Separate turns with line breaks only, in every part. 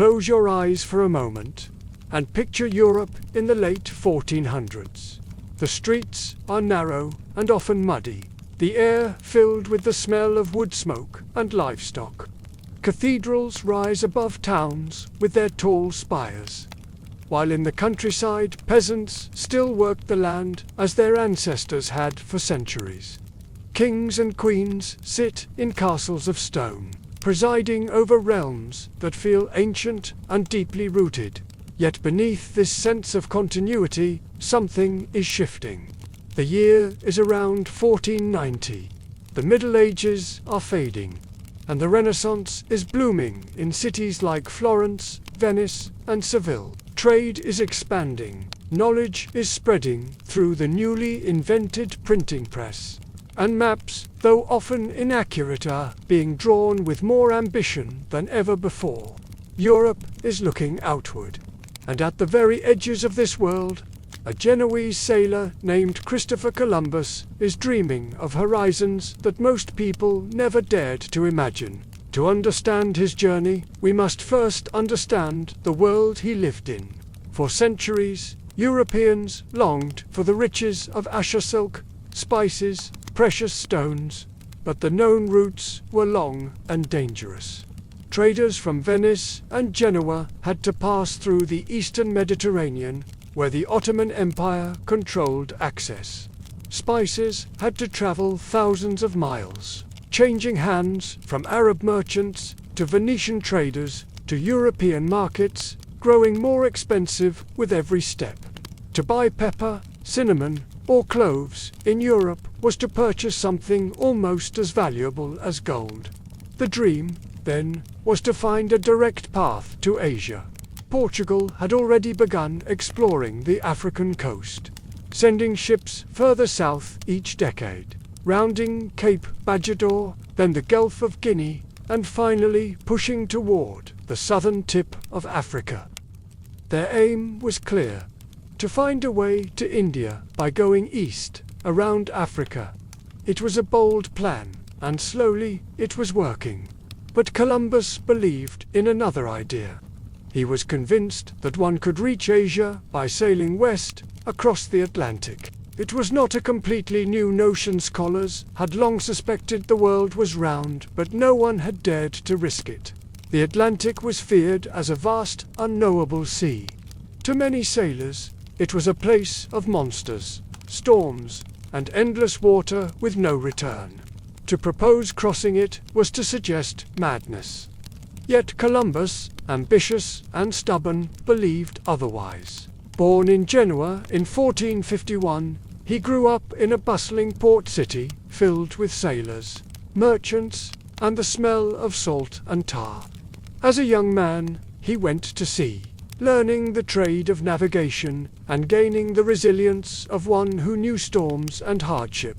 Close your eyes for a moment and picture Europe in the late 1400s. The streets are narrow and often muddy, the air filled with the smell of wood smoke and livestock. Cathedrals rise above towns with their tall spires, while in the countryside peasants still worked the land as their ancestors had for centuries. Kings and queens sit in castles of stone, presiding over realms that feel ancient and deeply rooted. Yet beneath this sense of continuity, something is shifting. The year is around 1490. The Middle Ages are fading, and the Renaissance is blooming in cities like Florence, Venice, and Seville. Trade is expanding, knowledge is spreading through the newly invented printing press, and maps, though often inaccurate, are being drawn with more ambition than ever before. Europe is looking outward, and at the very edges of this world, a Genoese sailor named Christopher Columbus is dreaming of horizons that most people never dared to imagine. To understand his journey, we must first understand the world he lived in. For centuries, Europeans longed for the riches of Asher silk, spices, precious stones, but the known routes were long and dangerous. Traders from Venice and Genoa had to pass through the eastern Mediterranean, where the Ottoman Empire controlled access. Spices had to travel thousands of miles, changing hands from Arab merchants to Venetian traders to European markets, growing more expensive with every step. To buy pepper, cinnamon, or cloves in Europe was to purchase something almost as valuable as gold. The dream, then, was to find a direct path to Asia. Portugal had already begun exploring the African coast, sending ships further south each decade, rounding Cape Bajador, then the Gulf of Guinea, and finally pushing toward the southern tip of Africa. Their aim was clear: to find a way to India by going east, around Africa. It was a bold plan, and slowly it was working. But Columbus believed in another idea. He was convinced that one could reach Asia by sailing west, across the Atlantic. It was not a completely new notion. Scholars had long suspected the world was round, but no one had dared to risk it. The Atlantic was feared as a vast, unknowable sea. To many sailors, it was a place of monsters, storms, and endless water with no return. To propose crossing it was to suggest madness. Yet Columbus, ambitious and stubborn, believed otherwise. Born in Genoa in 1451, he grew up in a bustling port city filled with sailors, merchants, and the smell of salt and tar. As a young man, he went to sea, learning the trade of navigation and gaining the resilience of one who knew storms and hardship.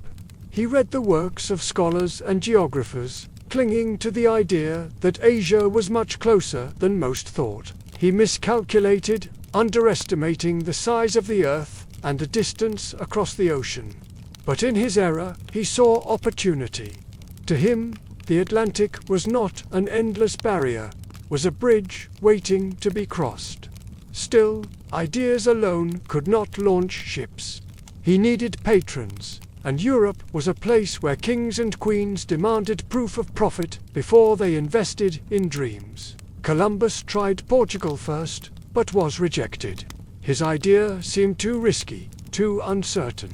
He read the works of scholars and geographers, clinging to the idea that Asia was much closer than most thought. He miscalculated, underestimating the size of the Earth and the distance across the ocean. But in his error, he saw opportunity. To him, the Atlantic was not an endless barrier, was a bridge waiting to be crossed. Still, ideas alone could not launch ships. He needed patrons, and Europe was a place where kings and queens demanded proof of profit before they invested in dreams. Columbus tried Portugal first, but was rejected. His idea seemed too risky, too uncertain.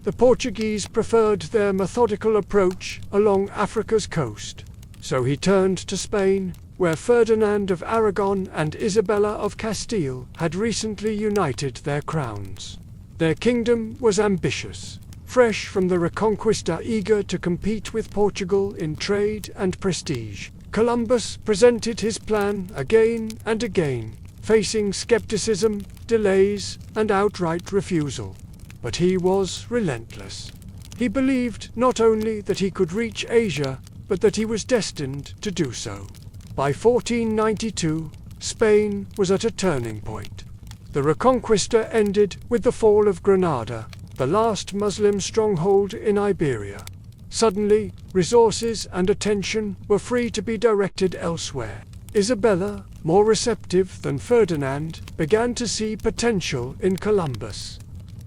The Portuguese preferred their methodical approach along Africa's coast, so he turned to Spain, where Ferdinand of Aragon and Isabella of Castile had recently united their crowns. Their kingdom was ambitious, fresh from the Reconquista, eager to compete with Portugal in trade and prestige. Columbus presented his plan again and again, facing skepticism, delays, and outright refusal. But he was relentless. He believed not only that he could reach Asia, but that he was destined to do so. By 1492, Spain was at a turning point. The Reconquista ended with the fall of Granada, the last Muslim stronghold in Iberia. Suddenly, resources and attention were free to be directed elsewhere. Isabella, more receptive than Ferdinand, began to see potential in Columbus.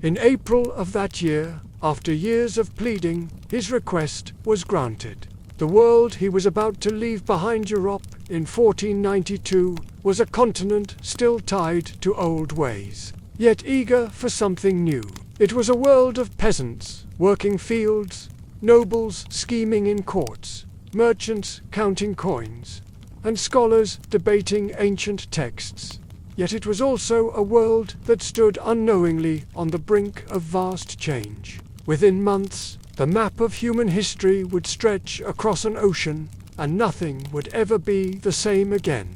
In April of that year, after years of pleading, his request was granted. The world he was about to leave behind, Europe, in 1492, was a continent still tied to old ways, yet eager for something new. It was a world of peasants working fields, nobles scheming in courts, merchants counting coins, and scholars debating ancient texts. Yet it was also a world that stood unknowingly on the brink of vast change. Within months, the map of human history would stretch across an ocean, and nothing would ever be the same again.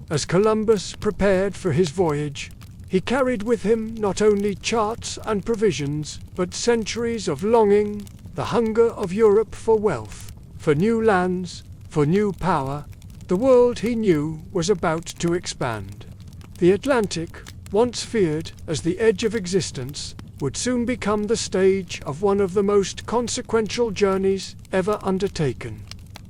As Columbus prepared for his voyage, he carried with him not only charts and provisions, but centuries of longing, the hunger of Europe for wealth, for new lands, for new power. The world he knew was about to expand. The Atlantic, once feared as the edge of existence, would soon become the stage of one of the most consequential journeys ever undertaken.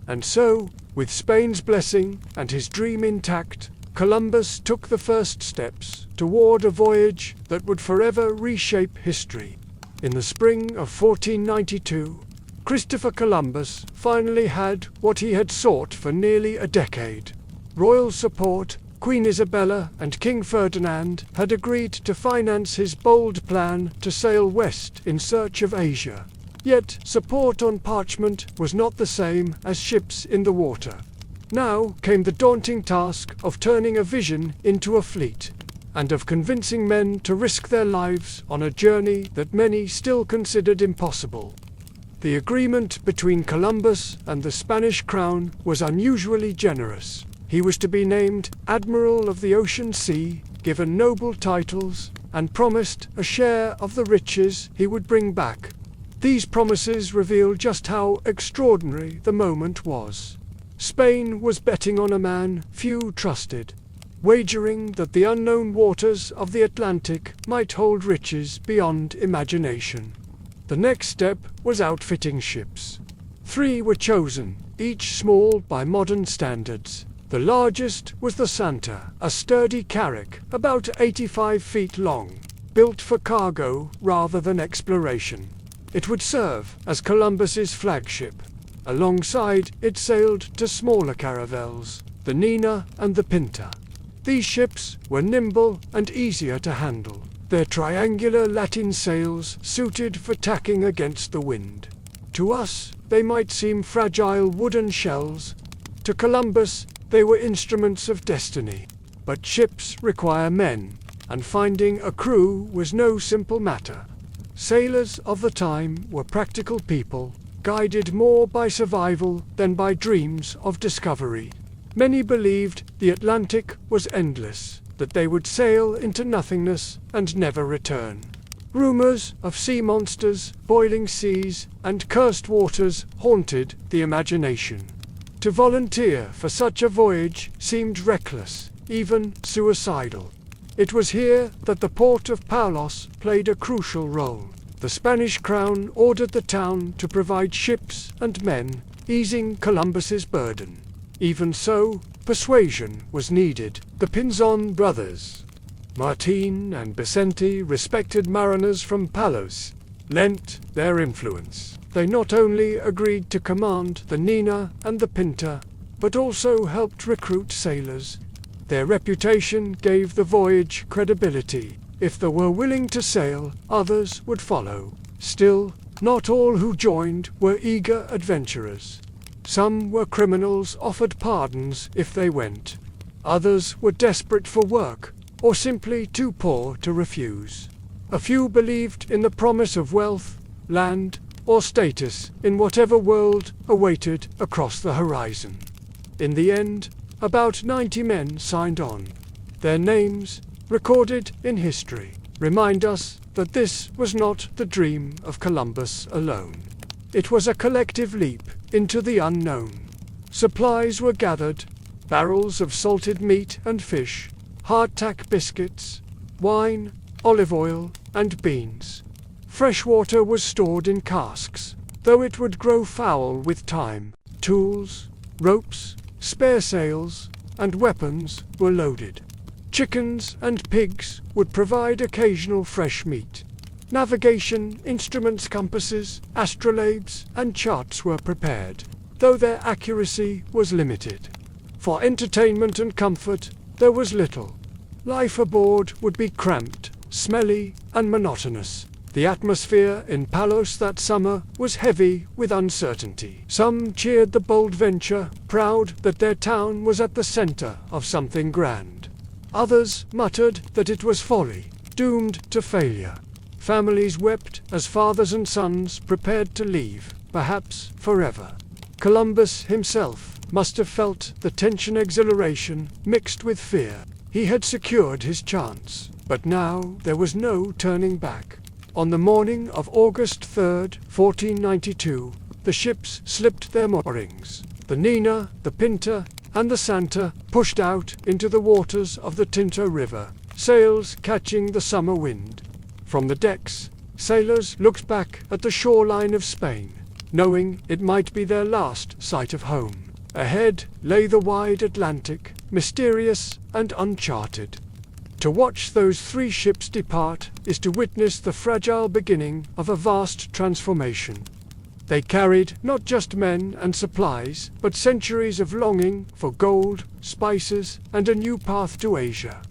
And so, with Spain's blessing and his dream intact, Columbus took the first steps toward a voyage that would forever reshape history. In the spring of 1492, Christopher Columbus finally had what he had sought for nearly a decade. Royal support. Queen Isabella and King Ferdinand had agreed to finance his bold plan to sail west in search of Asia. Yet support on parchment was not the same as ships in the water. Now came the daunting task of turning a vision into a fleet, and of convincing men to risk their lives on a journey that many still considered impossible. The agreement between Columbus and the Spanish crown was unusually generous. He was to be named Admiral of the Ocean Sea, given noble titles, and promised a share of the riches he would bring back. These promises reveal just how extraordinary the moment was. Spain was betting on a man few trusted, wagering that the unknown waters of the Atlantic might hold riches beyond imagination. The next step was outfitting ships. 3 were chosen, each small by modern standards. The largest was the Santa, a sturdy carrack, about 85 feet long, built for cargo rather than exploration. It would serve as Columbus's flagship. Alongside, it sailed to smaller caravels, the Nina and the Pinta. These ships were nimble and easier to handle, their triangular Latin sails suited for tacking against the wind. To us, they might seem fragile wooden shells. To Columbus, they were instruments of destiny. But ships require men, and finding a crew was no simple matter. Sailors of the time were practical people, guided more by survival than by dreams of discovery. Many believed the Atlantic was endless, that they would sail into nothingness and never return. Rumors of sea monsters, boiling seas, and cursed waters haunted the imagination. To volunteer for such a voyage seemed reckless, even suicidal. It was here that the port of Palos played a crucial role. The Spanish crown ordered the town to provide ships and men, easing Columbus's burden. Even so, persuasion was needed. The Pinzon brothers, Martin and Vicente, respected mariners from Palos, lent their influence. They not only agreed to command the Nina and the Pinta, but also helped recruit sailors. Their reputation gave the voyage credibility. If they were willing to sail, others would follow. Still, not all who joined were eager adventurers. Some were criminals offered pardons if they went. Others were desperate for work, or simply too poor to refuse. A few believed in the promise of wealth, land, or status in whatever world awaited across the horizon. In the end, about 90 men signed on. Their names, recorded in history, remind us that this was not the dream of Columbus alone. It was a collective leap into the unknown. Supplies were gathered, barrels of salted meat and fish, hardtack biscuits, wine, olive oil, and beans. Fresh water was stored in casks, though it would grow foul with time. Tools, ropes, spare sails, and weapons were loaded. Chickens and pigs would provide occasional fresh meat. Navigation instruments, compasses, astrolabes, and charts were prepared, though their accuracy was limited. For entertainment and comfort, there was little. Life aboard would be cramped, smelly, and monotonous. The atmosphere in Palos that summer was heavy with uncertainty. Some cheered the bold venture, proud that their town was at the center of something grand. Others muttered that it was folly, doomed to failure. Families wept as fathers and sons prepared to leave, perhaps forever. Columbus himself must have felt the tension, exhilaration mixed with fear. He had secured his chance, but now there was no turning back. On the morning of August 3rd, 1492, the ships slipped their moorings. The Nina, the Pinta, and the Santa pushed out into the waters of the Tinto River, sails catching the summer wind. From the decks, sailors looked back at the shoreline of Spain, knowing it might be their last sight of home. Ahead lay the wide Atlantic, mysterious and uncharted. To watch those three ships depart is to witness the fragile beginning of a vast transformation. They carried not just men and supplies, but centuries of longing for gold, spices, and a new path to Asia.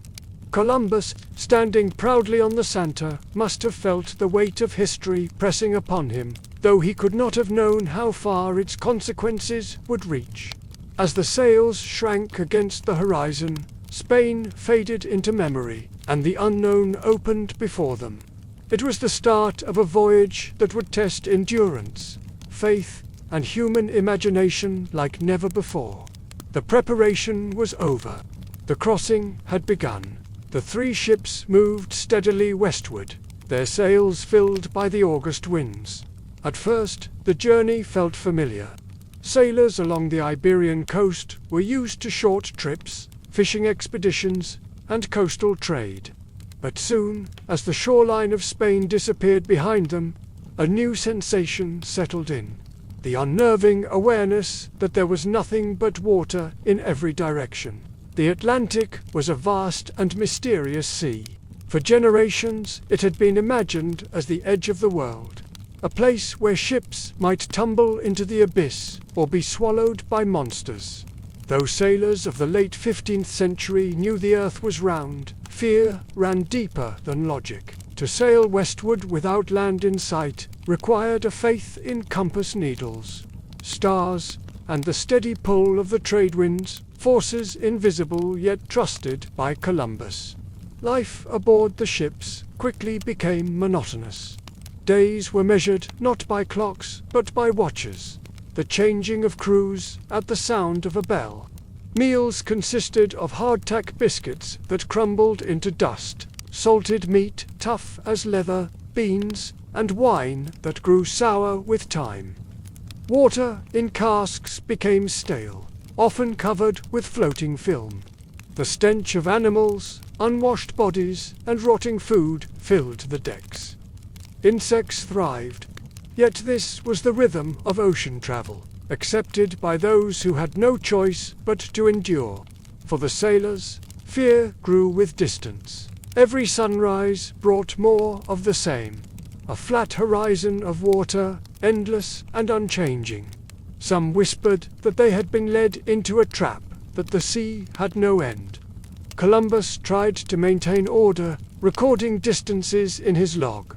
Columbus, standing proudly on the Santa, must have felt the weight of history pressing upon him, though he could not have known how far its consequences would reach. As the sails shrank against the horizon, Spain faded into memory, and the unknown opened before them. It was the start of a voyage that would test endurance, faith, and human imagination like never before. The preparation was over. The crossing had begun. The three ships moved steadily westward, their sails filled by the August winds. At first, the journey felt familiar. Sailors along the Iberian coast were used to short trips, fishing expeditions, and coastal trade. But soon, as the shoreline of Spain disappeared behind them, a new sensation settled in. The unnerving awareness that there was nothing but water in every direction. The Atlantic was a vast and mysterious sea. For generations, it had been imagined as the edge of the world, a place where ships might tumble into the abyss or be swallowed by monsters. Though sailors of the late 15th century knew the earth was round, fear ran deeper than logic. To sail westward without land in sight required a faith in compass needles, stars, and the steady pull of the trade winds, forces invisible yet trusted by Columbus. Life aboard the ships quickly became monotonous. Days were measured not by clocks but by watches, the changing of crews at the sound of a bell. Meals consisted of hardtack biscuits that crumbled into dust, salted meat tough as leather, beans, and wine that grew sour with time. Water in casks became stale, often covered with floating film. The stench of animals, unwashed bodies, and rotting food filled the decks. Insects thrived, yet this was the rhythm of ocean travel, accepted by those who had no choice but to endure. For the sailors, fear grew with distance. Every sunrise brought more of the same. A flat horizon of water, endless and unchanging. Some whispered that they had been led into a trap, that the sea had no end. Columbus tried to maintain order, recording distances in his log,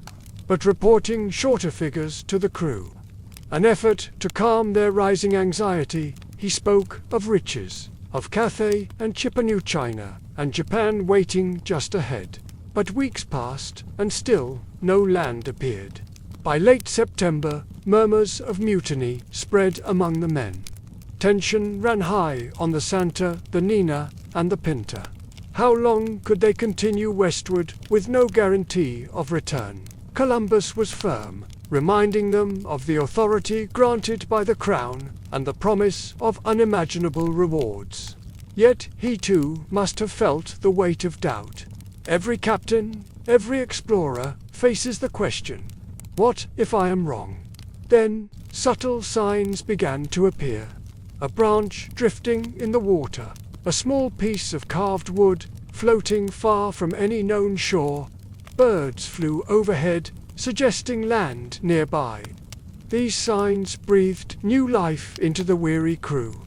but reporting shorter figures to the crew. An effort to calm their rising anxiety, he spoke of riches, of Cathay and China, and Japan waiting just ahead. But weeks passed, and still no land appeared. By late September, murmurs of mutiny spread among the men. Tension ran high on the Santa, the Nina, and the Pinta. How long could they continue westward with no guarantee of return? Columbus was firm, reminding them of the authority granted by the crown and the promise of unimaginable rewards. Yet he too must have felt the weight of doubt. Every captain, every explorer faces the question, what if I am wrong? Then subtle signs began to appear. A branch drifting in the water, a small piece of carved wood, floating far from any known shore. Birds flew overhead, suggesting land nearby. These signs breathed new life into the weary crew.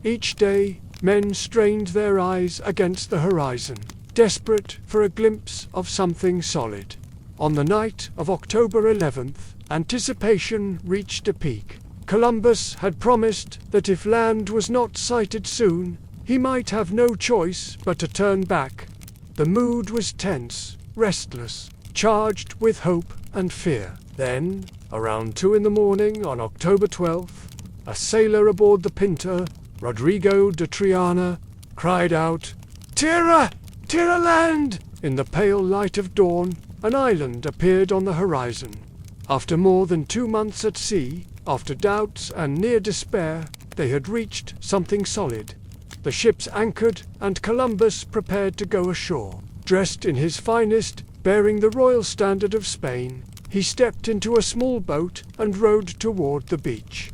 Each day, men strained their eyes against the horizon, desperate for a glimpse of something solid. On the night of October 11th, anticipation reached a peak. Columbus had promised that if land was not sighted soon, he might have no choice but to turn back. The mood was tense, restless, charged with hope and fear. Then, around 2 in the morning on October 12th, a sailor aboard the Pinta, Rodrigo de Triana, cried out, "Tierra! Tierra land!" In the pale light of dawn, an island appeared on the horizon. After more than 2 months at sea, after doubts and near despair, they had reached something solid. The ships anchored, and Columbus prepared to go ashore. Dressed in his finest, bearing the royal standard of Spain, he stepped into a small boat and rowed toward the beach.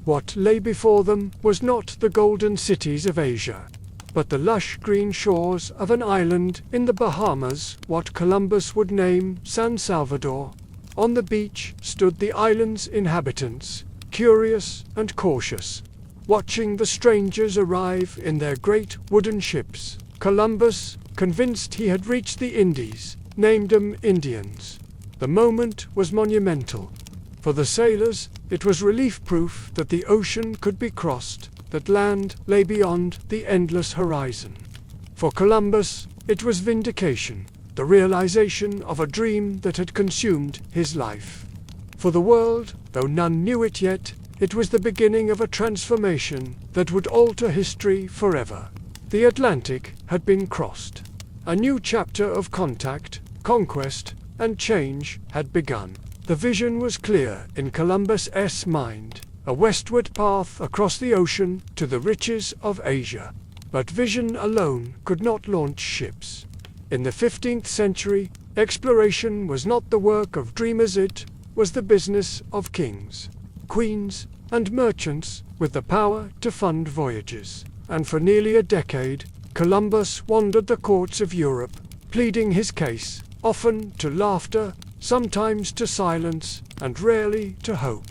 What lay before them was not the golden cities of Asia, but the lush green shores of an island in the Bahamas, what Columbus would name San Salvador. On the beach stood the island's inhabitants, curious and cautious, watching the strangers arrive in their great wooden ships. Columbus, convinced he had reached the Indies, named them Indians. The moment was monumental. For the sailors, it was relief proof that the ocean could be crossed, that land lay beyond the endless horizon. For Columbus, it was vindication, the realization of a dream that had consumed his life. For the world, though none knew it yet, it was the beginning of a transformation that would alter history forever. The Atlantic had been crossed. A new chapter of contact, conquest, and change had begun. The vision was clear in Columbus's mind, a westward path across the ocean to the riches of Asia. But vision alone could not launch ships. In the 15th century, exploration was not the work of dreamers, it was the business of kings, queens, and merchants with the power to fund voyages. And for nearly a decade, Columbus wandered the courts of Europe, pleading his case, often to laughter, sometimes to silence, and rarely to hope.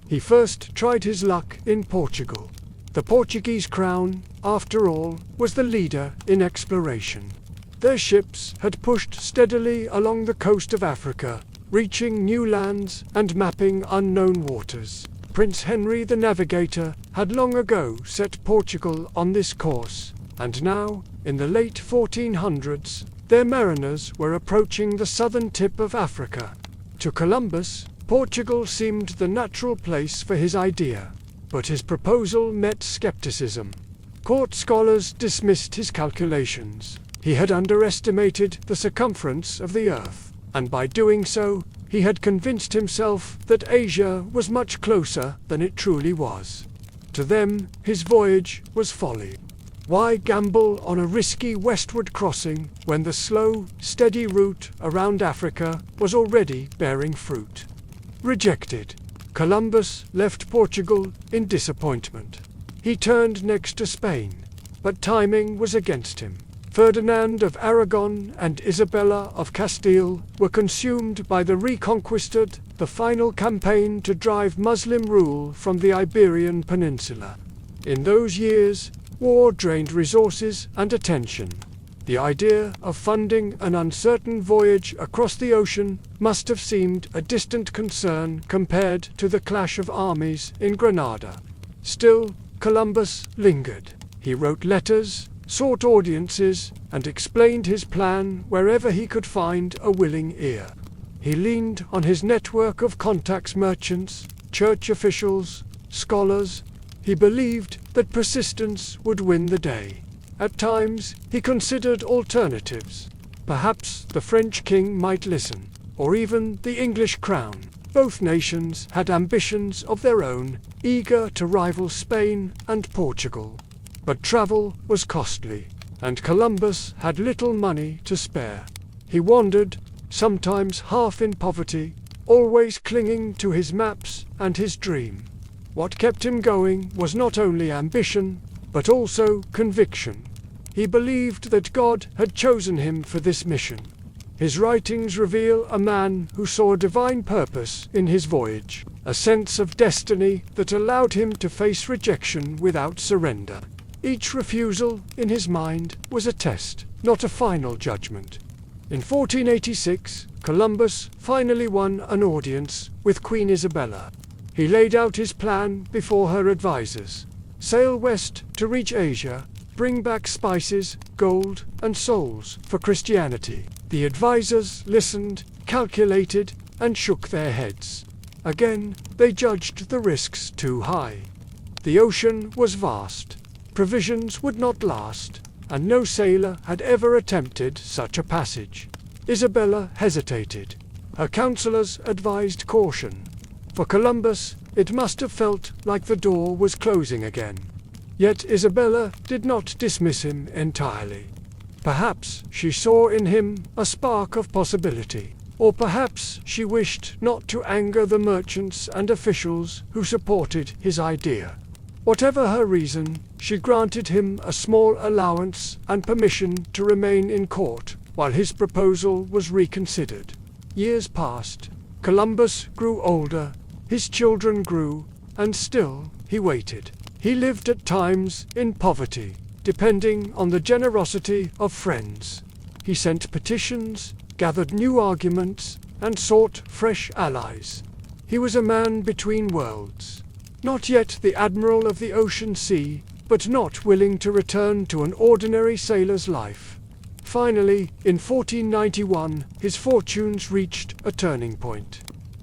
He first tried his luck in Portugal. The Portuguese crown, after all, was the leader in exploration. Their ships had pushed steadily along the coast of Africa, reaching new lands and mapping unknown waters. Prince Henry the Navigator had long ago set Portugal on this course, and now, in the late 1400s, their mariners were approaching the southern tip of Africa. To Columbus, Portugal seemed the natural place for his idea, but his proposal met skepticism. Court scholars dismissed his calculations. He had underestimated the circumference of the Earth, and by doing so, he had convinced himself that Asia was much closer than it truly was. To them, his voyage was folly. Why gamble on a risky westward crossing when the slow, steady route around Africa was already bearing fruit? Rejected, Columbus left Portugal in disappointment. He turned next to Spain, but timing was against him. Ferdinand of Aragon and Isabella of Castile were consumed by the Reconquisted, the final campaign to drive Muslim rule from the Iberian Peninsula. In those years, war drained resources and attention. The idea of funding an uncertain voyage across the ocean must have seemed a distant concern compared to the clash of armies in Granada. Still, Columbus lingered. He wrote letters, sought audiences, and explained his plan wherever he could find a willing ear. He leaned on his network of contacts, merchants, church officials, scholars. He believed that persistence would win the day. At times, he considered alternatives. Perhaps the French king might listen, or even the English crown. Both nations had ambitions of their own, eager to rival Spain and Portugal. But travel was costly, and Columbus had little money to spare. He wandered, sometimes half in poverty, always clinging to his maps and his dream. What kept him going was not only ambition, but also conviction. He believed that God had chosen him for this mission. His writings reveal a man who saw a divine purpose in his voyage, a sense of destiny that allowed him to face rejection without surrender. Each refusal, in his mind, was a test, not a final judgment. In 1486, Columbus finally won an audience with Queen Isabella. He laid out his plan before her advisors: sail west to reach Asia, bring back spices, gold, and souls for Christianity. The advisors listened, calculated, and shook their heads. Again, they judged the risks too high. The ocean was vast. Provisions would not last, and no sailor had ever attempted such a passage. Isabella hesitated. Her counselors advised caution. For Columbus, it must have felt like the door was closing again. Yet Isabella did not dismiss him entirely. Perhaps she saw in him a spark of possibility, or perhaps she wished not to anger the merchants and officials who supported his idea. Whatever her reason, she granted him a small allowance and permission to remain in court while his proposal was reconsidered. Years passed. Columbus grew older, his children grew, and still he waited. He lived at times in poverty, depending on the generosity of friends. He sent petitions, gathered new arguments, and sought fresh allies. He was a man between worlds. Not yet the admiral of the ocean sea, but not willing to return to an ordinary sailor's life. Finally, in 1491, his fortunes reached a turning point.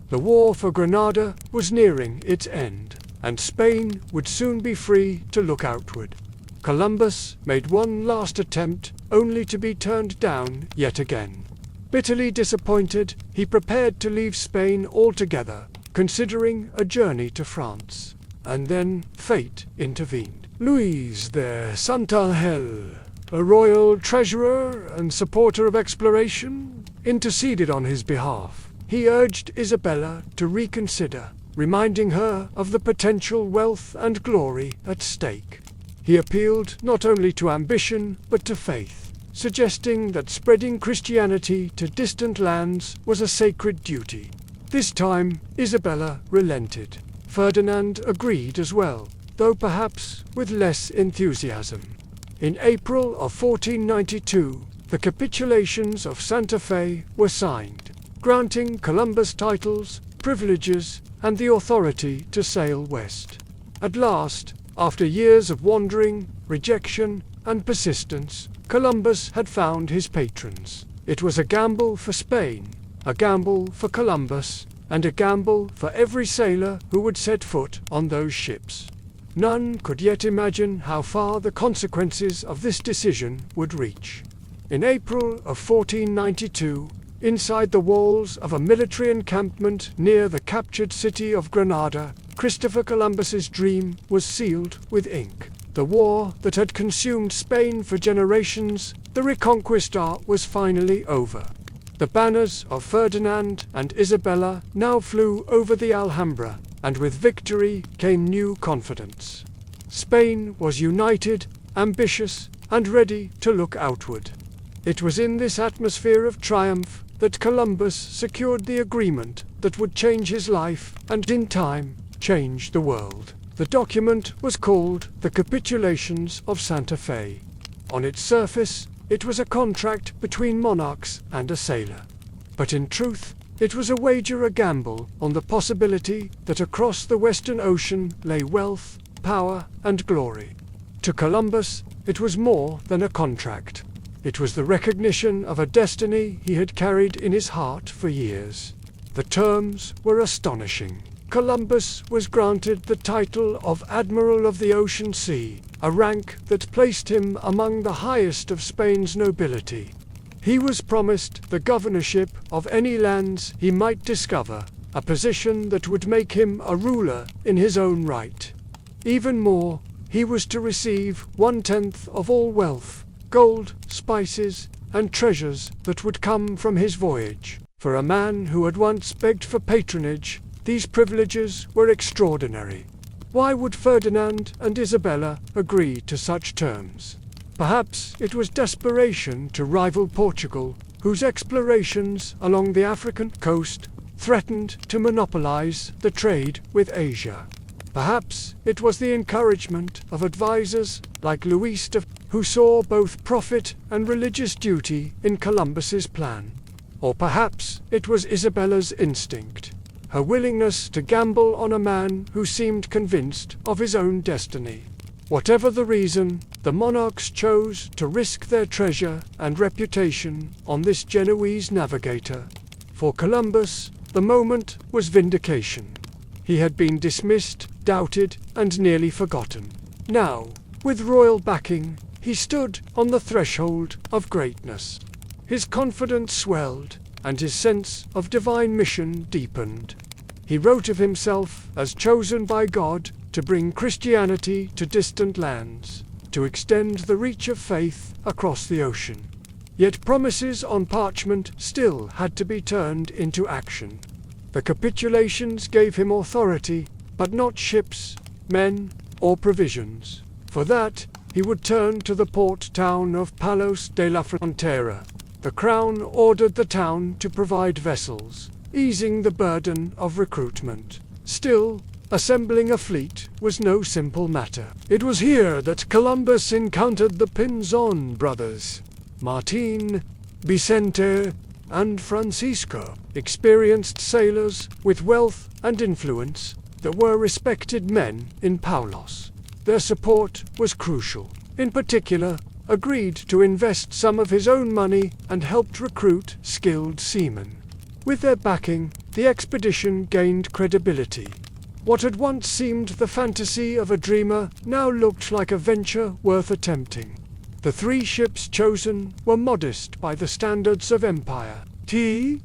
The war for Granada was nearing its end, and Spain would soon be free to look outward. Columbus made one last attempt, only to be turned down yet again. Bitterly disappointed, he prepared to leave Spain altogether, considering a journey to France. And then fate intervened. Luis de Santaangel, a royal treasurer and supporter of exploration, interceded on his behalf. He urged Isabella to reconsider, reminding her of the potential wealth and glory at stake. He appealed not only to ambition but to faith, suggesting that spreading Christianity to distant lands was a sacred duty. This time, Isabella relented. Ferdinand agreed as well, though perhaps with less enthusiasm. In April of 1492, the capitulations of Santa Fe were signed, granting Columbus titles, privileges, and the authority to sail west. At last, after years of wandering, rejection, and persistence, Columbus had found his patrons. It was a gamble for Spain, a gamble for Columbus, and a gamble for every sailor who would set foot on those ships. None could yet imagine how far the consequences of this decision would reach. In April of 1492, inside the walls of a military encampment near the captured city of Granada, Christopher Columbus's dream was sealed with ink. The war that had consumed Spain for generations, the Reconquista, was finally over. The banners of Ferdinand and Isabella now flew over the Alhambra, and with victory came new confidence. Spain was united, ambitious, and ready to look outward. It was in this atmosphere of triumph that Columbus secured the agreement that would change his life and, in time, change the world. The document was called the Capitulations of Santa Fe. On its surface, it was a contract between monarchs and a sailor. But in truth, it was a wager, a gamble, on the possibility that across the Western Ocean lay wealth, power, and glory. To Columbus, it was more than a contract. It was the recognition of a destiny he had carried in his heart for years. The terms were astonishing. Columbus was granted the title of Admiral of the Ocean Sea, a rank that placed him among the highest of Spain's nobility. He was promised the governorship of any lands he might discover, a position that would make him a ruler in his own right. Even more, he was to receive 1/10 of all wealth, gold, spices, and treasures that would come from his voyage. For a man who had once begged for patronage, these privileges were extraordinary. Why would Ferdinand and Isabella agree to such terms? Perhaps it was desperation to rival Portugal, whose explorations along the African coast threatened to monopolize the trade with Asia. Perhaps it was the encouragement of advisors like Louis de, who saw both profit and religious duty in Columbus's plan. Or perhaps it was Isabella's instinct, her willingness to gamble on a man who seemed convinced of his own destiny. Whatever the reason, the monarchs chose to risk their treasure and reputation on this Genoese navigator. For Columbus, the moment was vindication. He had been dismissed, doubted, and nearly forgotten. Now, with royal backing, he stood on the threshold of greatness. His confidence swelled, and his sense of divine mission deepened. He wrote of himself as chosen by God to bring Christianity to distant lands, to extend the reach of faith across the ocean. Yet promises on parchment still had to be turned into action. The capitulations gave him authority, but not ships, men, or provisions. For that, he would turn to the port town of Palos de la Frontera. The crown ordered the town to provide vessels, easing the burden of recruitment. Still, assembling a fleet was no simple matter. It was here that Columbus encountered the Pinzon brothers, Martin, Vicente, and Francisco, experienced sailors with wealth and influence that were respected men in Paulos. Their support was crucial. In particular, agreed to invest some of his own money and helped recruit skilled seamen. With their backing, the expedition gained credibility. What had once seemed the fantasy of a dreamer now looked like a venture worth attempting. The 3 ships chosen were modest by the standards of empire.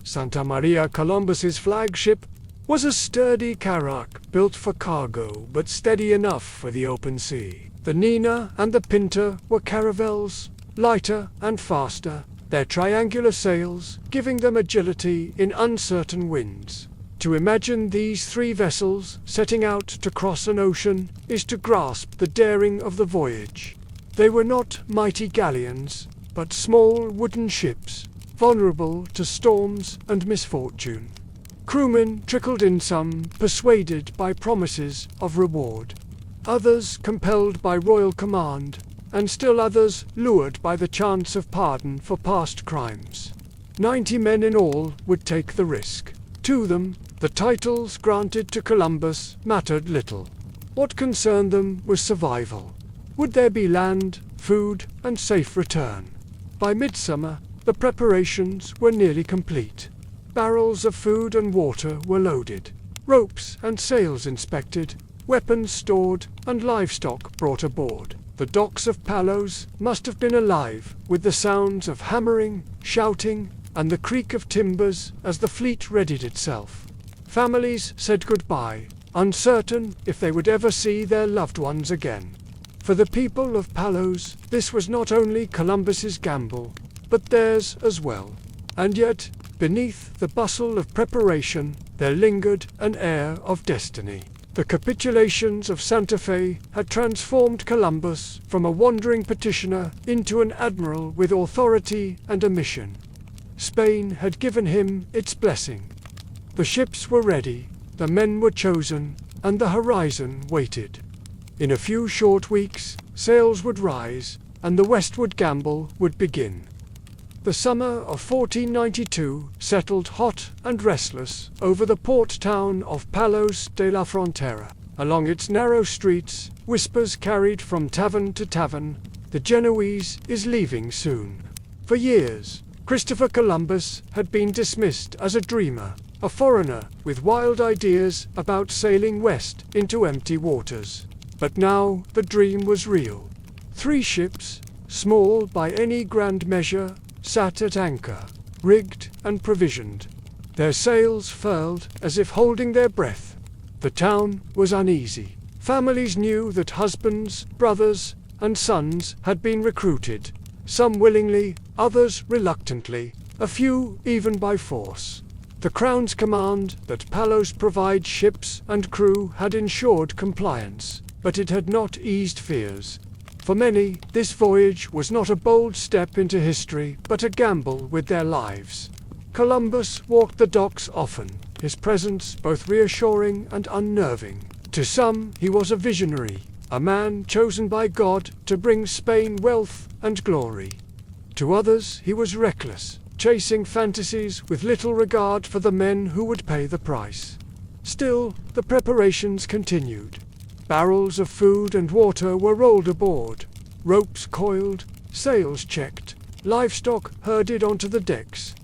Santa Maria Columbus's flagship was a sturdy carrack built for cargo but steady enough for the open sea. The Nina and the Pinta were caravels, lighter and faster, their triangular sails giving them agility in uncertain winds. To imagine these 3 vessels setting out to cross an ocean is to grasp the daring of the voyage. They were not mighty galleons, but small wooden ships, vulnerable to storms and misfortune. Crewmen trickled in, some persuaded by promises of reward, others compelled by royal command, and still others lured by the chance of pardon for past crimes. 90 men in all would take the risk. To them, the titles granted to Columbus mattered little. What concerned them was survival. Would there be land, food, and safe return? By midsummer, the preparations were nearly complete. Barrels of food and water were loaded, ropes and sails inspected, weapons stored, and livestock brought aboard. The docks of Palos must have been alive with the sounds of hammering, shouting, and the creak of timbers as the fleet readied itself. Families said goodbye, uncertain if they would ever see their loved ones again. For the people of Palos, this was not only Columbus's gamble, but theirs as well. And yet, beneath the bustle of preparation, there lingered an air of destiny. The capitulations of Santa Fe had transformed Columbus from a wandering petitioner into an admiral with authority and a mission. Spain had given him its blessing. The ships were ready, the men were chosen, and the horizon waited. In a few short weeks, sails would rise, and the westward gamble would begin. The summer of 1492 settled hot and restless over the port town of Palos de la Frontera. Along its narrow streets, whispers carried from tavern to tavern, "The Genoese is leaving soon." For years, Christopher Columbus had been dismissed as a dreamer, a foreigner with wild ideas about sailing west into empty waters. But now the dream was real. 3 ships, small by any grand measure, sat at anchor, rigged and provisioned, their sails furled as if holding their breath. The town was uneasy. Families knew that husbands, brothers, and sons had been recruited, some willingly, others reluctantly, a few even by force. The Crown's command that Palos provide ships and crew had ensured compliance, but it had not eased fears. For many, this voyage was not a bold step into history, but a gamble with their lives. Columbus walked the docks often, his presence both reassuring and unnerving. To some, he was a visionary, a man chosen by God to bring Spain wealth and glory. To others, he was reckless, chasing fantasies with little regard for the men who would pay the price. Still, the preparations continued. Barrels of food and water were rolled aboard, ropes coiled, sails checked, livestock herded onto the decks.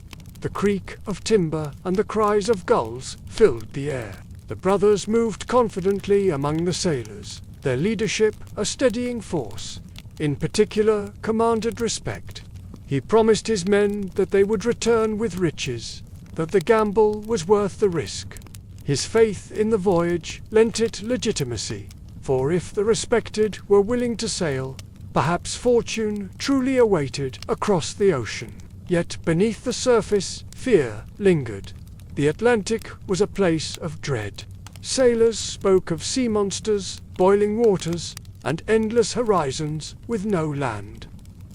The creak of timber and the cries of gulls filled the air. The brothers moved confidently among the sailors, their leadership a steadying force. In particular, commanded respect. He promised his men that they would return with riches, that the gamble was worth the risk. His faith in the voyage lent it legitimacy, for if the respected were willing to sail, perhaps fortune truly awaited across the ocean. Yet beneath the surface, fear lingered. The Atlantic was a place of dread. Sailors spoke of sea monsters, boiling waters, and endless horizons with no land.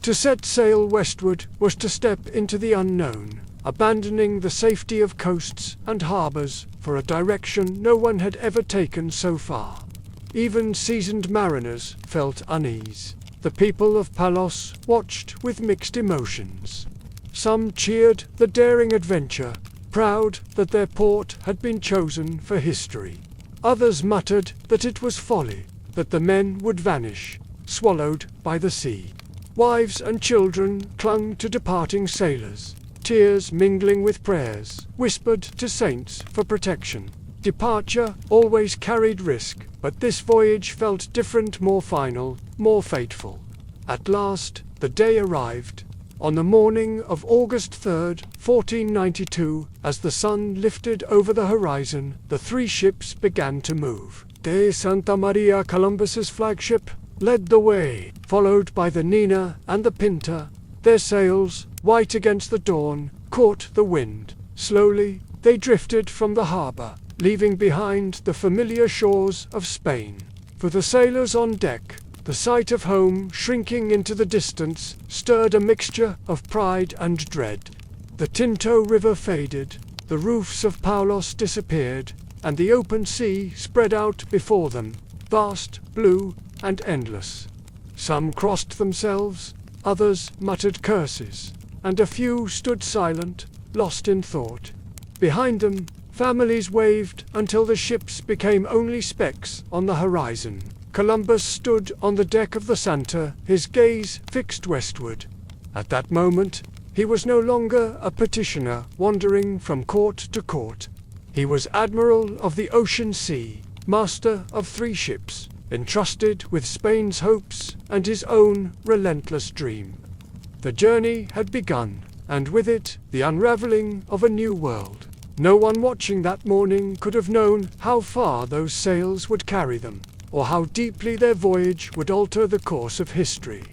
To set sail westward was to step into the unknown, abandoning the safety of coasts and harbors for a direction no one had ever taken so far. Even seasoned mariners felt unease. The people of Palos watched with mixed emotions. Some cheered the daring adventure, proud that their port had been chosen for history. Others muttered that it was folly, that the men would vanish, swallowed by the sea. Wives and children clung to departing sailors, tears mingling with prayers, whispered to saints for protection. Departure always carried risk, but this voyage felt different, more final, more fateful. At last, the day arrived. On the morning of August 3rd, 1492, as the sun lifted over the horizon, the three ships began to move. De Santa Maria, Columbus's flagship, led the way, followed by the Nina and the Pinta. Their sails, white against the dawn, caught the wind. Slowly, they drifted from the harbor, leaving behind the familiar shores of Spain. For the sailors on deck, the sight of home shrinking into the distance stirred a mixture of pride and dread. The Tinto River faded, the roofs of Paulos disappeared, and the open sea spread out before them, vast, blue, and endless. Some crossed themselves, others muttered curses, and a few stood silent, lost in thought. Behind them, families waved until the ships became only specks on the horizon. Columbus stood on the deck of the Santa, his gaze fixed westward. At that moment, he was no longer a petitioner wandering from court to court. He was admiral of the ocean sea, master of three ships, entrusted with Spain's hopes and his own relentless dream. The journey had begun, and with it, the unraveling of a new world. No one watching that morning could have known how far those sails would carry them, or how deeply their voyage would alter the course of history.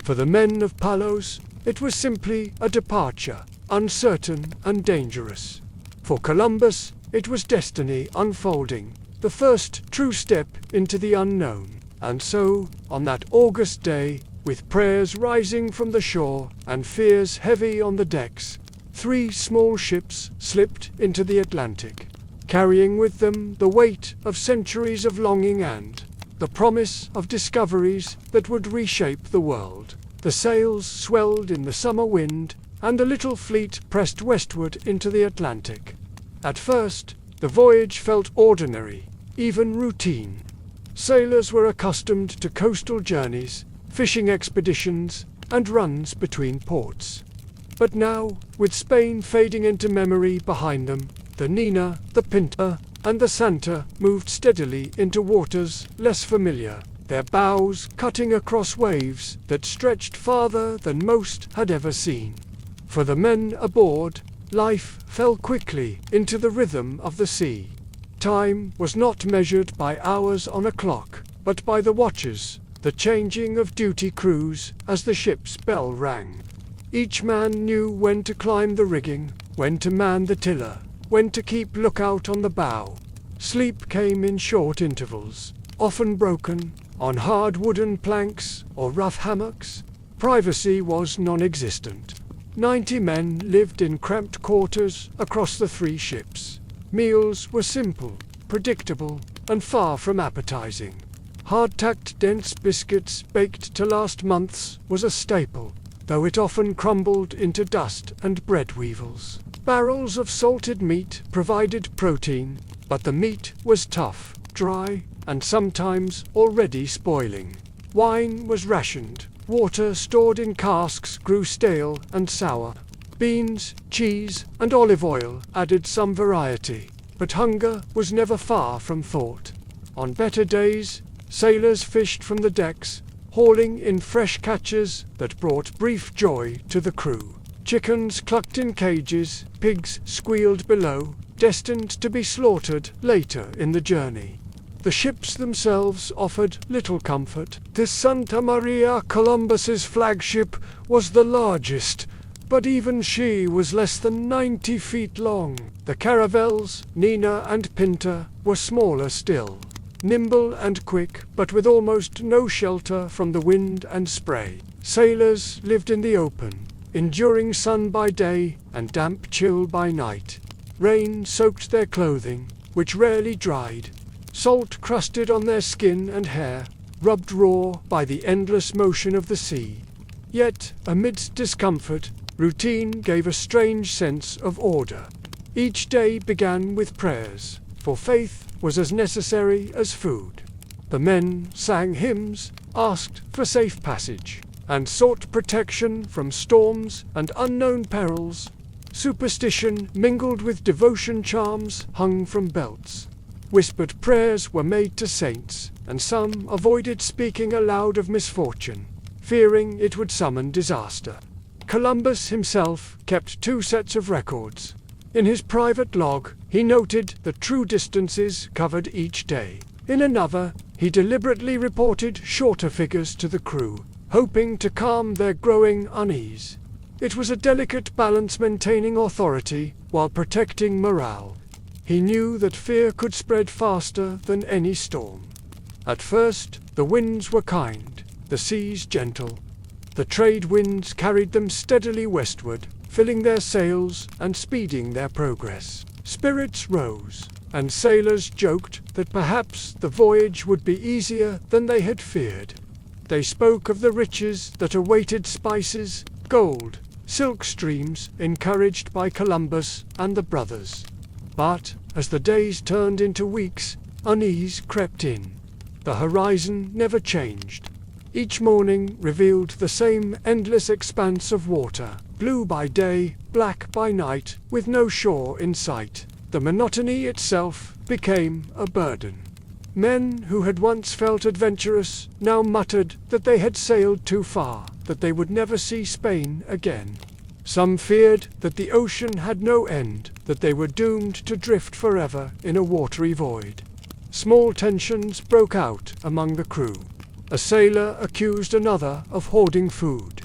For the men of Palos, it was simply a departure, uncertain and dangerous. For Columbus, it was destiny unfolding, the first true step into the unknown. And so, on that August day, with prayers rising from the shore and fears heavy on the decks, three small ships slipped into the Atlantic, carrying with them the weight of centuries of longing and the promise of discoveries that would reshape the world. The sails swelled in the summer wind, and the little fleet pressed westward into the Atlantic. At first, the voyage felt ordinary, even routine. Sailors were accustomed to coastal journeys, fishing expeditions, and runs between ports. But now, with Spain fading into memory behind them, the Nina, the Pinta, and the Santa moved steadily into waters less familiar, their bows cutting across waves that stretched farther than most had ever seen. For the men aboard, life fell quickly into the rhythm of the sea. Time was not measured by hours on a clock, but by the watches, the changing of duty crews as the ship's bell rang. Each man knew when to climb the rigging, when to man the tiller, when to keep lookout on the bow. Sleep came in short intervals, often broken on hard wooden planks or rough hammocks. Privacy was non-existent. 90 men lived in cramped quarters across the 3 ships. Meals were simple, predictable, and far from appetizing. Hardtacked dense biscuits baked to last months was a staple, though it often crumbled into dust and bread weevils. Barrels of salted meat provided protein, but the meat was tough, dry, and sometimes already spoiling. Wine was rationed. Water stored in casks grew stale and sour. Beans, cheese, and olive oil added some variety, but hunger was never far from thought. On better days, sailors fished from the decks, hauling in fresh catches that brought brief joy to the crew. Chickens clucked in cages, pigs squealed below, destined to be slaughtered later in the journey. The ships themselves offered little comfort. The Santa Maria Columbus's flagship was the largest, but even she was less than 90 feet long. The caravels, Nina and Pinta, were smaller still, nimble and quick, but with almost no shelter from the wind and spray. Sailors lived in the open, enduring sun by day and damp chill by night. Rain soaked their clothing, which rarely dried. Salt crusted on their skin and hair, rubbed raw by the endless motion of the sea. Yet, amidst discomfort, routine gave a strange sense of order. Each day began with prayers, for faith was as necessary as food. The men sang hymns, asked for safe passage, and sought protection from storms and unknown perils. Superstition mingled with devotion charms hung from belts. Whispered prayers were made to saints, and some avoided speaking aloud of misfortune, fearing it would summon disaster. Columbus himself kept 2 sets of records. In his private log, he noted the true distances covered each day. In another, he deliberately reported shorter figures to the crew, hoping to calm their growing unease. It was a delicate balance, maintaining authority while protecting morale. He knew that fear could spread faster than any storm. At first, the winds were kind, the seas gentle. The trade winds carried them steadily westward, filling their sails and speeding their progress. Spirits rose, and sailors joked that perhaps the voyage would be easier than they had feared. They spoke of the riches that awaited: spices, gold, silk streams, encouraged by Columbus and the brothers. But, as the days turned into weeks, unease crept in. The horizon never changed. Each morning revealed the same endless expanse of water, blue by day, black by night, with no shore in sight. The monotony itself became a burden. Men who had once felt adventurous now muttered that they had sailed too far, that they would never see Spain again. Some feared that the ocean had no end, that they were doomed to drift forever in a watery void. Small tensions broke out among the crew. A sailor accused another of hoarding food.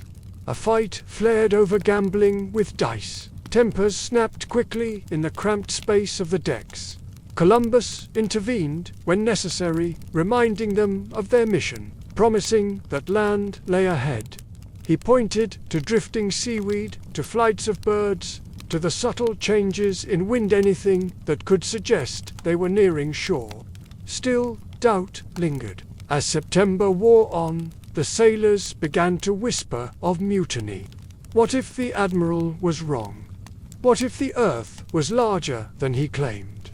A fight flared over gambling with dice. Tempers snapped quickly in the cramped space of the decks. Columbus intervened when necessary, reminding them of their mission, promising that land lay ahead. He pointed to drifting seaweed, to flights of birds, to the subtle changes in wind, anything that could suggest they were nearing shore. Still, doubt lingered. As September wore on, the sailors began to whisper of mutiny. What if the admiral was wrong? What if the earth was larger than he claimed?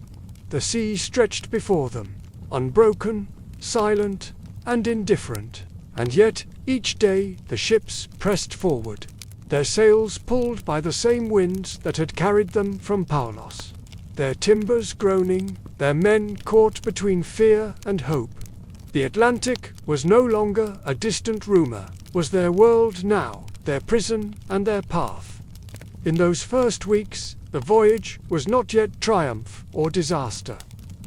The sea stretched before them, unbroken, silent, and indifferent. And yet, each day the ships pressed forward, their sails pulled by the same winds that had carried them from Paulos, their timbers groaning, their men caught between fear and hope. The Atlantic was no longer a distant rumor, was their world now, their prison and their path. In those first weeks, the voyage was not yet triumph or disaster.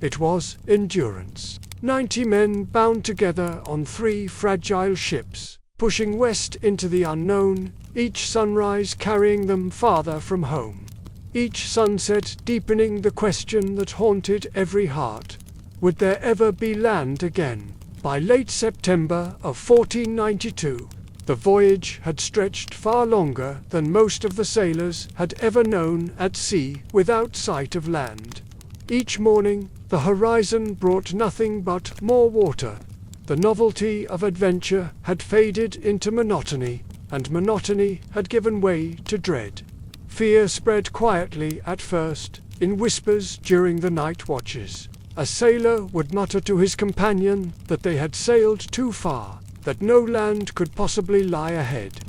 It was endurance. 90 men bound together on 3 fragile ships, pushing west into the unknown, each sunrise carrying them farther from home. Each sunset deepening the question that haunted every heart. Would there ever be land again? By late September of 1492, the voyage had stretched far longer than most of the sailors had ever known at sea without sight of land. Each morning, the horizon brought nothing but more water. The novelty of adventure had faded into monotony, and monotony had given way to dread. Fear spread quietly at first, in whispers during the night watches. A sailor would mutter to his companion that they had sailed too far, that no land could possibly lie ahead.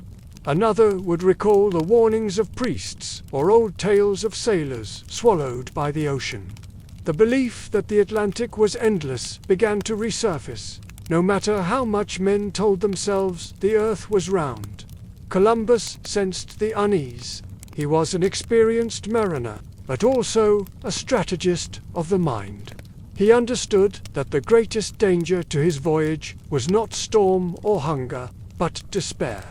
Another would recall the warnings of priests or old tales of sailors swallowed by the ocean. The belief that the Atlantic was endless began to resurface, no matter how much men told themselves the earth was round. Columbus sensed the unease. He was an experienced mariner, but also a strategist of the mind. He understood that the greatest danger to his voyage was not storm or hunger, but despair.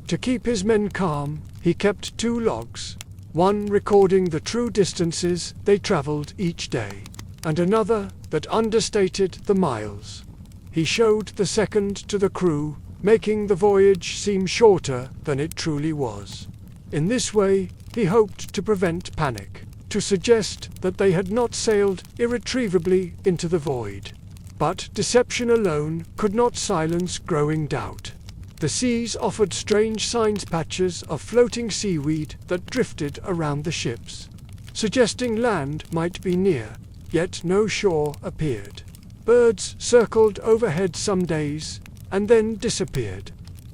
To keep his men calm, he kept 2 logs, one recording the true distances they traveled each day, and another that understated the miles. He showed the second to the crew, making the voyage seem shorter than it truly was. In this way, he hoped to prevent panic, to suggest that they had not sailed irretrievably into the void. But deception alone could not silence growing doubt. The seas offered strange sign patches of floating seaweed that drifted around the ships, suggesting land might be near, yet no shore appeared. Birds circled overhead some days, and then disappeared.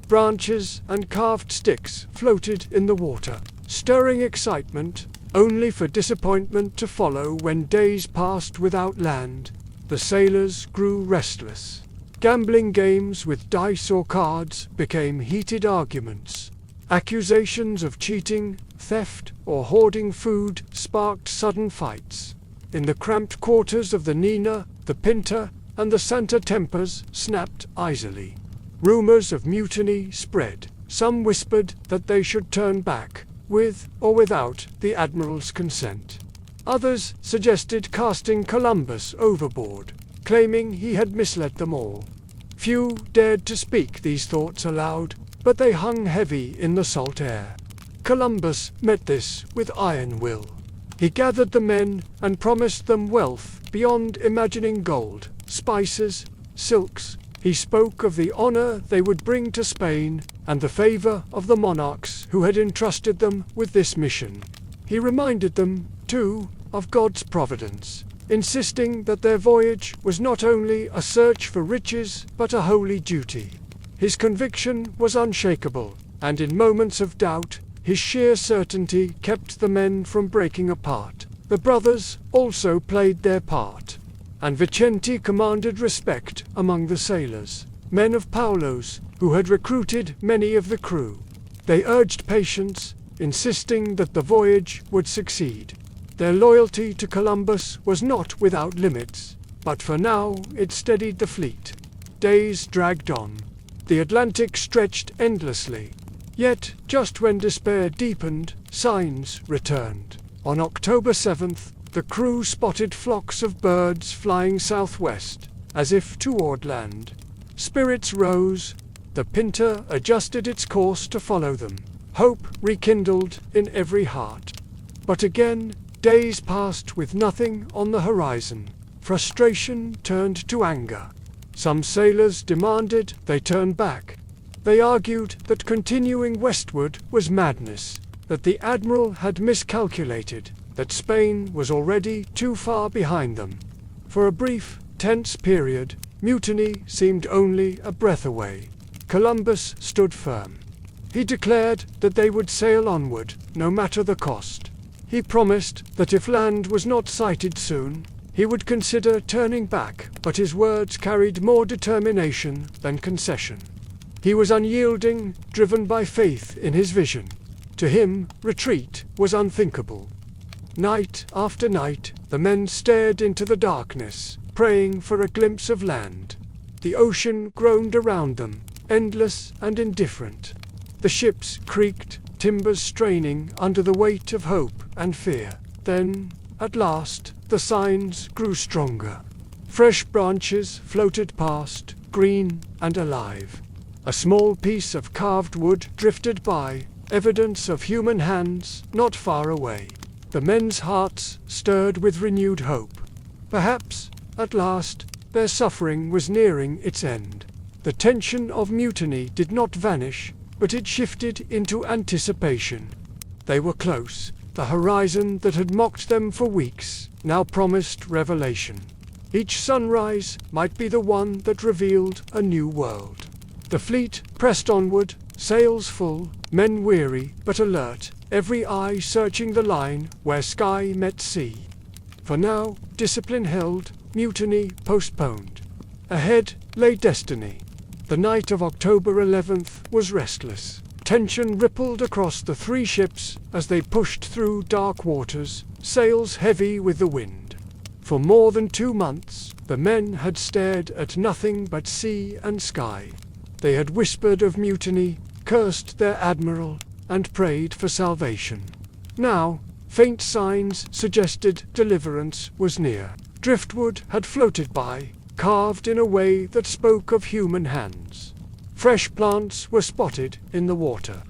Branches and carved sticks floated in the water, stirring excitement, only for disappointment to follow when days passed without land. The sailors grew restless. Gambling games with dice or cards became heated arguments. Accusations of cheating, theft, or hoarding food sparked sudden fights. In the cramped quarters of the Nina, the Pinta, and the Santa Tempers snapped easily. Rumors of mutiny spread. Some whispered that they should turn back, with or without the admiral's consent. Others suggested casting Columbus overboard, claiming he had misled them all. Few dared to speak these thoughts aloud, but they hung heavy in the salt air. Columbus met this with iron will. He gathered the men and promised them wealth beyond imagining: gold, spices, silks. He spoke of the honor they would bring to Spain and the favor of the monarchs who had entrusted them with this mission. He reminded them, too, of God's providence, insisting that their voyage was not only a search for riches but a holy duty. His conviction was unshakable, and in moments of doubt, his sheer certainty kept the men from breaking apart. The brothers also played their part, and Vicente commanded respect among the sailors, men of Paulo's, who had recruited many of the crew. They urged patience, insisting that the voyage would succeed. Their loyalty to Columbus was not without limits, but for now it steadied the fleet. Days dragged on. The Atlantic stretched endlessly. Yet, just when despair deepened, signs returned. On October 7th, the crew spotted flocks of birds flying southwest, as if toward land. Spirits rose. The Pinta adjusted its course to follow them. Hope rekindled in every heart. But again, days passed with nothing on the horizon. Frustration turned to anger. Some sailors demanded they turn back. They argued that continuing westward was madness, that the admiral had miscalculated, that Spain was already too far behind them. For a brief, tense period, mutiny seemed only a breath away. Columbus stood firm. He declared that they would sail onward, no matter the cost. He promised that if land was not sighted soon, he would consider turning back, but his words carried more determination than concession. He was unyielding, driven by faith in his vision. To him, retreat was unthinkable. Night after night, the men stared into the darkness, praying for a glimpse of land. The ocean groaned around them, endless and indifferent. The ships creaked, timbers straining under the weight of hope and fear. Then, at last, the signs grew stronger. Fresh branches floated past, green, and alive. A small piece of carved wood drifted by, evidence of human hands not far away. The men's hearts stirred with renewed hope. Perhaps, at last, their suffering was nearing its end. The tension of mutiny did not vanish, but it shifted into anticipation. They were close. The horizon that had mocked them for weeks now promised revelation. Each sunrise might be the one that revealed a new world. The fleet pressed onward, sails full, men weary but alert, every eye searching the line where sky met sea. For now, discipline held, mutiny postponed. Ahead lay destiny. The night of October 11th was restless. Tension rippled across the three ships as they pushed through dark waters, sails heavy with the wind. For more than 2 months, the men had stared at nothing but sea and sky. They had whispered of mutiny, cursed their admiral, and prayed for salvation. Now, faint signs suggested deliverance was near. Driftwood had floated by, carved in a way that spoke of human hands. Fresh plants were spotted in the water.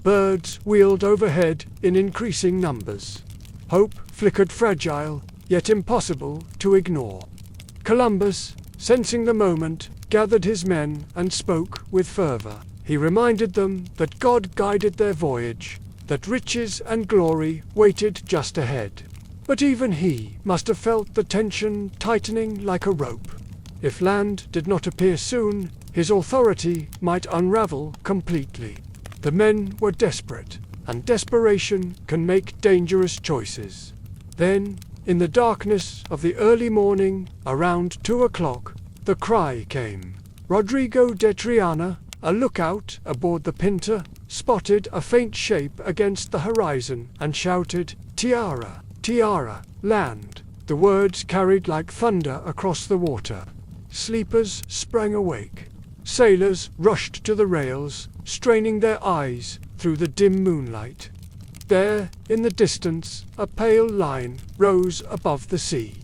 Birds wheeled overhead in increasing numbers. Hope flickered fragile, yet impossible to ignore. Columbus, sensing the moment, gathered his men and spoke with fervor. He reminded them that God guided their voyage, that riches and glory waited just ahead. But even he must have felt the tension tightening like a rope. If land did not appear soon, his authority might unravel completely. The men were desperate, and desperation can make dangerous choices. Then, in the darkness of the early morning, around 2 o'clock, the cry came. Rodrigo de Triana, a lookout aboard the Pinta, spotted a faint shape against the horizon and shouted, "Tiara, Tiara, land!" The words carried like thunder across the water. Sleepers sprang awake. Sailors rushed to the rails, straining their eyes through the dim moonlight. There, in the distance, a pale line rose above the sea.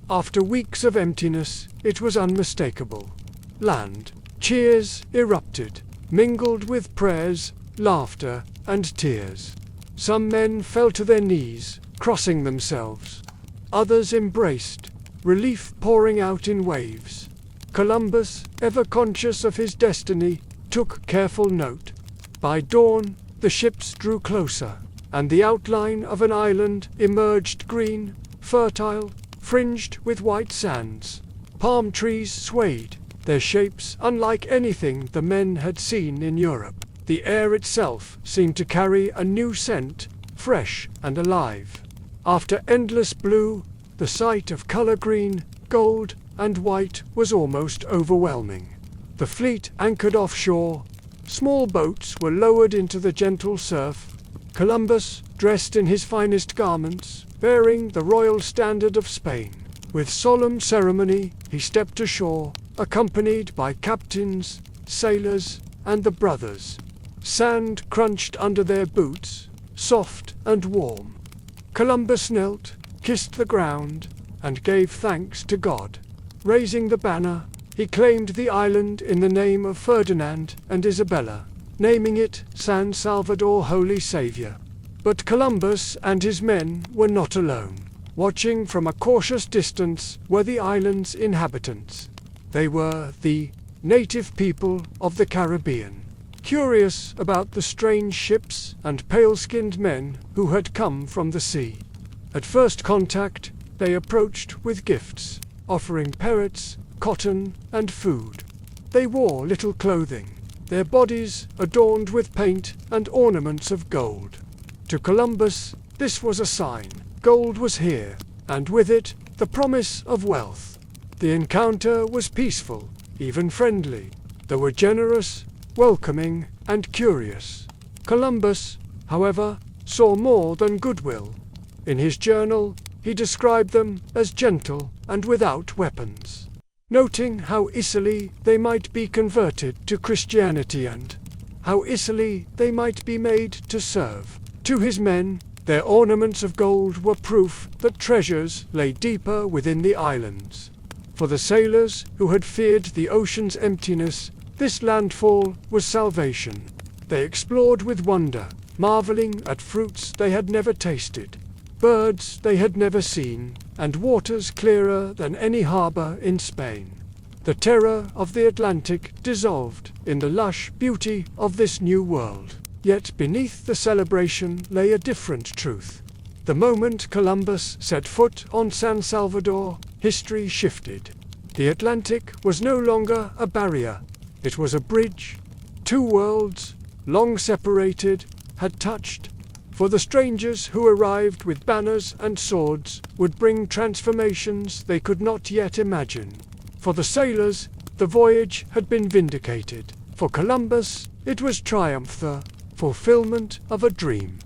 After weeks of emptiness, it was unmistakable. Land. Cheers erupted, mingled with prayers, laughter, and tears. Some men fell to their knees, crossing themselves. Others embraced, relief pouring out in waves. Columbus, ever conscious of his destiny, took careful note. By dawn, the ships drew closer, and the outline of an island emerged green, fertile, fringed with white sands. Palm trees swayed, their shapes unlike anything the men had seen in Europe. The air itself seemed to carry a new scent, fresh and alive. After endless blue, the sight of color green, gold, and white was almost overwhelming. The fleet anchored offshore. Small boats were lowered into the gentle surf. Columbus, dressed in his finest garments, bearing the royal standard of Spain. With solemn ceremony, he stepped ashore, accompanied by captains, sailors, and the brothers. Sand crunched under their boots, soft and warm. Columbus knelt, kissed the ground, and gave thanks to God. Raising the banner, he claimed the island in the name of Ferdinand and Isabella, naming it San Salvador Holy Savior. But Columbus and his men were not alone. Watching from a cautious distance were the island's inhabitants. They were the native people of the Caribbean, curious about the strange ships and pale-skinned men who had come from the sea. At first contact, they approached with gifts, offering parrots, cotton, and food. They wore little clothing, their bodies adorned with paint and ornaments of gold. To Columbus, this was a sign. Gold was here, and with it, the promise of wealth. The encounter was peaceful, even friendly. They were generous, welcoming, and curious. Columbus, however, saw more than goodwill. In his journal, he described them as gentle and without weapons, noting how easily they might be converted to Christianity and how easily they might be made to serve. To his men, their ornaments of gold were proof that treasures lay deeper within the islands. For the sailors who had feared the ocean's emptiness, this landfall was salvation. They explored with wonder, marveling at fruits they had never tasted, birds they had never seen, and waters clearer than any harbor in Spain. The terror of the Atlantic dissolved in the lush beauty of this new world. Yet beneath the celebration lay a different truth. The moment Columbus set foot on San Salvador, history shifted. The Atlantic was no longer a barrier. It was a bridge. Two worlds, long separated, had touched. For the strangers who arrived with banners and swords would bring transformations they could not yet imagine. For the sailors, the voyage had been vindicated. For Columbus, it was triumph, the fulfillment of a dream,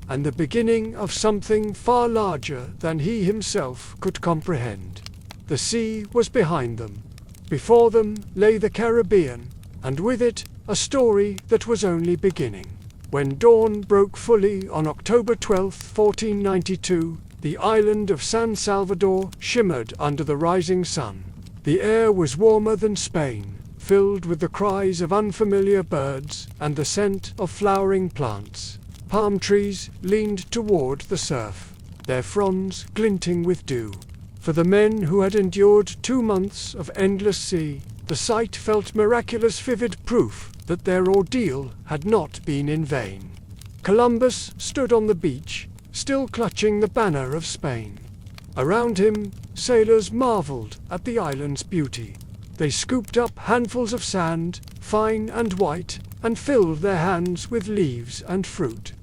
and the beginning of something far larger than he himself could comprehend. The sea was behind them. Before them lay the Caribbean, and with it a story that was only beginning. When dawn broke fully on October 12, 1492, the island of San Salvador shimmered under the rising sun. The air was warmer than Spain, filled with the cries of unfamiliar birds and the scent of flowering plants. Palm trees leaned toward the surf, their fronds glinting with dew. For the men who had endured 2 months of endless sea, the sight felt miraculous vivid proof that their ordeal had not been in vain. Columbus stood on the beach, still clutching the banner of Spain. Around him, sailors marveled at the island's beauty. They scooped up handfuls of sand, fine and white, and filled their hands with leaves and fruit.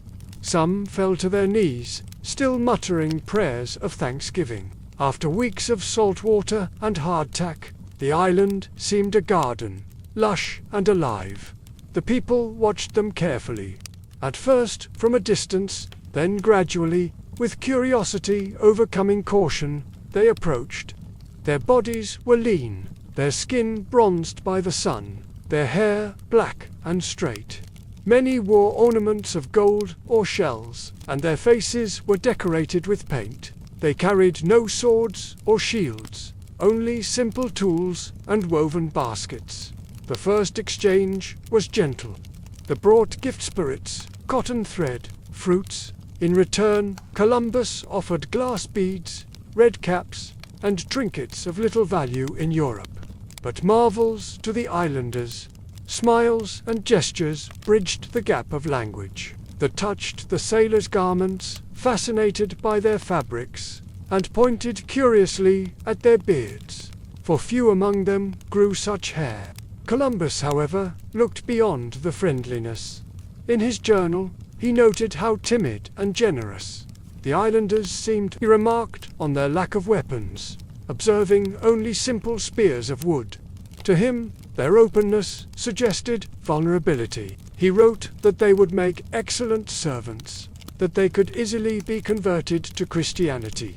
Some fell to their knees, still muttering prayers of thanksgiving. After weeks of salt water and hardtack, the island seemed a garden, lush and alive. The people watched them carefully, at first from a distance, then gradually, with curiosity overcoming caution, they approached. Their bodies were lean, their skin bronzed by the sun, their hair black and straight. Many wore ornaments of gold or shells, and their faces were decorated with paint. They carried no swords or shields, only simple tools and woven baskets. The first exchange was gentle. They brought gift spirits, cotton thread, fruits. In return, Columbus offered glass beads, red caps, and trinkets of little value in Europe. But marvels to the islanders, smiles and gestures bridged the gap of language. They touched the sailors' garments, fascinated by their fabrics, and pointed curiously at their beards, for few among them grew such hair. Columbus, however, looked beyond the friendliness. In his journal, he noted how timid and generous the islanders seemed. He remarked on their lack of weapons, observing only simple spears of wood. To him, their openness suggested vulnerability. He wrote that they would make excellent servants, that they could easily be converted to Christianity.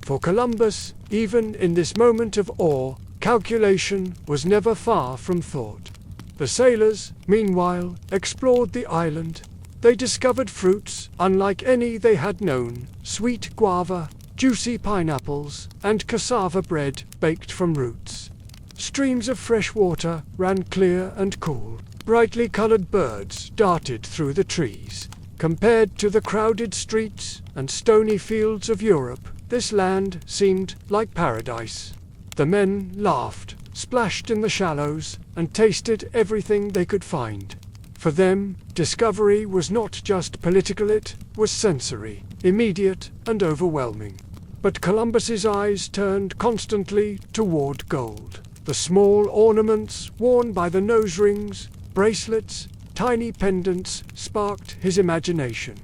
For Columbus, even in this moment of awe, calculation was never far from thought. The sailors, meanwhile, explored the island. They discovered fruits unlike any they had known, sweet guava, juicy pineapples, and cassava bread baked from roots. Streams of fresh water ran clear and cool. Brightly colored birds darted through the trees. Compared to the crowded streets and stony fields of Europe, this land seemed like paradise. The men laughed, splashed in the shallows, and tasted everything they could find. For them, discovery was not just political, it was sensory, immediate and overwhelming. But Columbus's eyes turned constantly toward gold. The small ornaments worn by the nose rings, bracelets, tiny pendants sparked his imagination.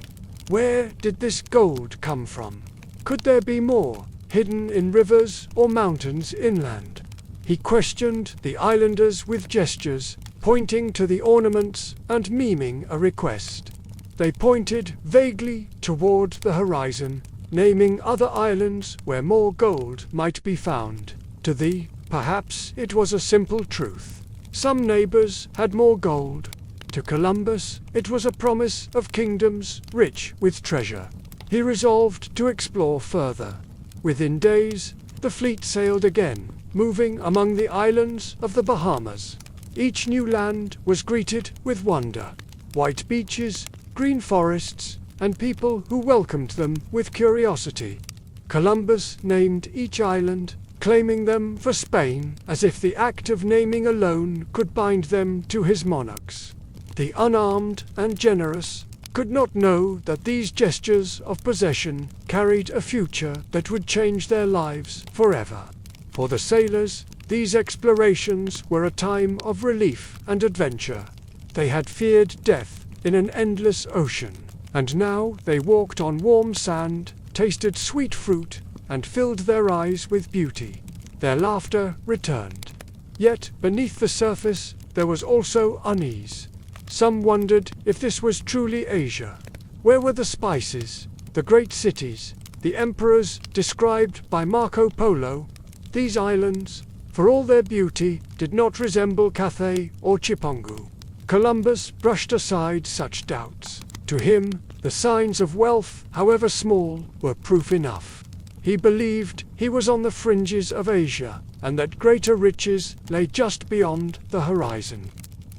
Where did this gold come from? Could there be more, hidden in rivers or mountains inland? He questioned the islanders with gestures, pointing to the ornaments and miming a request. They pointed vaguely toward the horizon, naming other islands where more gold might be found. To thee, perhaps it was a simple truth. Some neighbors had more gold. To Columbus, it was a promise of kingdoms rich with treasure. He resolved to explore further. Within days, the fleet sailed again, moving among the islands of the Bahamas. Each new land was greeted with wonder. White beaches, green forests, and people who welcomed them with curiosity. Columbus named each island, claiming them for Spain, as if the act of naming alone could bind them to his monarchs. The unarmed and generous could not know that these gestures of possession carried a future that would change their lives forever. For the sailors, these explorations were a time of relief and adventure. They had feared death in an endless ocean, and now they walked on warm sand, tasted sweet fruit, and filled their eyes with beauty. Their laughter returned. Yet, beneath the surface, there was also unease. Some wondered if this was truly Asia. Where were the spices, the great cities, the emperors described by Marco Polo? These islands, for all their beauty, did not resemble Cathay or Chipangu. Columbus brushed aside such doubts. To him, the signs of wealth, however small, were proof enough. He believed he was on the fringes of Asia, and that greater riches lay just beyond the horizon.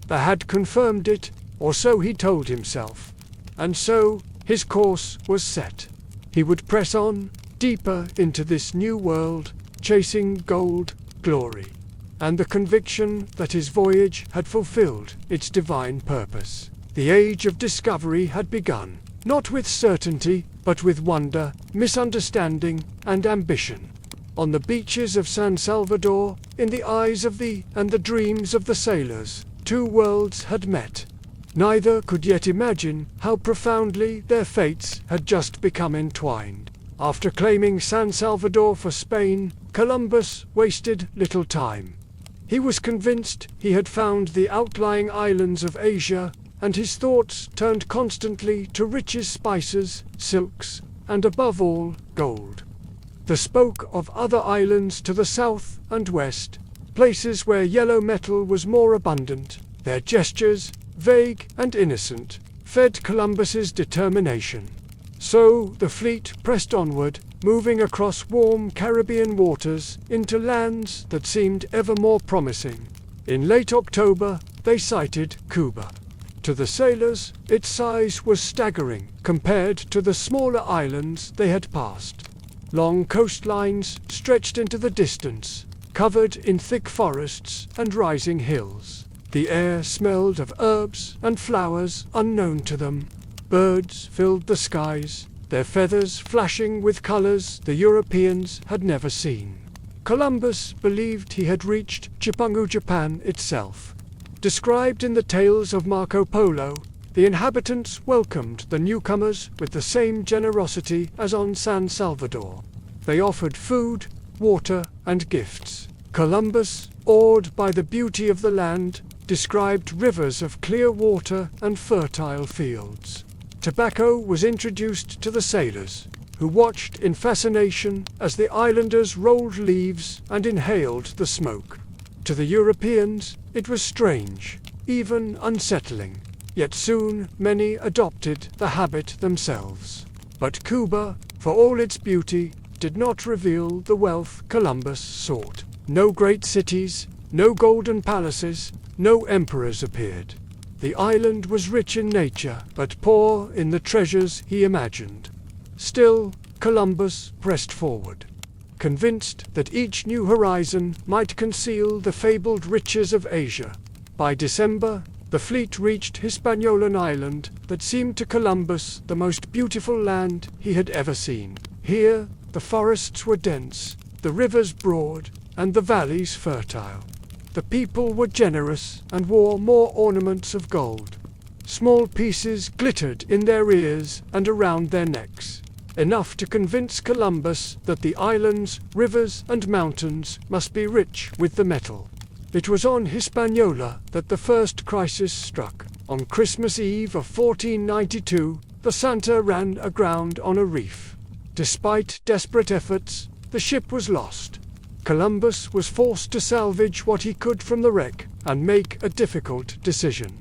They had confirmed it, or so he told himself. And so, his course was set. He would press on, deeper into this new world, chasing gold, glory, and the conviction that his voyage had fulfilled its divine purpose. The age of discovery had begun, not with certainty, but with wonder, misunderstanding, and ambition. On the beaches of San Salvador, in the eyes of the dreams of the sailors, two worlds had met. Neither could yet imagine how profoundly their fates had just become entwined. After claiming San Salvador for Spain, Columbus wasted little time. He was convinced he had found the outlying islands of Asia, and his thoughts turned constantly to riches, spices, silks, and above all, gold. They spoke of other islands to the south and west, places where yellow metal was more abundant. Their gestures, vague and innocent, fed Columbus's determination. So the fleet pressed onward, moving across warm Caribbean waters into lands that seemed ever more promising. In late October, they sighted Cuba. To the sailors, its size was staggering compared to the smaller islands they had passed. Long coastlines stretched into the distance, covered in thick forests and rising hills. The air smelled of herbs and flowers unknown to them. Birds filled the skies, their feathers flashing with colors the Europeans had never seen. Columbus believed he had reached Chipangu, Japan itself. Described in the tales of Marco Polo, the inhabitants welcomed the newcomers with the same generosity as on San Salvador. They offered food, water, and gifts. Columbus, awed by the beauty of the land, described rivers of clear water and fertile fields. Tobacco was introduced to the sailors, who watched in fascination as the islanders rolled leaves and inhaled the smoke. To the Europeans, it was strange, even unsettling, yet soon many adopted the habit themselves. But Cuba, for all its beauty, did not reveal the wealth Columbus sought. No great cities, no golden palaces, no emperors appeared. The island was rich in nature, but poor in the treasures he imagined. Still, Columbus pressed forward, convinced that each new horizon might conceal the fabled riches of Asia. By December, the fleet reached Hispaniola Island, that seemed to Columbus the most beautiful land he had ever seen. Here, the forests were dense, the rivers broad, and the valleys fertile. The people were generous and wore more ornaments of gold. Small pieces glittered in their ears and around their necks, enough to convince Columbus that the islands, rivers, and mountains must be rich with the metal. It was on Hispaniola that the first crisis struck. On Christmas Eve of 1492, the Santa ran aground on a reef. Despite desperate efforts, the ship was lost. Columbus was forced to salvage what he could from the wreck and make a difficult decision.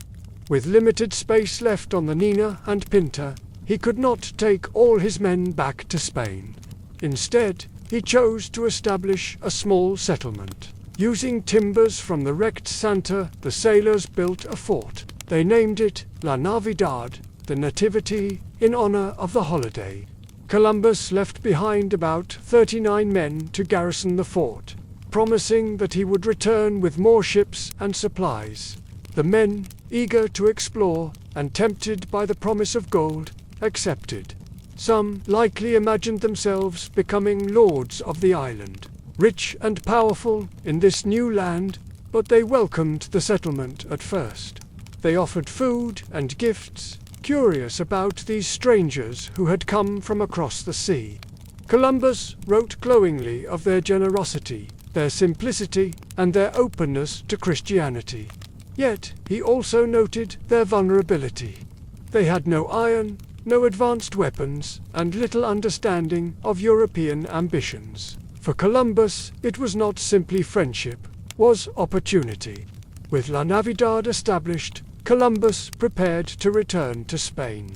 With limited space left on the Nina and Pinta, he could not take all his men back to Spain. Instead, he chose to establish a small settlement. Using timbers from the wrecked Santa, the sailors built a fort. They named it La Navidad, the Nativity, in honor of the holiday. Columbus left behind about 39 men to garrison the fort, promising that he would return with more ships and supplies. The men, eager to explore and tempted by the promise of gold, accepted. Some likely imagined themselves becoming lords of the island, rich and powerful in this new land, but they welcomed the settlement at first. They offered food and gifts, curious about these strangers who had come from across the sea. Columbus wrote glowingly of their generosity, their simplicity, and their openness to Christianity. Yet he also noted their vulnerability. They had no iron, no advanced weapons, and little understanding of European ambitions. For Columbus, it was not simply friendship, was opportunity. With La Navidad established, Columbus prepared to return to Spain.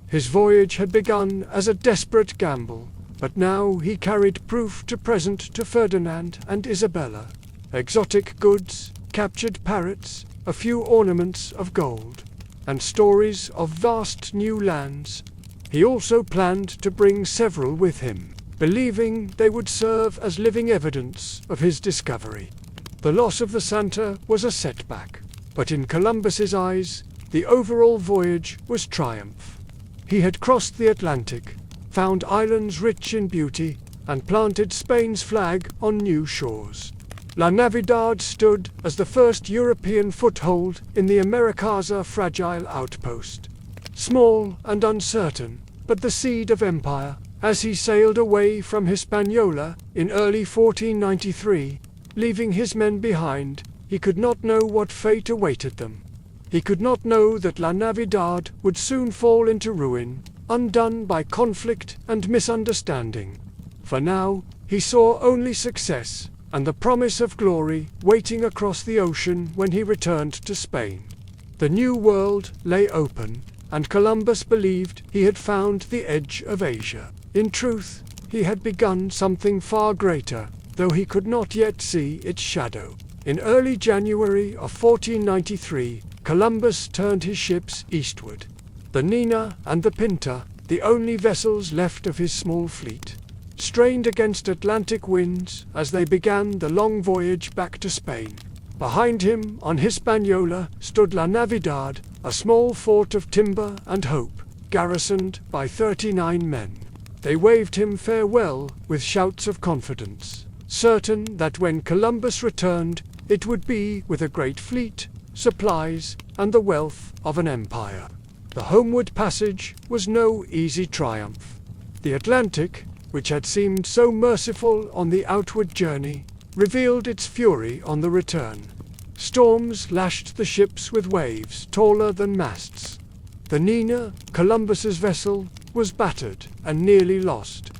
His voyage had begun as a desperate gamble, but now he carried proof to present to Ferdinand and Isabella. Exotic goods, captured parrots, a few ornaments of gold, and stories of vast new lands. He also planned to bring several with him, believing they would serve as living evidence of his discovery. The loss of the Santa was a setback, but in Columbus's eyes, the overall voyage was triumph. He had crossed the Atlantic, found islands rich in beauty, and planted Spain's flag on new shores. La Navidad stood as the first European foothold in the America's fragile outpost. Small and uncertain, but the seed of empire, as he sailed away from Hispaniola in early 1493, leaving his men behind. He could not know what fate awaited them. He could not know that La Navidad would soon fall into ruin, undone by conflict and misunderstanding. For now, he saw only success, and the promise of glory waiting across the ocean when he returned to Spain. The new world lay open, and Columbus believed he had found the edge of Asia. In truth, he had begun something far greater, though he could not yet see its shadow. In early January of 1493, Columbus turned his ships eastward. The Nina and the Pinta, the only vessels left of his small fleet, strained against Atlantic winds as they began the long voyage back to Spain. Behind him, on Hispaniola, stood La Navidad, a small fort of timber and hope, garrisoned by 39 men. They waved him farewell with shouts of confidence, certain that when Columbus returned, it would be with a great fleet, supplies, and the wealth of an empire. The homeward passage was no easy triumph. The Atlantic, which had seemed so merciful on the outward journey, revealed its fury on the return. Storms lashed the ships with waves taller than masts. The Nina, Columbus's vessel, was battered and nearly lost.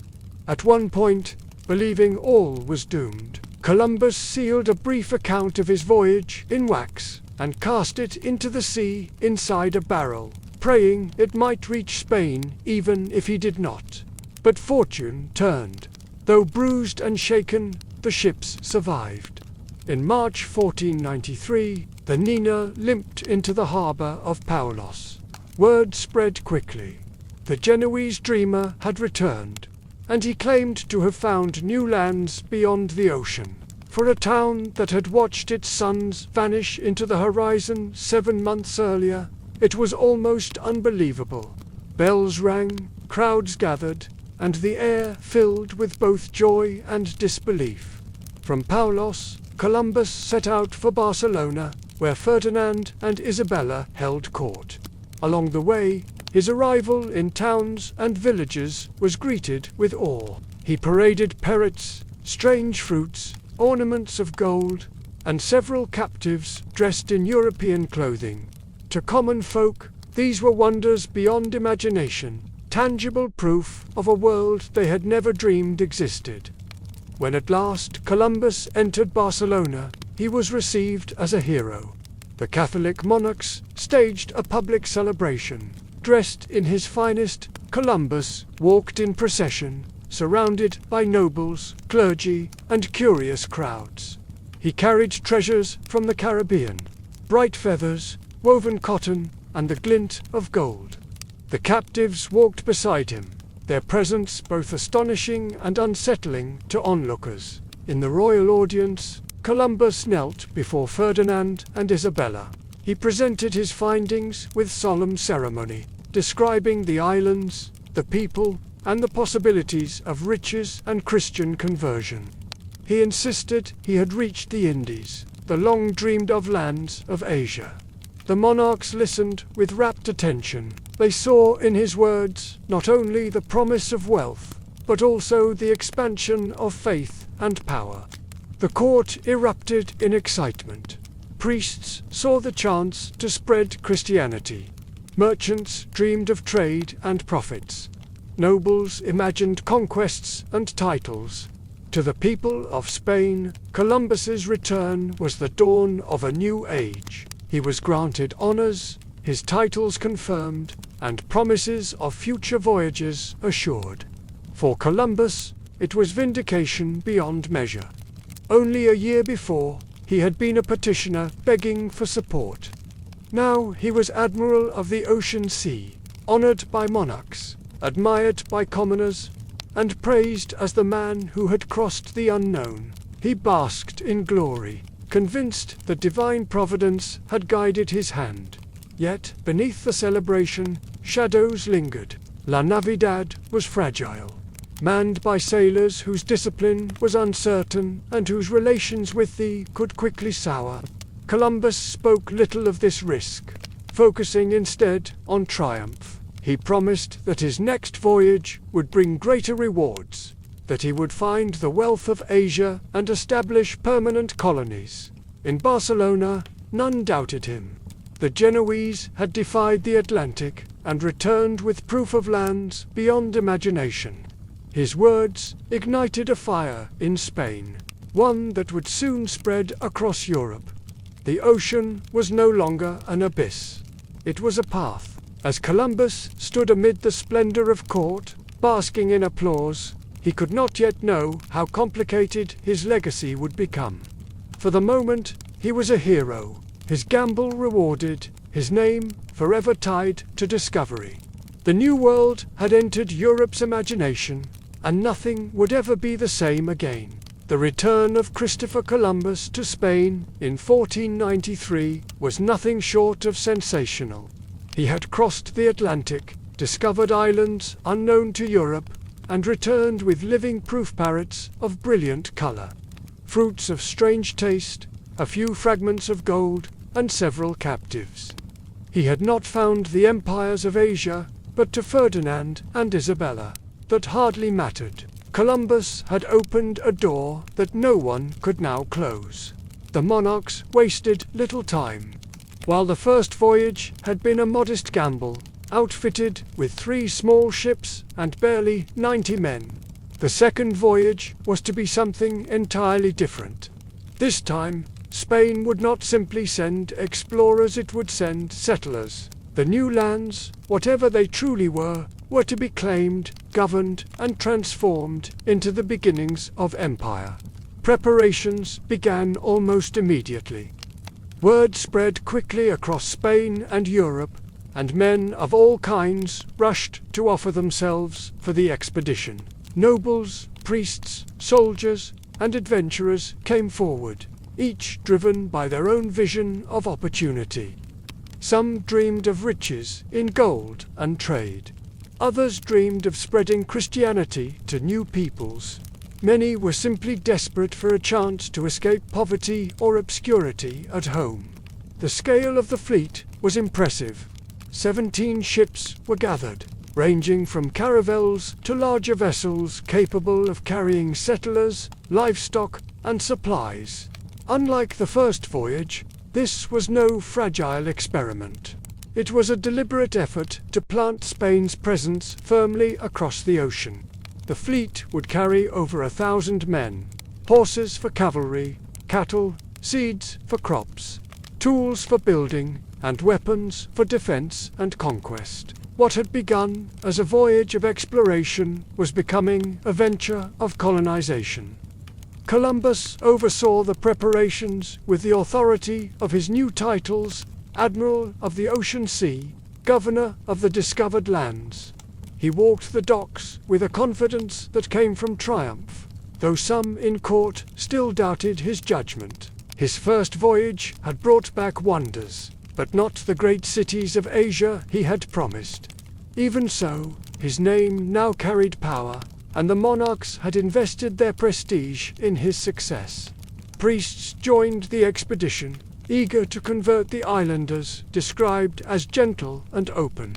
At one point, believing all was doomed, Columbus sealed a brief account of his voyage in wax and cast it into the sea inside a barrel, praying it might reach Spain even if he did not. But fortune turned. Though bruised and shaken, the ships survived. In March 1493, the Nina limped into the harbor of Paulos. Word spread quickly. The Genoese dreamer had returned, and he claimed to have found new lands beyond the ocean. For a town that had watched its sons vanish into the horizon 7 months earlier, it was almost unbelievable. Bells rang, crowds gathered, and the air filled with both joy and disbelief. From Paulos, Columbus set out for Barcelona, where Ferdinand and Isabella held court. Along the way, his arrival in towns and villages was greeted with awe. He paraded parrots, strange fruits, ornaments of gold, and several captives dressed in European clothing. To common folk, these were wonders beyond imagination, tangible proof of a world they had never dreamed existed. When at last Columbus entered Barcelona, he was received as a hero. The Catholic Monarchs staged a public celebration. Dressed in his finest, Columbus walked in procession, surrounded by nobles, clergy, and curious crowds. He carried treasures from the Caribbean, bright feathers, woven cotton, and the glint of gold. The captives walked beside him, their presence both astonishing and unsettling to onlookers. In the royal audience, Columbus knelt before Ferdinand and Isabella. He presented his findings with solemn ceremony, describing the islands, the people, and the possibilities of riches and Christian conversion. He insisted he had reached the Indies, the long-dreamed-of lands of Asia. The monarchs listened with rapt attention. They saw in his words not only the promise of wealth, but also the expansion of faith and power. The court erupted in excitement. Priests saw the chance to spread Christianity. Merchants dreamed of trade and profits. Nobles imagined conquests and titles. To the people of Spain, Columbus's return was the dawn of a new age. He was granted honors, his titles confirmed, and promises of future voyages assured. For Columbus, it was vindication beyond measure. Only a year before, he had been a petitioner begging for support. Now he was admiral of the ocean sea, honored by monarchs, admired by commoners, and praised as the man who had crossed the unknown. He basked in glory, convinced that divine providence had guided his hand. Yet, beneath the celebration, shadows lingered. La Navidad was fragile. Manned by sailors whose discipline was uncertain and whose relations with thee could quickly sour, Columbus spoke little of this risk, focusing instead on triumph. He promised that his next voyage would bring greater rewards, that he would find the wealth of Asia and establish permanent colonies. In Barcelona, none doubted him. The Genoese had defied the Atlantic and returned with proof of lands beyond imagination. His words ignited a fire in Spain, one that would soon spread across Europe. The ocean was no longer an abyss. It was a path. As Columbus stood amid the splendor of court, basking in applause, he could not yet know how complicated his legacy would become. For the moment, he was a hero, his gamble rewarded, his name forever tied to discovery. The New World had entered Europe's imagination, and nothing would ever be the same again. The return of Christopher Columbus to Spain in 1493 was nothing short of sensational. He had crossed the Atlantic, discovered islands unknown to Europe, and returned with living proof parrots of brilliant color, fruits of strange taste, a few fragments of gold, and several captives. He had not found the empires of Asia, but to Ferdinand and Isabella. That hardly mattered. Columbus had opened a door that no one could now close. The monarchs wasted little time. While the first voyage had been a modest gamble, outfitted with 3 small ships and barely 90 men, the second voyage was to be something entirely different. This time, Spain would not simply send explorers, it would send settlers. The new lands, whatever they truly were to be claimed, governed, and transformed into the beginnings of empire. Preparations began almost immediately. Word spread quickly across Spain and Europe, and men of all kinds rushed to offer themselves for the expedition. Nobles, priests, soldiers, and adventurers came forward, each driven by their own vision of opportunity. Some dreamed of riches in gold and trade. Others dreamed of spreading Christianity to new peoples. Many were simply desperate for a chance to escape poverty or obscurity at home. The scale of the fleet was impressive. 17 ships were gathered, ranging from caravels to larger vessels capable of carrying settlers, livestock, and supplies. Unlike the first voyage, this was no fragile experiment. It was a deliberate effort to plant Spain's presence firmly across the ocean. The fleet would carry over 1,000 men, horses for cavalry, cattle, seeds for crops, tools for building, and weapons for defense and conquest. What had begun as a voyage of exploration was becoming a venture of colonization. Columbus oversaw the preparations with the authority of his new titles: Admiral of the Ocean Sea, Governor of the Discovered Lands. He walked the docks with a confidence that came from triumph, though some in court still doubted his judgment. His first voyage had brought back wonders, but not the great cities of Asia he had promised. Even so, his name now carried power, and the monarchs had invested their prestige in his success. Priests joined the expedition, eager to convert the islanders, described as gentle and open.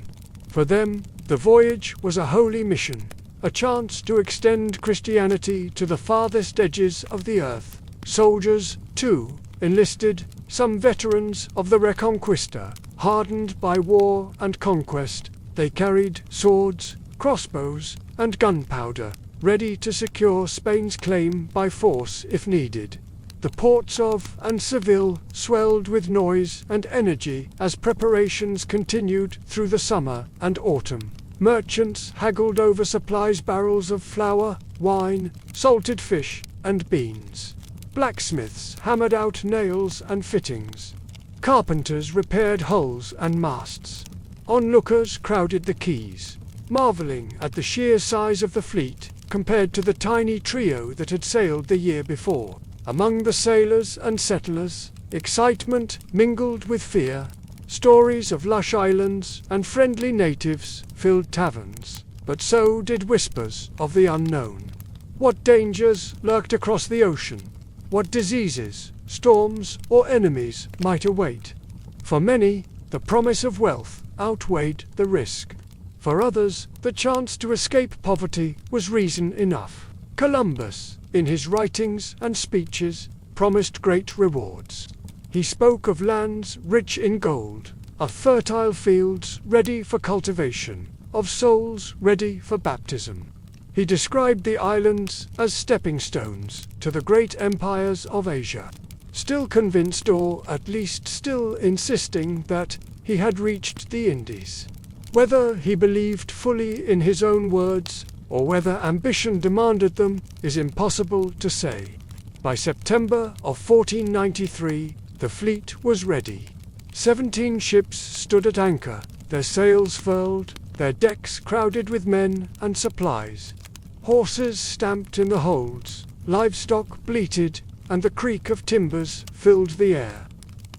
For them, the voyage was a holy mission, a chance to extend Christianity to the farthest edges of the earth. Soldiers, too, enlisted, some veterans of the Reconquista, hardened by war and conquest. They carried swords, crossbows, and gunpowder, ready to secure Spain's claim by force if needed. The ports of and Seville swelled with noise and energy as preparations continued through the summer and autumn. Merchants haggled over supplies, barrels of flour, wine, salted fish, and beans. Blacksmiths hammered out nails and fittings. Carpenters repaired hulls and masts. Onlookers crowded the quays, marveling at the sheer size of the fleet compared to the tiny trio that had sailed the year before. Among the sailors and settlers, excitement mingled with fear. Stories of lush islands and friendly natives filled taverns, but so did whispers of the unknown. What dangers lurked across the ocean? What diseases, storms, or enemies might await? For many, the promise of wealth outweighed the risk. For others, the chance to escape poverty was reason enough. Columbus, in his writings and speeches, promised great rewards. He spoke of lands rich in gold, of fertile fields ready for cultivation, of souls ready for baptism. He described the islands as stepping stones to the great empires of Asia, still convinced, or at least still insisting, that he had reached the Indies. Whether he believed fully in his own words, or whether ambition demanded them, is impossible to say. By September of 1493, the fleet was ready. 17 ships stood at anchor, their sails furled, their decks crowded with men and supplies. Horses stamped in the holds, livestock bleated, and the creak of timbers filled the air.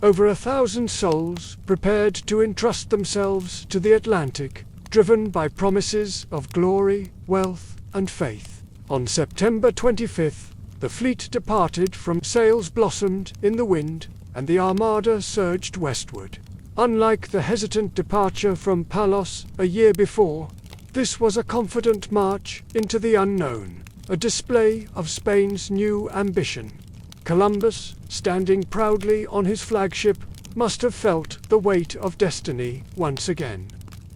Over 1,000 souls prepared to entrust themselves to the Atlantic, driven by promises of glory, wealth, and faith. On September 25th, the fleet departed. From sails blossomed in the wind, and the armada surged westward. Unlike the hesitant departure from Palos a year before, this was a confident march into the unknown, a display of Spain's new ambition. Columbus, standing proudly on his flagship, must have felt the weight of destiny once again.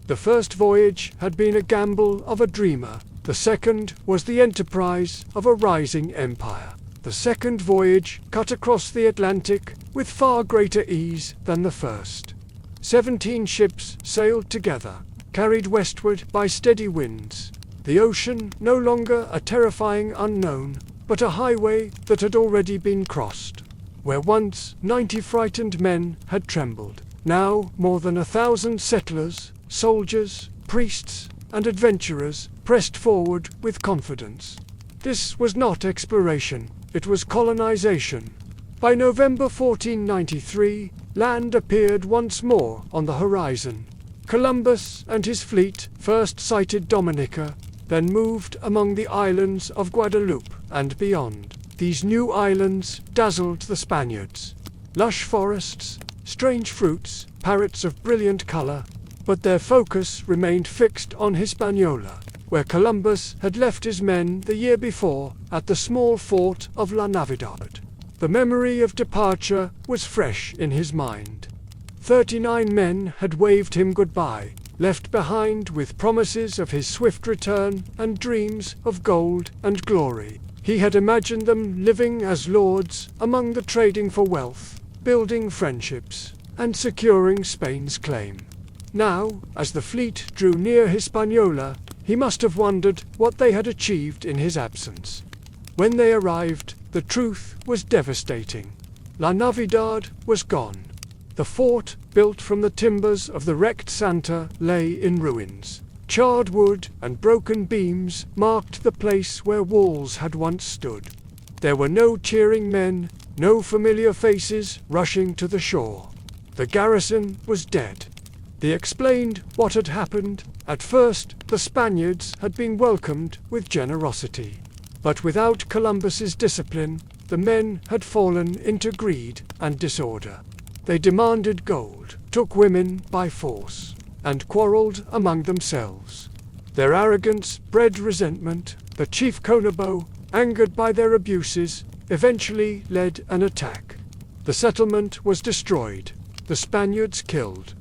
The first voyage had been a gamble of a dreamer. The second was the enterprise of a rising empire. The second voyage cut across the Atlantic with far greater ease than the first. 17 ships sailed together, carried westward by steady winds. The ocean no longer a terrifying unknown, but a highway that had already been crossed. Where once 90 frightened men had trembled, now more than 1,000 settlers, soldiers, priests, and adventurers pressed forward with confidence. This was not exploration, it was colonization. By November 1493, land appeared once more on the horizon. Columbus and his fleet first sighted Dominica, then moved among the islands of Guadeloupe and beyond. These new islands dazzled the Spaniards. Lush forests, strange fruits, parrots of brilliant color, but their focus remained fixed on Hispaniola, where Columbus had left his men the year before at the small fort of La Navidad. The memory of departure was fresh in his mind. 39 men had waved him goodbye, left behind with promises of his swift return and dreams of gold and glory. He had imagined them living as lords among the trading for wealth, building friendships, and securing Spain's claim. Now, as the fleet drew near Hispaniola, he must have wondered what they had achieved in his absence. When they arrived, the truth was devastating. La Navidad was gone. The fort, built from the timbers of the wrecked Santa, lay in ruins. Charred wood and broken beams marked the place where walls had once stood. There were no cheering men, no familiar faces rushing to the shore. The garrison was dead. They explained what had happened. At first, the Spaniards had been welcomed with generosity. But without Columbus's discipline, the men had fallen into greed and disorder. They demanded gold, took women by force, and quarreled among themselves. Their arrogance bred resentment. The chief Conobo, angered by their abuses, eventually led an attack. The settlement was destroyed, the Spaniards killed.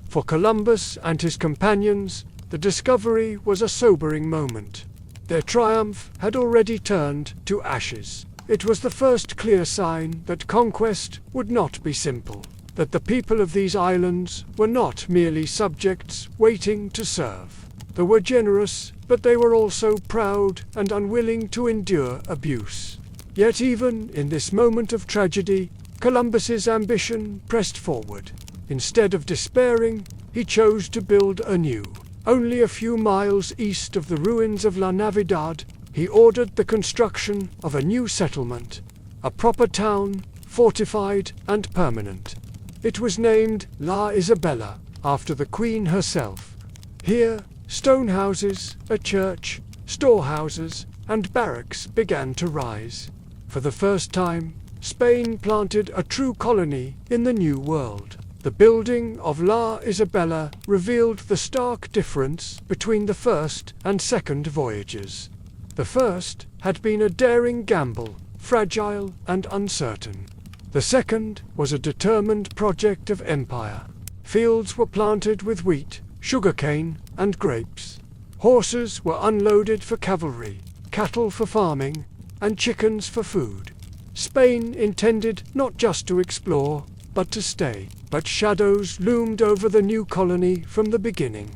For Columbus and his companions, the discovery was a sobering moment. Their triumph had already turned to ashes. It was the first clear sign that conquest would not be simple, that the people of these islands were not merely subjects waiting to serve. They were generous, but they were also proud and unwilling to endure abuse. Yet even in this moment of tragedy, Columbus's ambition pressed forward. Instead of despairing, he chose to build anew. Only a few miles east of the ruins of La Navidad, he ordered the construction of a new settlement, a proper town, fortified and permanent. It was named La Isabella, after the Queen herself. Here, stone houses, a church, storehouses, and barracks began to rise. For the first time, Spain planted a true colony in the New World. The building of La Isabella revealed the stark difference between the first and second voyages. The first had been a daring gamble, fragile and uncertain. The second was a determined project of empire. Fields were planted with wheat, sugarcane, and grapes. Horses were unloaded for cavalry, cattle for farming, and chickens for food. Spain intended not just to explore, but to stay. But shadows loomed over the new colony from the beginning.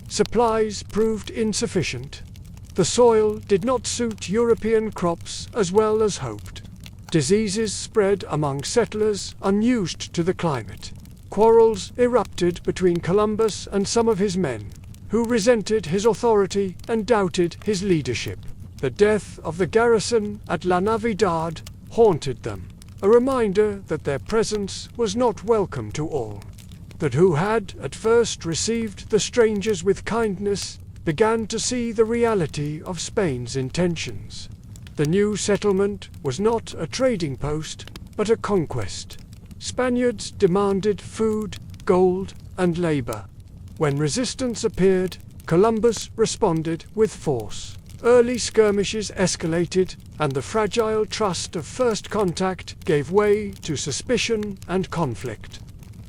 Supplies proved insufficient. The soil did not suit European crops as well as hoped. Diseases spread among settlers unused to the climate. Quarrels erupted between Columbus and some of his men, who resented his authority and doubted his leadership. The death of the garrison at La Navidad haunted them. A reminder that their presence was not welcome to all. That who had at first received the strangers with kindness began to see the reality of Spain's intentions. The new settlement was not a trading post, but a conquest. Spaniards demanded food, gold, and labor. When resistance appeared, Columbus responded with force. Early skirmishes escalated, and the fragile trust of first contact gave way to suspicion and conflict.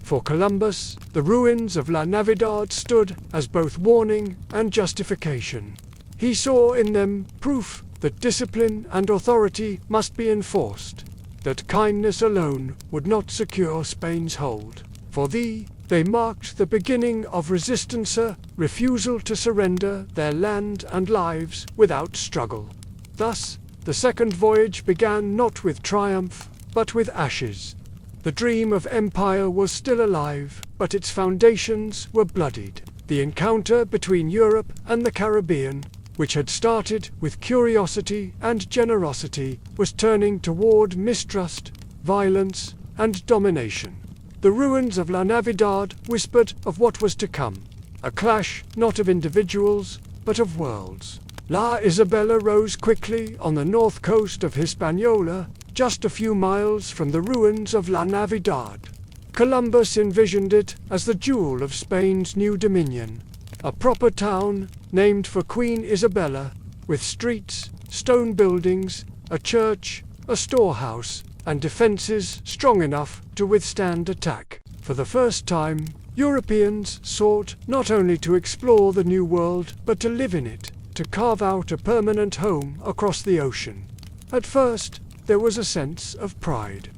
For Columbus, the ruins of La Navidad stood as both warning and justification. He saw in them proof that discipline and authority must be enforced, that kindness alone would not secure Spain's hold. For they marked the beginning of resistance, a refusal to surrender their land and lives without struggle. Thus, the second voyage began not with triumph, but with ashes. The dream of empire was still alive, but its foundations were bloodied. The encounter between Europe and the Caribbean, which had started with curiosity and generosity, was turning toward mistrust, violence, and domination. The ruins of La Navidad whispered of what was to come, a clash not of individuals, but of worlds. La Isabella rose quickly on the north coast of Hispaniola, just a few miles from the ruins of La Navidad. Columbus envisioned it as the jewel of Spain's new dominion, a proper town named for Queen Isabella, with streets, stone buildings, a church, a storehouse, and defenses strong enough to withstand attack. For the first time, Europeans sought not only to explore the New World, but to live in it, to carve out a permanent home across the ocean. At first, there was a sense of pride.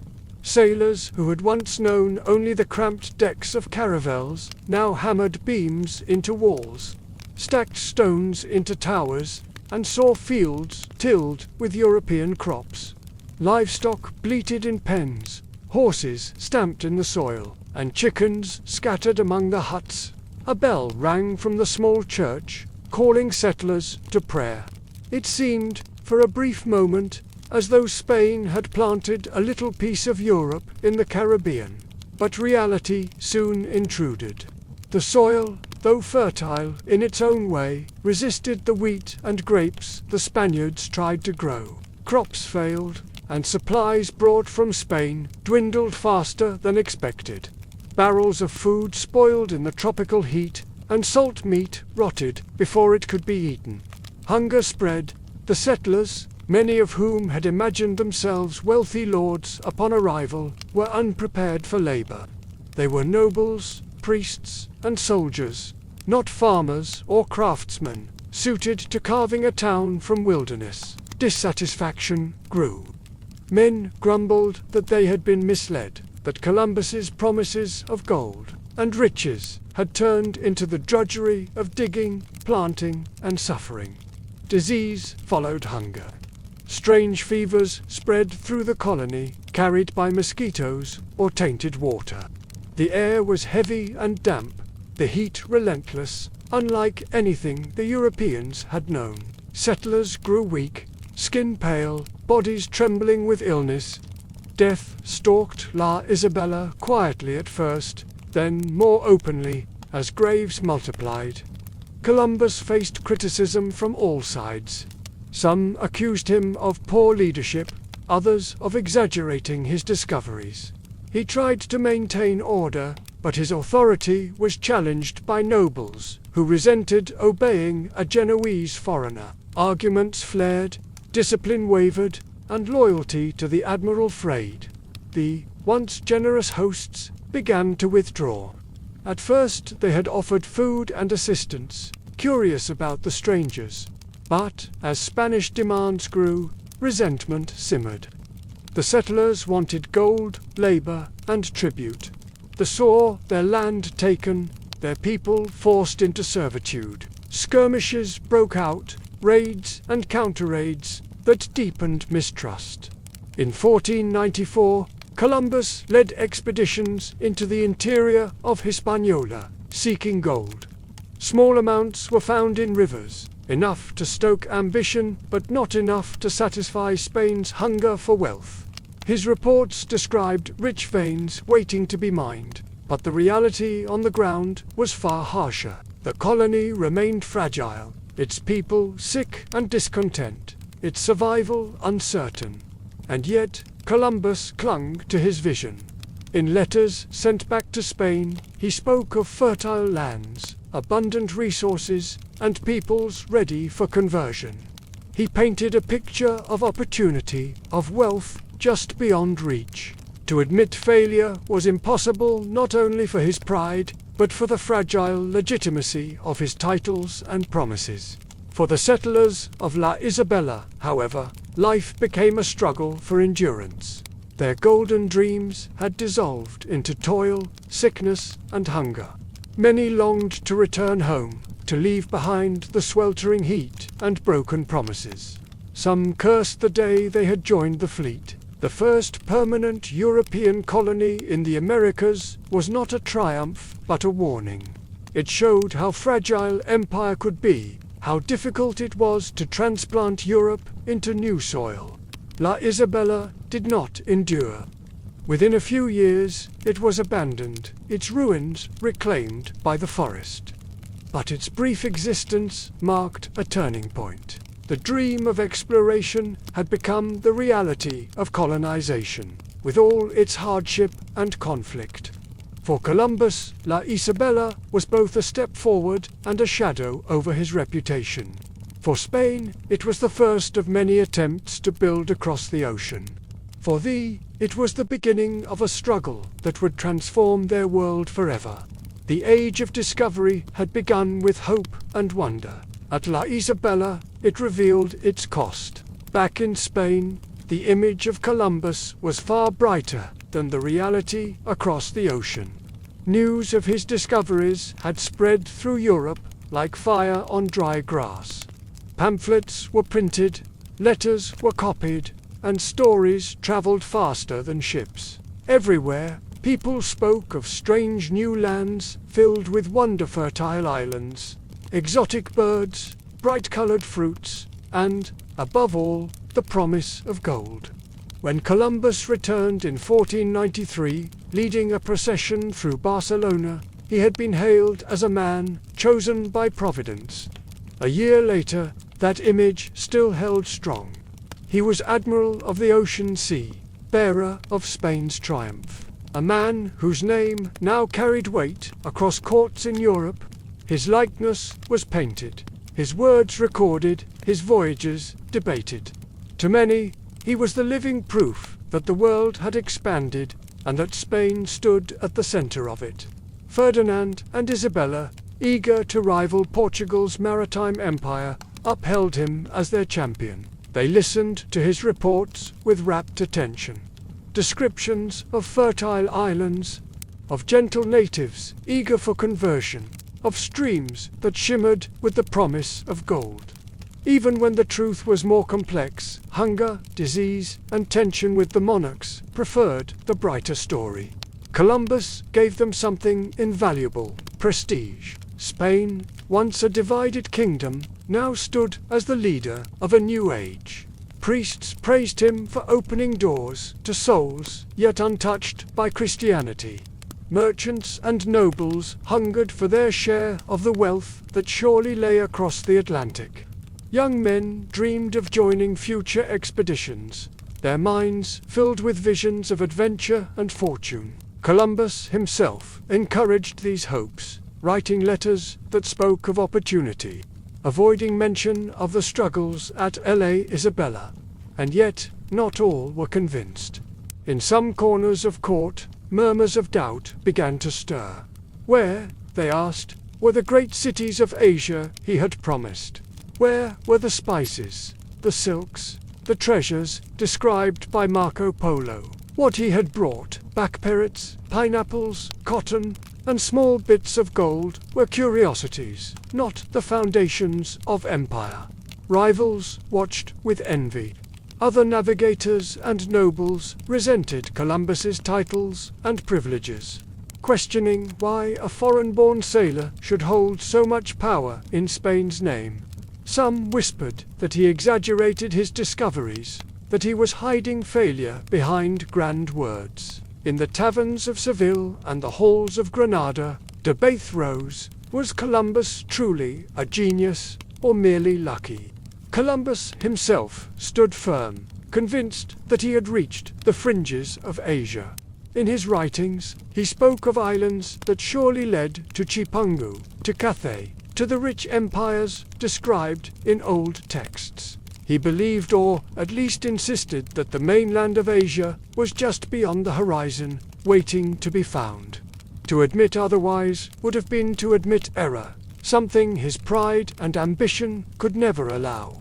Sailors who had once known only the cramped decks of caravels now hammered beams into walls, stacked stones into towers, and saw fields tilled with European crops. Livestock bleated in pens, horses stamped in the soil, and chickens scattered among the huts. A bell rang from the small church, calling settlers to prayer. It seemed, for a brief moment, as though Spain had planted a little piece of Europe in the Caribbean. But reality soon intruded. The soil, though fertile in its own way, resisted the wheat and grapes the Spaniards tried to grow. Crops failed, and supplies brought from Spain dwindled faster than expected. Barrels of food spoiled in the tropical heat, and salt meat rotted before it could be eaten. Hunger spread. The settlers, many of whom had imagined themselves wealthy lords upon arrival, were unprepared for labor. They were nobles, priests, and soldiers, not farmers or craftsmen, suited to carving a town from wilderness. Dissatisfaction grew. Men grumbled that they had been misled, that Columbus's promises of gold and riches had turned into the drudgery of digging, planting, and suffering. Disease followed hunger. Strange fevers spread through the colony, carried by mosquitoes or tainted water. The air was heavy and damp, the heat relentless, unlike anything the Europeans had known. Settlers grew weak, skin pale, bodies trembling with illness. Death stalked La Isabela quietly at first, then more openly, as graves multiplied. Columbus faced criticism from all sides. Some accused him of poor leadership, others of exaggerating his discoveries. He tried to maintain order, but his authority was challenged by nobles, who resented obeying a Genoese foreigner. Arguments flared, discipline wavered, and loyalty to the admiral frayed. The once generous hosts began to withdraw. At first they had offered food and assistance, curious about the strangers. But, as Spanish demands grew, resentment simmered. The settlers wanted gold, labor, and tribute. They saw their land taken, their people forced into servitude. Skirmishes broke out, raids and counter-raids that deepened mistrust. In 1494, Columbus led expeditions into the interior of Hispaniola, seeking gold. Small amounts were found in rivers, enough to stoke ambition, but not enough to satisfy Spain's hunger for wealth. His reports described rich veins waiting to be mined, but the reality on the ground was far harsher. The colony remained fragile, its people sick and discontent, its survival uncertain. And yet, Columbus clung to his vision. In letters sent back to Spain, he spoke of fertile lands, abundant resources, and peoples ready for conversion. He painted a picture of opportunity, of wealth just beyond reach. To admit failure was impossible not only for his pride, but for the fragile legitimacy of his titles and promises. For the settlers of La Isabela, however, life became a struggle for endurance. Their golden dreams had dissolved into toil, sickness, and hunger. Many longed to return home, to leave behind the sweltering heat and broken promises. Some cursed the day they had joined the fleet. The first permanent European colony in the Americas was not a triumph, but a warning. It showed how fragile empire could be, how difficult it was to transplant Europe into new soil. La Isabela did not endure. Within a few years, it was abandoned, its ruins reclaimed by the forest. But its brief existence marked a turning point. The dream of exploration had become the reality of colonization, with all its hardship and conflict. For Columbus, La Isabela was both a step forward and a shadow over his reputation. For Spain, it was the first of many attempts to build across the ocean. For thee, it was the beginning of a struggle that would transform their world forever. The age of discovery had begun with hope and wonder. At La Isabela, it revealed its cost. Back in Spain, the image of Columbus was far brighter, than the reality across the ocean. News of his discoveries had spread through Europe like fire on dry grass. Pamphlets were printed, letters were copied, and stories traveled faster than ships. Everywhere, people spoke of strange new lands filled with wonder-fertile islands, exotic birds, bright-colored fruits, and, above all, the promise of gold. When Columbus returned in 1493, leading a procession through Barcelona, he had been hailed as a man chosen by Providence. A year later, that image still held strong. He was Admiral of the Ocean Sea, bearer of Spain's triumph. A man whose name now carried weight across courts in Europe. His likeness was painted, his words recorded, his voyages debated. To many, he was the living proof that the world had expanded and that Spain stood at the center of it. Ferdinand and Isabella, eager to rival Portugal's maritime empire, upheld him as their champion. They listened to his reports with rapt attention. Descriptions of fertile islands, of gentle natives eager for conversion, of streams that shimmered with the promise of gold. Even when the truth was more complex, hunger, disease, and tension with the monarchs preferred the brighter story. Columbus gave them something invaluable: prestige. Spain, once a divided kingdom, now stood as the leader of a new age. Priests praised him for opening doors to souls yet untouched by Christianity. Merchants and nobles hungered for their share of the wealth that surely lay across the Atlantic. Young men dreamed of joining future expeditions, their minds filled with visions of adventure and fortune. Columbus himself encouraged these hopes, writing letters that spoke of opportunity, avoiding mention of the struggles at Isabella. And yet, not all were convinced. In some corners of court, murmurs of doubt began to stir. Where, they asked, were the great cities of Asia he had promised? Where were the spices, the silks, the treasures described by Marco Polo? What he had brought, back parrots, pineapples, cotton, and small bits of gold, were curiosities, not the foundations of empire. Rivals watched with envy. Other navigators and nobles resented Columbus's titles and privileges, questioning why a foreign-born sailor should hold so much power in Spain's name. Some whispered that he exaggerated his discoveries, that he was hiding failure behind grand words. In the taverns of Seville and the halls of Granada, debate rose: was Columbus truly a genius or merely lucky? Columbus himself stood firm, convinced that he had reached the fringes of Asia. In his writings, he spoke of islands that surely led to Chipungu, to Cathay, to the rich empires described in old texts. He believed, or at least insisted, that the mainland of Asia was just beyond the horizon, waiting to be found. To admit otherwise would have been to admit error, something his pride and ambition could never allow.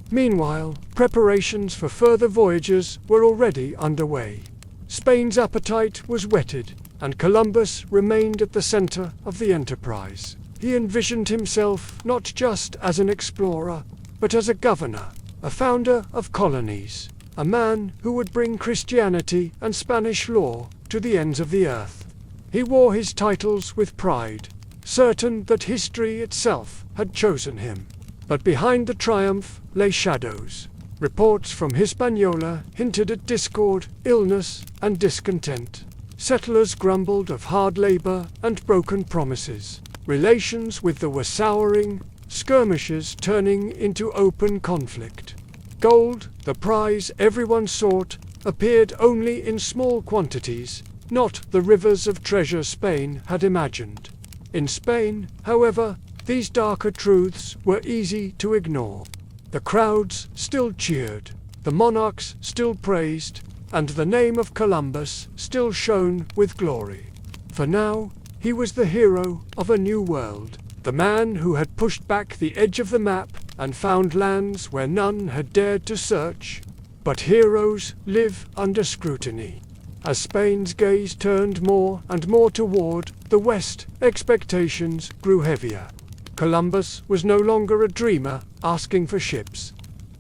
Meanwhile, preparations for further voyages were already underway. Spain's appetite was whetted, and Columbus remained at the center of the enterprise. He envisioned himself not just as an explorer, but as a governor, a founder of colonies, a man who would bring Christianity and Spanish law to the ends of the earth. He wore his titles with pride, certain that history itself had chosen him. But behind the triumph lay shadows. Reports from Hispaniola hinted at discord, illness, and discontent. Settlers grumbled of hard labor and broken promises. Relations with them were souring, skirmishes turning into open conflict. Gold, the prize everyone sought, appeared only in small quantities, not the rivers of treasure Spain had imagined. In Spain, however, these darker truths were easy to ignore. The crowds still cheered, the monarchs still praised, and the name of Columbus still shone with glory. For now, he was the hero of a new world, the man who had pushed back the edge of the map and found lands where none had dared to search. But heroes live under scrutiny. As Spain's gaze turned more and more toward the west, expectations grew heavier. Columbus was no longer a dreamer asking for ships.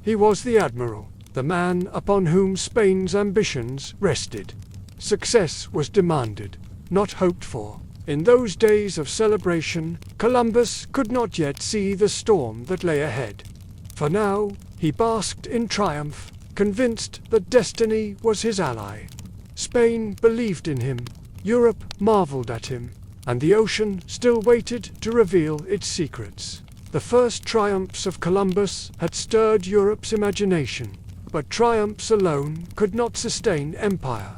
He was the admiral, the man upon whom Spain's ambitions rested. Success was demanded, not hoped for. In those days of celebration, Columbus could not yet see the storm that lay ahead. For now, he basked in triumph, convinced that destiny was his ally. Spain believed in him, Europe marveled at him, and the ocean still waited to reveal its secrets. The first triumphs of Columbus had stirred Europe's imagination, but triumphs alone could not sustain empire.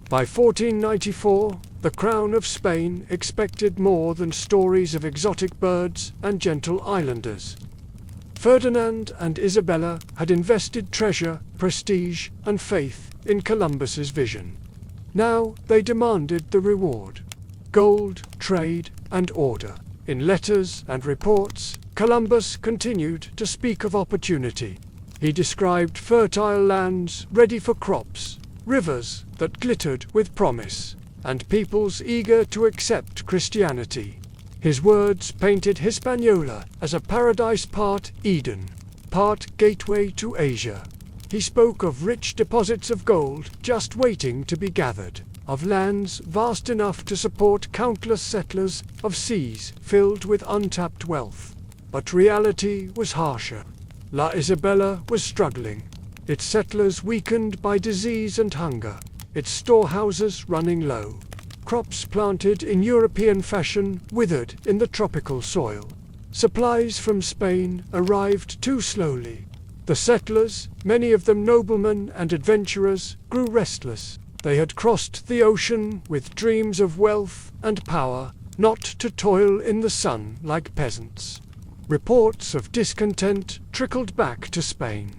By 1494, the crown of Spain expected more than stories of exotic birds and gentle islanders. Ferdinand and Isabella had invested treasure, prestige, and faith in Columbus's vision. Now they demanded the reward: gold, trade, and order. In letters and reports, Columbus continued to speak of opportunity. He described fertile lands ready for crops, rivers that glittered with promise, and peoples eager to accept Christianity. His words painted Hispaniola as a paradise, part Eden, part gateway to Asia. He spoke of rich deposits of gold just waiting to be gathered, of lands vast enough to support countless settlers, of seas filled with untapped wealth. But reality was harsher. La Isabela was struggling, its settlers weakened by disease and hunger, its storehouses running low. Crops planted in European fashion withered in the tropical soil. Supplies from Spain arrived too slowly. The settlers, many of them noblemen and adventurers, grew restless. They had crossed the ocean with dreams of wealth and power, not to toil in the sun like peasants. Reports of discontent trickled back to Spain.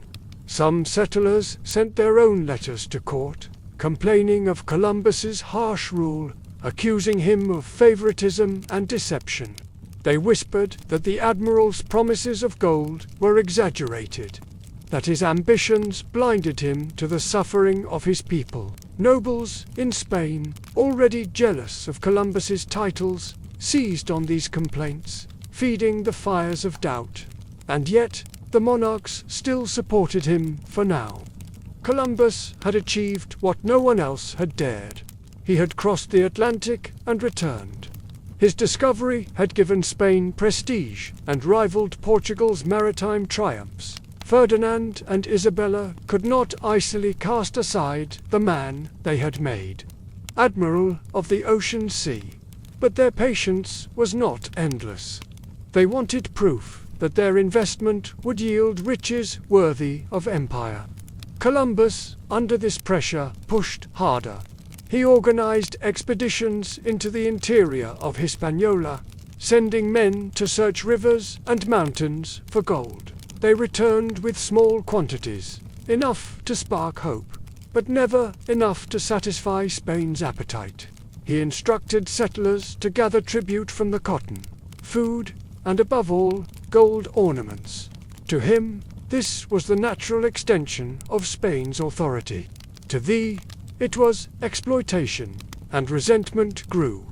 Some settlers sent their own letters to court, complaining of Columbus's harsh rule, accusing him of favoritism and deception. They whispered that the admiral's promises of gold were exaggerated, that his ambitions blinded him to the suffering of his people. Nobles in Spain, already jealous of Columbus's titles, seized on these complaints, feeding the fires of doubt. And yet, the monarchs still supported him for now. Columbus had achieved what no one else had dared. He had crossed the Atlantic and returned. His discovery had given Spain prestige and rivaled Portugal's maritime triumphs. Ferdinand and Isabella could not easily cast aside the man they had made, admiral of the ocean sea. But their patience was not endless. They wanted proof that their investment would yield riches worthy of empire. Columbus, under this pressure, pushed harder. He organized expeditions into the interior of Hispaniola, sending men to search rivers and mountains for gold. They returned with small quantities, enough to spark hope, but never enough to satisfy Spain's appetite. He instructed settlers to gather tribute from the cotton, food, and above all, gold ornaments. To him, this was the natural extension of Spain's authority. To thee, it was exploitation, and resentment grew.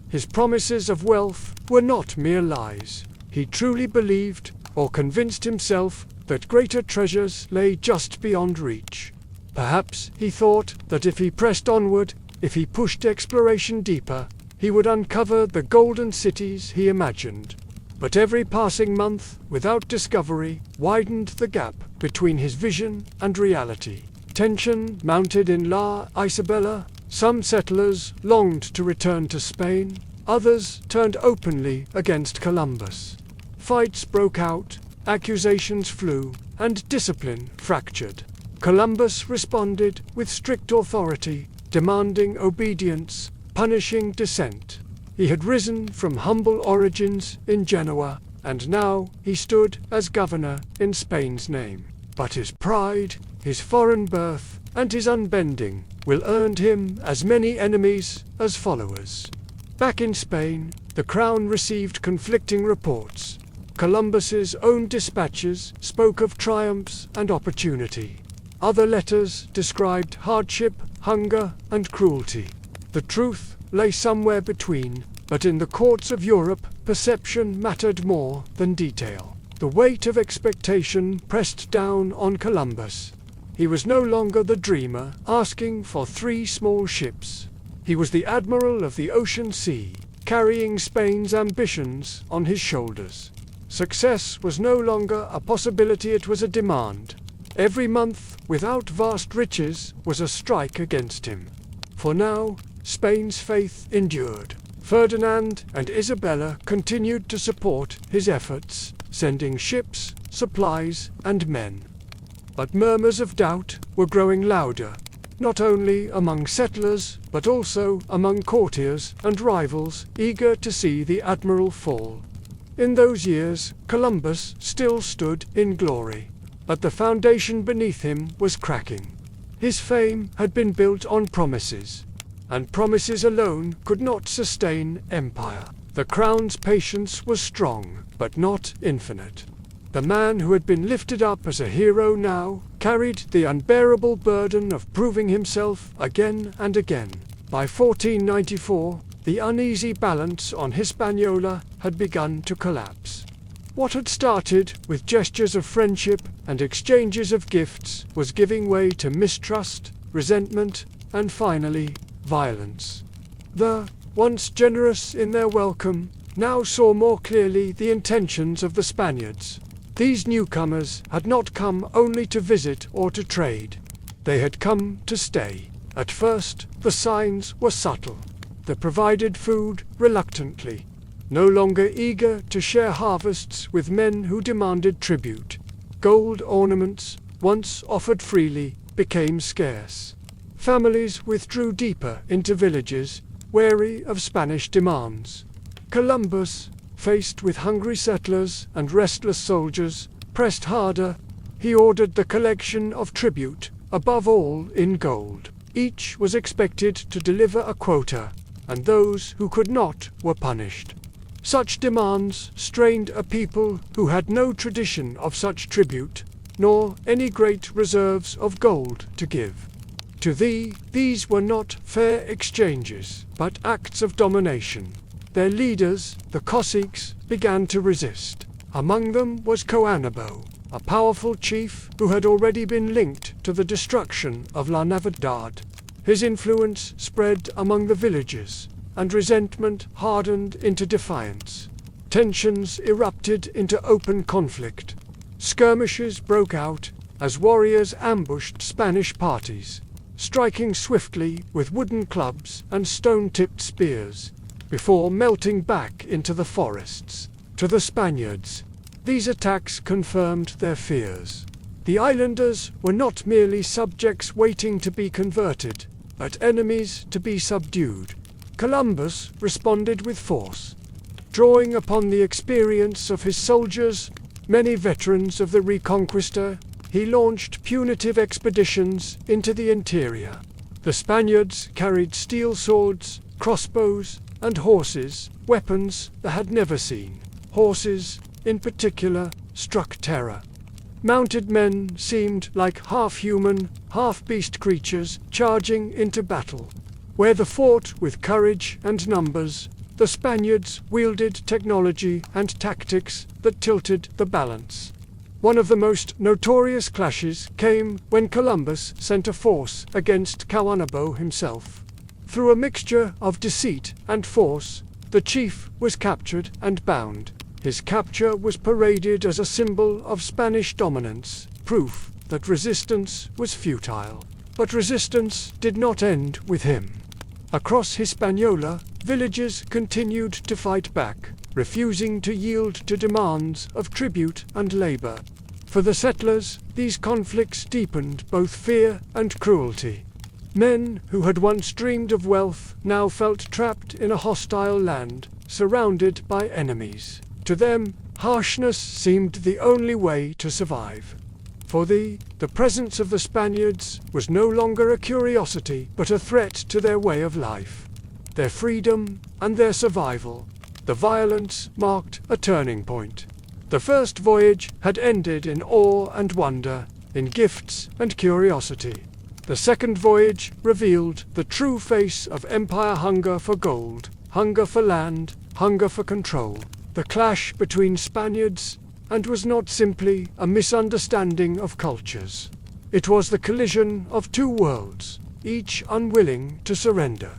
His promises of wealth were not mere lies. He truly believed, or convinced himself, that greater treasures lay just beyond reach. Perhaps he thought that if he pressed onward, if he pushed exploration deeper, he would uncover the golden cities he imagined. But every passing month, without discovery, widened the gap between his vision and reality. Tension mounted in La Isabela. Some settlers longed to return to Spain, others turned openly against Columbus. Fights broke out, accusations flew, and discipline fractured. Columbus responded with strict authority, demanding obedience, punishing dissent. He had risen from humble origins in Genoa, and now he stood as governor in Spain's name. But his pride, his foreign birth, and his unbending will earned him as many enemies as followers. Back in Spain, the crown received conflicting reports. Columbus's own dispatches spoke of triumphs and opportunity. Other letters described hardship, hunger, and cruelty. The truth lay somewhere between, but in the courts of Europe, perception mattered more than detail. The weight of expectation pressed down on Columbus. He was no longer the dreamer asking for 3 small ships. He was the admiral of the ocean sea, carrying Spain's ambitions on his shoulders. Success was no longer a possibility, it was a demand. Every month, without vast riches, was a strike against him. For now, Spain's faith endured. Ferdinand and Isabella continued to support his efforts, sending ships, supplies, and men. But murmurs of doubt were growing louder, not only among settlers, but also among courtiers and rivals eager to see the admiral fall. In those years, Columbus still stood in glory, but the foundation beneath him was cracking. His fame had been built on promises, and promises alone could not sustain empire. The crown's patience was strong, but not infinite. The man who had been lifted up as a hero now carried the unbearable burden of proving himself again and again. By 1494, the uneasy balance on Hispaniola had begun to collapse. What had started with gestures of friendship and exchanges of gifts was giving way to mistrust, resentment, and finally, violence. The, once generous in their welcome, now saw more clearly the intentions of the Spaniards. These newcomers had not come only to visit or to trade. They had come to stay. At first, the signs were subtle. They provided food reluctantly, no longer eager to share harvests with men who demanded tribute. Gold ornaments, once offered freely, became scarce. Families withdrew deeper into villages, wary of Spanish demands. Columbus, faced with hungry settlers and restless soldiers, pressed harder. He ordered the collection of tribute, above all in gold. Each was expected to deliver a quota, and those who could not were punished. Such demands strained a people who had no tradition of such tribute, nor any great reserves of gold to give. To these were not fair exchanges, but acts of domination. Their leaders, the Cossacks, began to resist. Among them was Coanabo, a powerful chief who had already been linked to the destruction of La Navidad. His influence spread among the villagers, and resentment hardened into defiance. Tensions erupted into open conflict. Skirmishes broke out as warriors ambushed Spanish parties, striking swiftly with wooden clubs and stone-tipped spears, before melting back into the forests. To the Spaniards, these attacks confirmed their fears. The islanders were not merely subjects waiting to be converted, but enemies to be subdued. Columbus responded with force. Drawing upon the experience of his soldiers, many veterans of the Reconquista, he launched punitive expeditions into the interior. The Spaniards carried steel swords, crossbows, and horses, weapons they had never seen. Horses, in particular, struck terror. Mounted men seemed like half-human, half-beast creatures charging into battle. Where they fought with courage and numbers, the Spaniards wielded technology and tactics that tilted the balance. One of the most notorious clashes came when Columbus sent a force against Coanabo himself. Through a mixture of deceit and force, the chief was captured and bound. His capture was paraded as a symbol of Spanish dominance, proof that resistance was futile. But resistance did not end with him. Across Hispaniola, villages continued to fight back, refusing to yield to demands of tribute and labor. For the settlers, these conflicts deepened both fear and cruelty. Men who had once dreamed of wealth now felt trapped in a hostile land, surrounded by enemies. To them, harshness seemed the only way to survive. For the presence of the Spaniards was no longer a curiosity, but a threat to their way of life, their freedom, and their survival. The violence marked a turning point. The first voyage had ended in awe and wonder, in gifts and curiosity. The second voyage revealed the true face of empire hunger for gold, hunger for land, hunger for control. The clash between Spaniards and was not simply a misunderstanding of cultures. It was the collision of two worlds, each unwilling to surrender.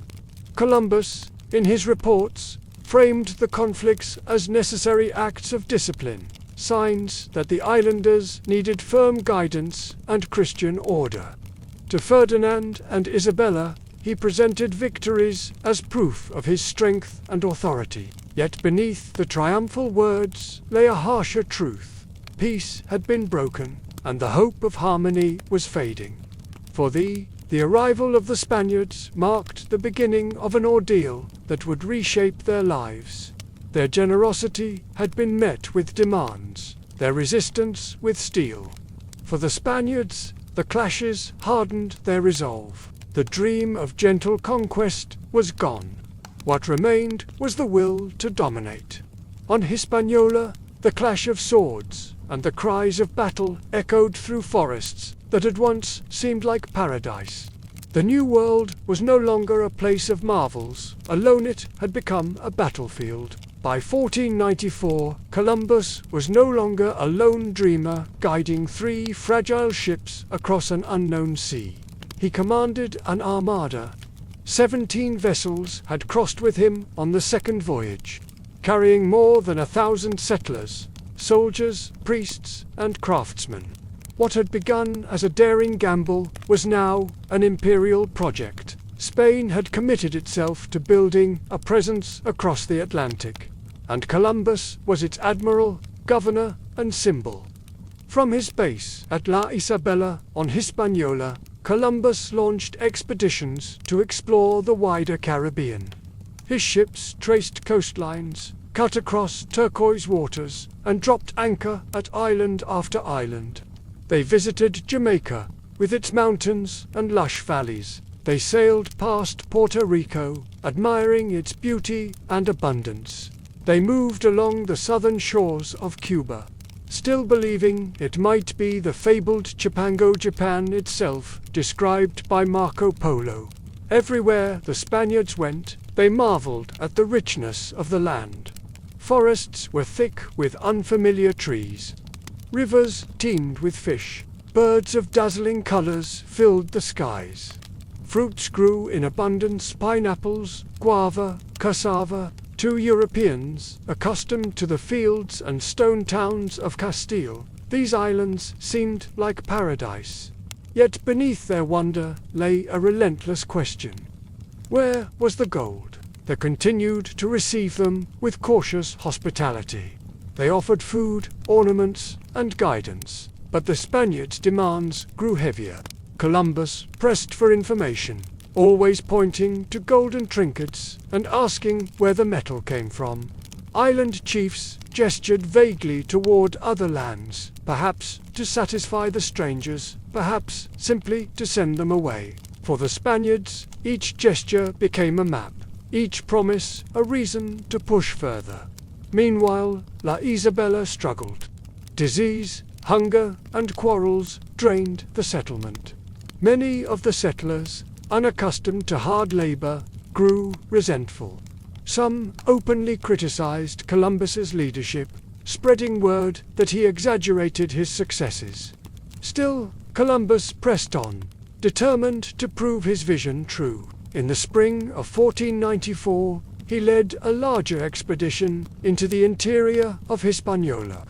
Columbus, in his reports, framed the conflicts as necessary acts of discipline, signs that the islanders needed firm guidance and Christian order. To Ferdinand and Isabella, he presented victories as proof of his strength and authority. Yet beneath the triumphal words lay a harsher truth. Peace had been broken, and the hope of harmony was fading. For the arrival of the Spaniards marked the beginning of an ordeal that would reshape their lives. Their generosity had been met with demands, their resistance with steel. For the Spaniards, the clashes hardened their resolve. The dream of gentle conquest was gone. What remained was the will to dominate. On Hispaniola, the clash of swords and the cries of battle echoed through forests that had once seemed like paradise. The New World was no longer a place of marvels, alone it had become a battlefield. By 1494, Columbus was no longer a lone dreamer guiding 3 fragile ships across an unknown sea. He commanded an armada. 17 vessels had crossed with him on the second voyage, carrying more than 1,000 settlers, soldiers, priests, and craftsmen. What had begun as a daring gamble was now an imperial project. Spain had committed itself to building a presence across the Atlantic, and Columbus was its admiral, governor, and symbol. From his base at La Isabela on Hispaniola, Columbus launched expeditions to explore the wider Caribbean. His ships traced coastlines, cut across turquoise waters, and dropped anchor at island after island. They visited Jamaica, with its mountains and lush valleys. They sailed past Puerto Rico, admiring its beauty and abundance. They moved along the southern shores of Cuba, still believing it might be the fabled Chipango Japan itself, described by Marco Polo. Everywhere the Spaniards went, they marveled at the richness of the land. Forests were thick with unfamiliar trees. Rivers teemed with fish. Birds of dazzling colors filled the skies. Fruits grew in abundance: pineapples, guava, cassava. To Europeans, accustomed to the fields and stone towns of Castile, these islands seemed like paradise. Yet beneath their wonder lay a relentless question. Where was the gold? They continued to receive them with cautious hospitality. They offered food, ornaments, and guidance, but the Spaniards' demands grew heavier. Columbus pressed for information, always pointing to golden trinkets and asking where the metal came from. Island chiefs gestured vaguely toward other lands, perhaps to satisfy the strangers, perhaps simply to send them away. For the Spaniards, each gesture became a map, each promise a reason to push further. Meanwhile, La Isabela struggled. Disease, hunger, and quarrels drained the settlement. Many of the settlers, unaccustomed to hard labor, grew resentful. Some openly criticized Columbus's leadership, spreading word that he exaggerated his successes. Still, Columbus pressed on, determined to prove his vision true. In the spring of 1494, he led a larger expedition into the interior of Hispaniola.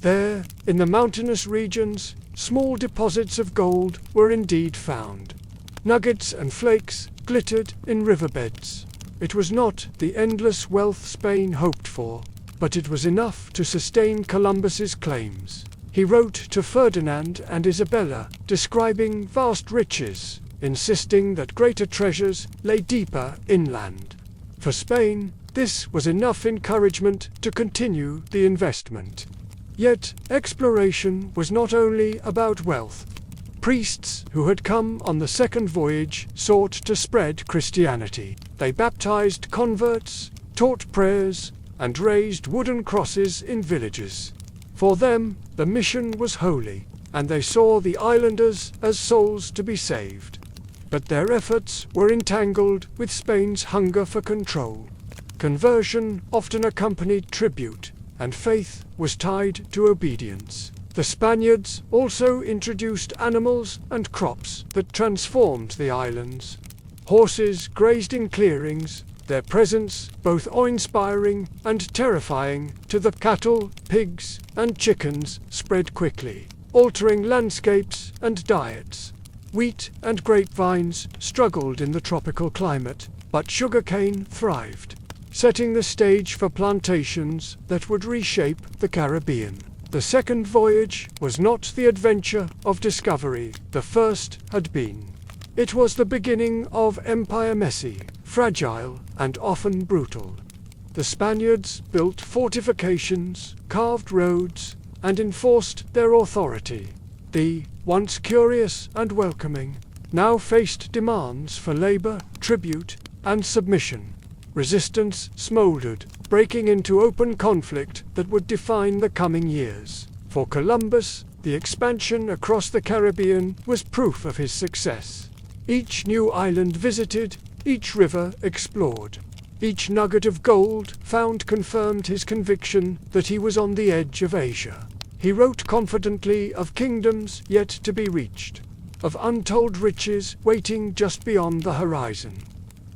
There, in the mountainous regions, small deposits of gold were indeed found. Nuggets and flakes glittered in riverbeds. It was not the endless wealth Spain hoped for, but it was enough to sustain Columbus's claims. He wrote to Ferdinand and Isabella, describing vast riches, insisting that greater treasures lay deeper inland. For Spain, this was enough encouragement to continue the investment. Yet, exploration was not only about wealth. Priests who had come on the second voyage sought to spread Christianity. They baptized converts, taught prayers, and raised wooden crosses in villages. For them, the mission was holy, and they saw the islanders as souls to be saved. But their efforts were entangled with Spain's hunger for control. Conversion often accompanied tribute, and faith was tied to obedience. The Spaniards also introduced animals and crops that transformed the islands. Horses grazed in clearings, their presence both awe-inspiring and terrifying to the cattle, pigs, and chickens spread quickly, altering landscapes and diets. Wheat and grapevines struggled in the tropical climate, but sugarcane thrived, setting the stage for plantations that would reshape the Caribbean. The second voyage was not the adventure of discovery the first had been. It was the beginning of empire messy, fragile, and often brutal. The Spaniards built fortifications, carved roads, and enforced their authority. The, once curious and welcoming, now faced demands for labor, tribute, and submission. Resistance smoldered, breaking into open conflict that would define the coming years. For Columbus, the expansion across the Caribbean was proof of his success. Each new island visited, each river explored. Each nugget of gold found confirmed his conviction that he was on the edge of Asia. He wrote confidently of kingdoms yet to be reached, of untold riches waiting just beyond the horizon.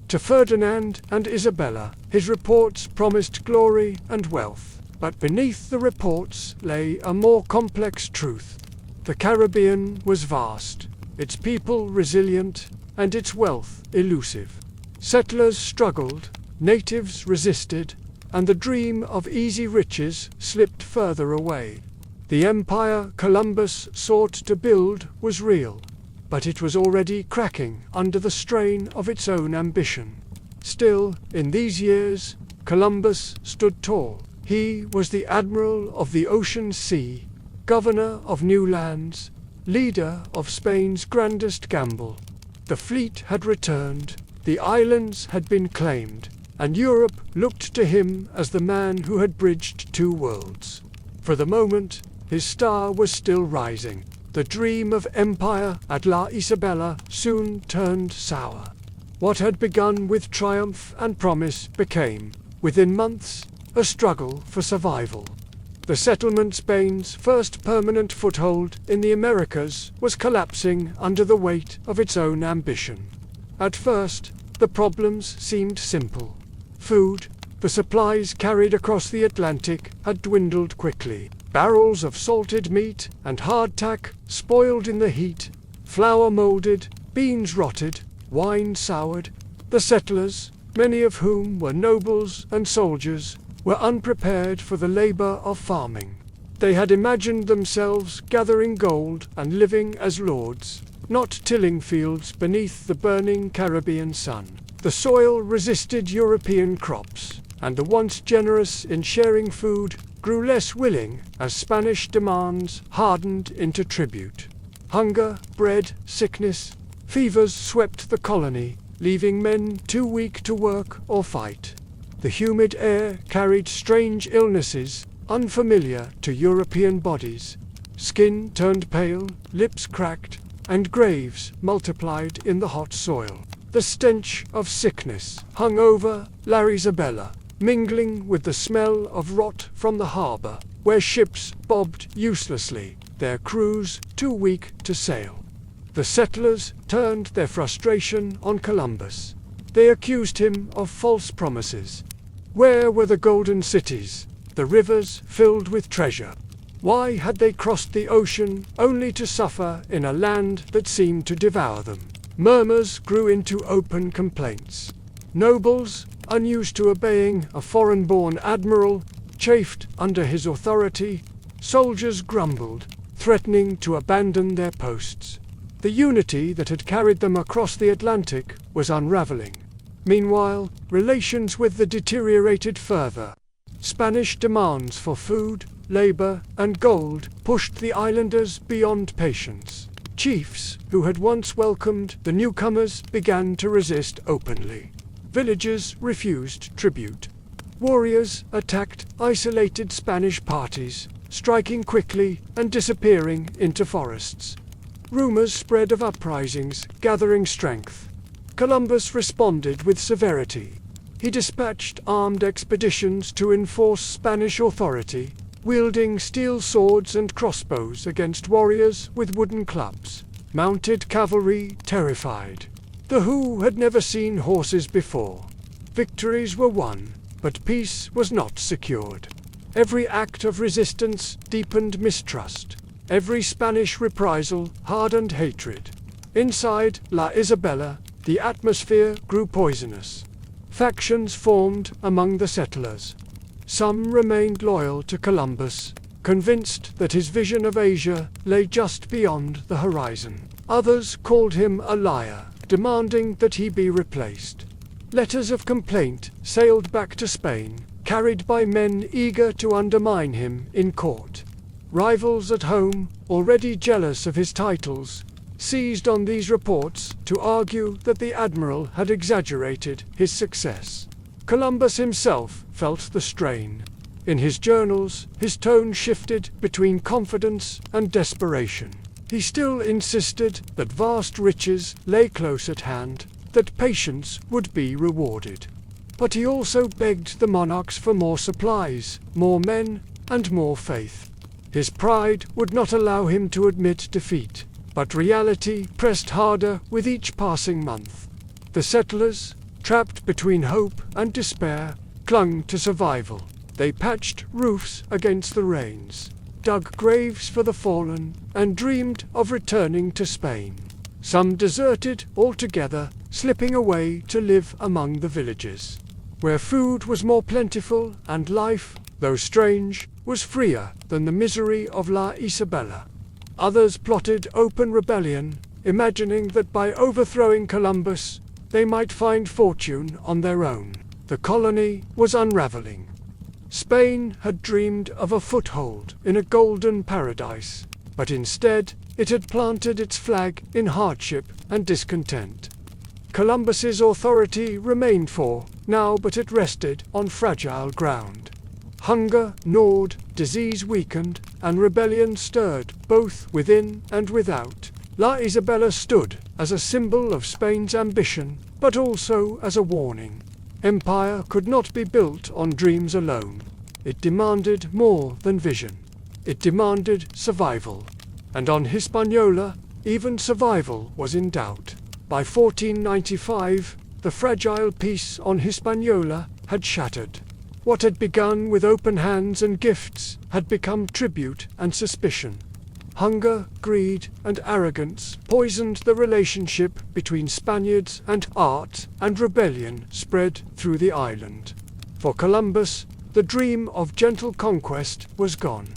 To Ferdinand and Isabella, his reports promised glory and wealth, but beneath the reports lay a more complex truth. The Caribbean was vast, its people resilient, and its wealth elusive. Settlers struggled, natives resisted, and the dream of easy riches slipped further away. The empire Columbus sought to build was real, but it was already cracking under the strain of its own ambition. Still, in these years, Columbus stood tall. He was the admiral of the ocean sea, governor of new lands, leader of Spain's grandest gamble. The fleet had returned, the islands had been claimed, and Europe looked to him as the man who had bridged two worlds. For the moment, his star was still rising. The dream of empire at La Isabela soon turned sour. What had begun with triumph and promise became, within months, a struggle for survival. The settlement Spain's first permanent foothold in the Americas was collapsing under the weight of its own ambition. At first, the problems seemed simple. Food, the supplies carried across the Atlantic, had dwindled quickly. Barrels of salted meat and hardtack spoiled in the heat, flour molded, beans rotted, wine soured. The settlers, many of whom were nobles and soldiers, were unprepared for the labor of farming. They had imagined themselves gathering gold and living as lords, not tilling fields beneath the burning Caribbean sun. The soil resisted European crops, and the once generous in sharing food grew less willing as Spanish demands hardened into tribute. Hunger bred sickness. Fevers swept the colony, leaving men too weak to work or fight. The humid air carried strange illnesses, unfamiliar to European bodies. Skin turned pale, lips cracked, and graves multiplied in the hot soil. The stench of sickness hung over La Isabela, mingling with the smell of rot from the harbor, where ships bobbed uselessly, their crews too weak to sail. The settlers turned their frustration on Columbus. They accused him of false promises. Where were the golden cities, the rivers filled with treasure? Why had they crossed the ocean only to suffer in a land that seemed to devour them? Murmurs grew into open complaints. Nobles, unused to obeying a foreign-born admiral, chafed under his authority. Soldiers grumbled, threatening to abandon their posts. The unity that had carried them across the Atlantic was unraveling. Meanwhile, relations with the deteriorated further. Spanish demands for food, labor, and gold pushed the islanders beyond patience. Chiefs, who had once welcomed the newcomers, began to resist openly. Villages refused tribute. Warriors attacked isolated Spanish parties, striking quickly and disappearing into forests. Rumors spread of uprisings, gathering strength. Columbus responded with severity. He dispatched armed expeditions to enforce Spanish authority, wielding steel swords and crossbows against warriors with wooden clubs. Mounted cavalry terrified. The Who had never seen horses before. Victories were won, but peace was not secured. Every act of resistance deepened mistrust. Every Spanish reprisal hardened hatred. Inside La Isabela, the atmosphere grew poisonous. Factions formed among the settlers. Some remained loyal to Columbus, convinced that his vision of Asia lay just beyond the horizon. Others called him a liar, demanding that he be replaced. Letters of complaint sailed back to Spain, carried by men eager to undermine him in court. Rivals at home, already jealous of his titles, seized on these reports to argue that the admiral had exaggerated his success. Columbus himself felt the strain. In his journals, his tone shifted between confidence and desperation. He still insisted that vast riches lay close at hand, that patience would be rewarded. But he also begged the monarchs for more supplies, more men, and more faith. His pride would not allow him to admit defeat, but reality pressed harder with each passing month. The settlers, trapped between hope and despair, clung to survival. They patched roofs against the rains, dug graves for the fallen, and dreamed of returning to Spain. Some deserted altogether, slipping away to live among the villages, where food was more plentiful and life, though strange, was freer than the misery of La Isabela. Others plotted open rebellion, imagining that by overthrowing Columbus, they might find fortune on their own. The colony was unraveling. Spain had dreamed of a foothold in a golden paradise, but instead it had planted its flag in hardship and discontent. Columbus's authority remained for now, but it rested on fragile ground. Hunger gnawed, disease weakened, and rebellion stirred both within and without. La Isabela stood as a symbol of Spain's ambition, but also as a warning. Empire could not be built on dreams alone. It demanded more than vision. It demanded survival. And on Hispaniola, even survival was in doubt. By 1495, the fragile peace on Hispaniola had shattered. What had begun with open hands and gifts had become tribute and suspicion. Hunger, greed, and arrogance poisoned the relationship between Spaniards and art, and rebellion spread through the island. For Columbus, the dream of gentle conquest was gone.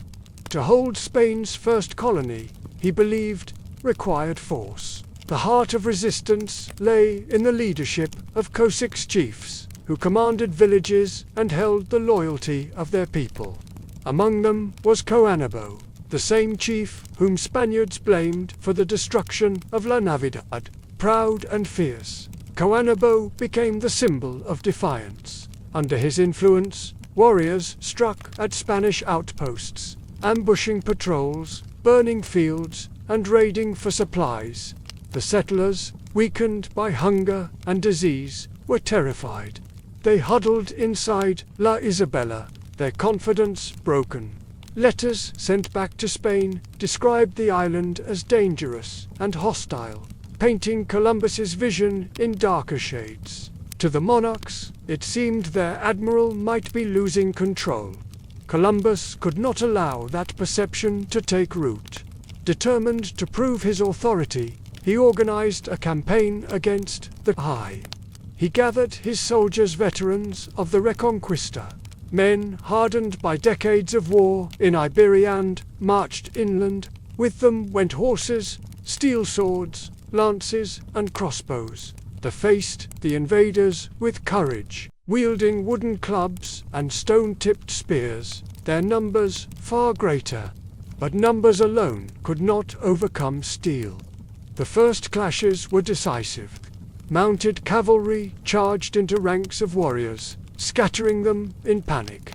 To hold Spain's first colony, he believed, required force. The heart of resistance lay in the leadership of Cossacks chiefs, who commanded villages and held the loyalty of their people. Among them was Coanabo, the same chief whom Spaniards blamed for the destruction of La Navidad. Proud and fierce, Coanabo became the symbol of defiance. Under his influence, warriors struck at Spanish outposts, ambushing patrols, burning fields, and raiding for supplies. The settlers, weakened by hunger and disease, were terrified. They huddled inside La Isabela, their confidence broken. Letters sent back to Spain described the island as dangerous and hostile, painting Columbus's vision in darker shades. To the monarchs, it seemed their admiral might be losing control. Columbus could not allow that perception to take root. Determined to prove his authority, he organized a campaign against the High. He gathered his soldiers, veterans of the Reconquista, men hardened by decades of war in Iberia, and marched inland. With them went horses, steel swords, lances, and crossbows. They faced the invaders with courage, wielding wooden clubs and stone-tipped spears, their numbers far greater. But numbers alone could not overcome steel. The first clashes were decisive. Mounted cavalry charged into ranks of warriors, scattering them in panic.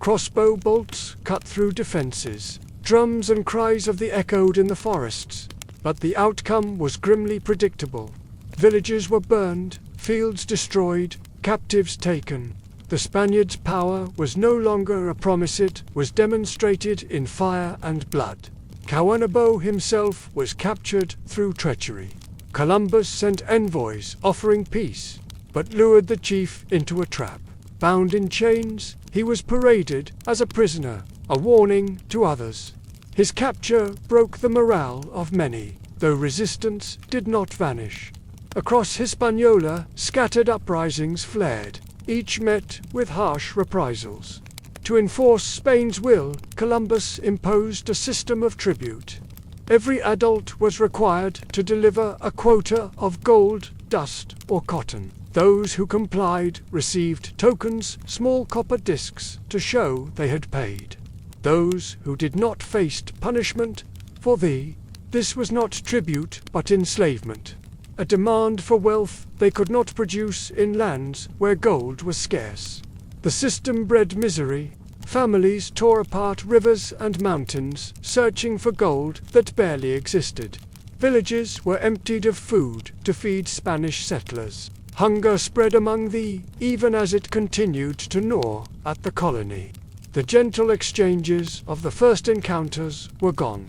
Crossbow bolts cut through defenses. Drums and cries of the echoed in the forests. But the outcome was grimly predictable. Villages were burned, fields destroyed, captives taken. The Spaniards' power was no longer a promise, it was demonstrated in fire and blood. Cawanabo himself was captured through treachery. Columbus sent envoys offering peace, but lured the chief into a trap. Bound in chains, he was paraded as a prisoner, a warning to others. His capture broke the morale of many, though resistance did not vanish. Across Hispaniola, scattered uprisings flared, each met with harsh reprisals. To enforce Spain's will, Columbus imposed a system of tribute. Every adult was required to deliver a quota of gold, dust, or cotton. Those who complied received tokens, small copper discs, to show they had paid. Those who did not faced punishment. For this was not tribute but enslavement. A demand for wealth they could not produce in lands where gold was scarce. The system bred misery. Families tore apart rivers and mountains, searching for gold that barely existed. Villages were emptied of food to feed Spanish settlers. Hunger spread among even as it continued to gnaw at the colony. The gentle exchanges of the first encounters were gone.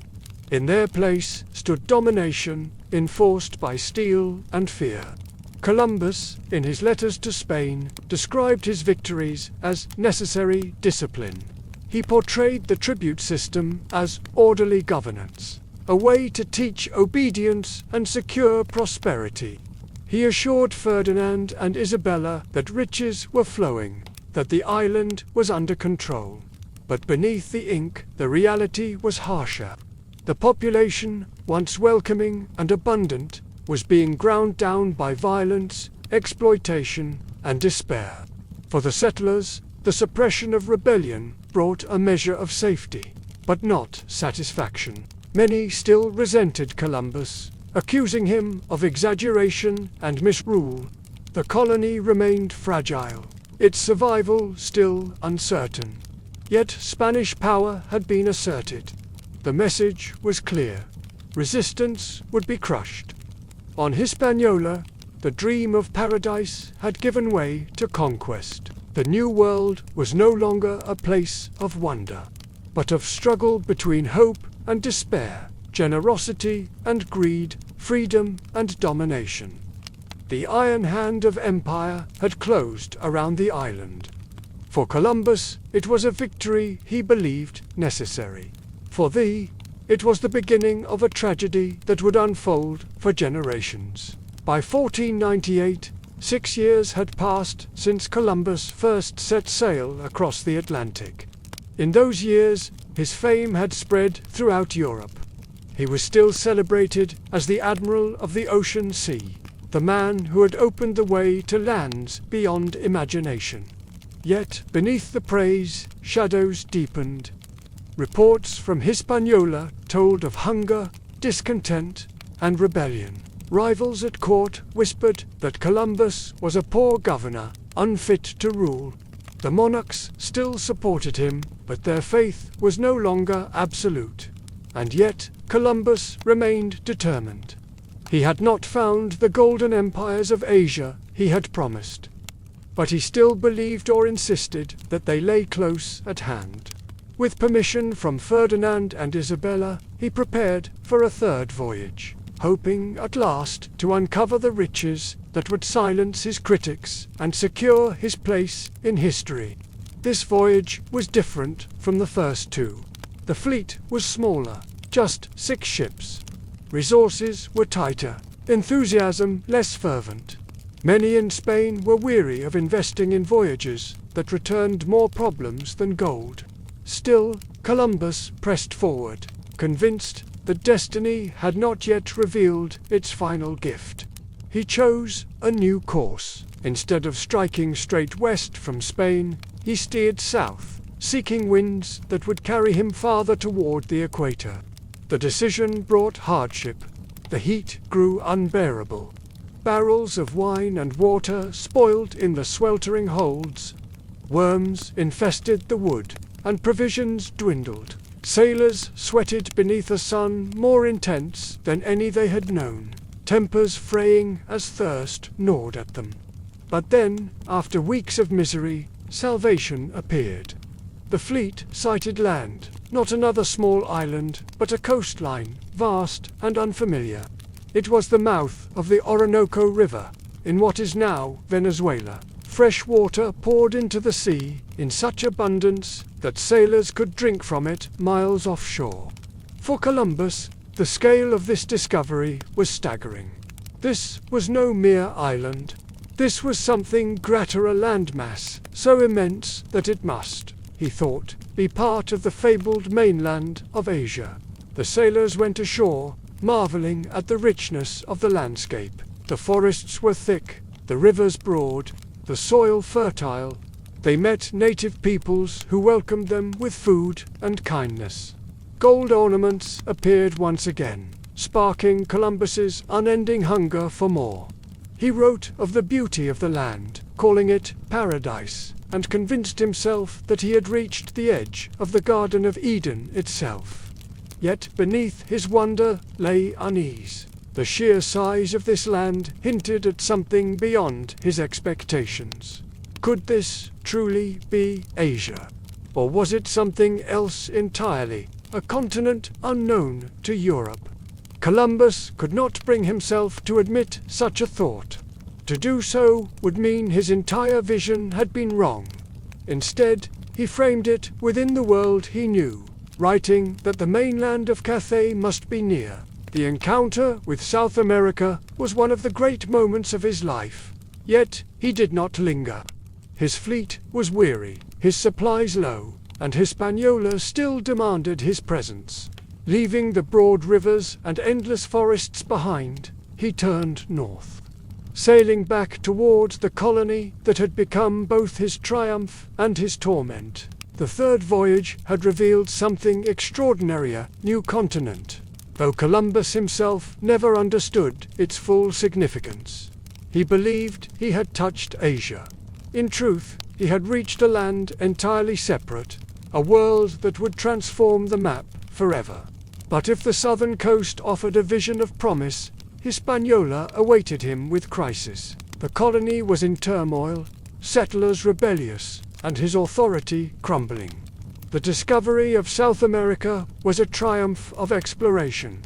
In their place stood domination, enforced by steel and fear. Columbus, in his letters to Spain, described his victories as necessary discipline. He portrayed the tribute system as orderly governance, a way to teach obedience and secure prosperity. He assured Ferdinand and Isabella that riches were flowing, that the island was under control. But beneath the ink, the reality was harsher. The population, once welcoming and abundant, was being ground down by violence, exploitation, and despair. For the settlers, the suppression of rebellion brought a measure of safety, but not satisfaction. Many still resented Columbus, accusing him of exaggeration and misrule. The colony remained fragile, its survival still uncertain. Yet Spanish power had been asserted. The message was clear. Resistance would be crushed. On Hispaniola, the dream of paradise had given way to conquest. The New World was no longer a place of wonder, but of struggle between hope and despair, generosity and greed, freedom and domination. The iron hand of empire had closed around the island. For Columbus, it was a victory he believed necessary. For it was the beginning of a tragedy that would unfold for generations. By 1498, 6 years had passed since Columbus first set sail across the Atlantic. In those years, his fame had spread throughout Europe. He was still celebrated as the Admiral of the Ocean Sea, the man who had opened the way to lands beyond imagination. Yet, beneath the praise, shadows deepened. Reports from Hispaniola told of hunger, discontent, and rebellion. Rivals at court whispered that Columbus was a poor governor, unfit to rule. The monarchs still supported him, but their faith was no longer absolute. And yet, Columbus remained determined. He had not found the golden empires of Asia he had promised, but he still believed or insisted that they lay close at hand. With permission from Ferdinand and Isabella, he prepared for a third voyage, hoping at last to uncover the riches that would silence his critics and secure his place in history. This voyage was different from the first two. The fleet was smaller, just 6 ships. Resources were tighter, enthusiasm less fervent. Many in Spain were weary of investing in voyages that returned more problems than gold. Still, Columbus pressed forward, convinced that destiny had not yet revealed its final gift. He chose a new course. Instead of striking straight west from Spain, he steered south, seeking winds that would carry him farther toward the equator. The decision brought hardship. The heat grew unbearable. Barrels of wine and water spoiled in the sweltering holds. Worms infested the wood, and provisions dwindled. Sailors sweated beneath a sun more intense than any they had known, tempers fraying as thirst gnawed at them. But then, after weeks of misery, salvation appeared. The fleet sighted land, not another small island, but a coastline, vast and unfamiliar. It was the mouth of the Orinoco River, in what is now Venezuela. Fresh water poured into the sea in such abundance that sailors could drink from it miles offshore. For Columbus, the scale of this discovery was staggering. This was no mere island. This was something greater, a landmass, so immense that it must, he thought, be part of the fabled mainland of Asia. The sailors went ashore, marveling at the richness of the landscape. The forests were thick, the rivers broad, the soil fertile. They met native peoples who welcomed them with food and kindness. Gold ornaments appeared once again, sparking Columbus's unending hunger for more. He wrote of the beauty of the land, calling it paradise, and convinced himself that he had reached the edge of the Garden of Eden itself. Yet beneath his wonder lay unease. The sheer size of this land hinted at something beyond his expectations. Could this truly be Asia? Or was it something else entirely, a continent unknown to Europe? Columbus could not bring himself to admit such a thought. To do so would mean his entire vision had been wrong. Instead, he framed it within the world he knew, writing that the mainland of Cathay must be near. The encounter with South America was one of the great moments of his life. Yet he did not linger. His fleet was weary, his supplies low, and Hispaniola still demanded his presence. Leaving the broad rivers and endless forests behind, he turned north. Sailing back towards the colony that had become both his triumph and his torment, the third voyage had revealed something extraordinary, a new continent, though Columbus himself never understood its full significance. He believed he had touched Asia. In truth, he had reached a land entirely separate, a world that would transform the map forever. But if the southern coast offered a vision of promise, Hispaniola awaited him with crisis. The colony was in turmoil, settlers rebellious, and his authority crumbling. The discovery of South America was a triumph of exploration.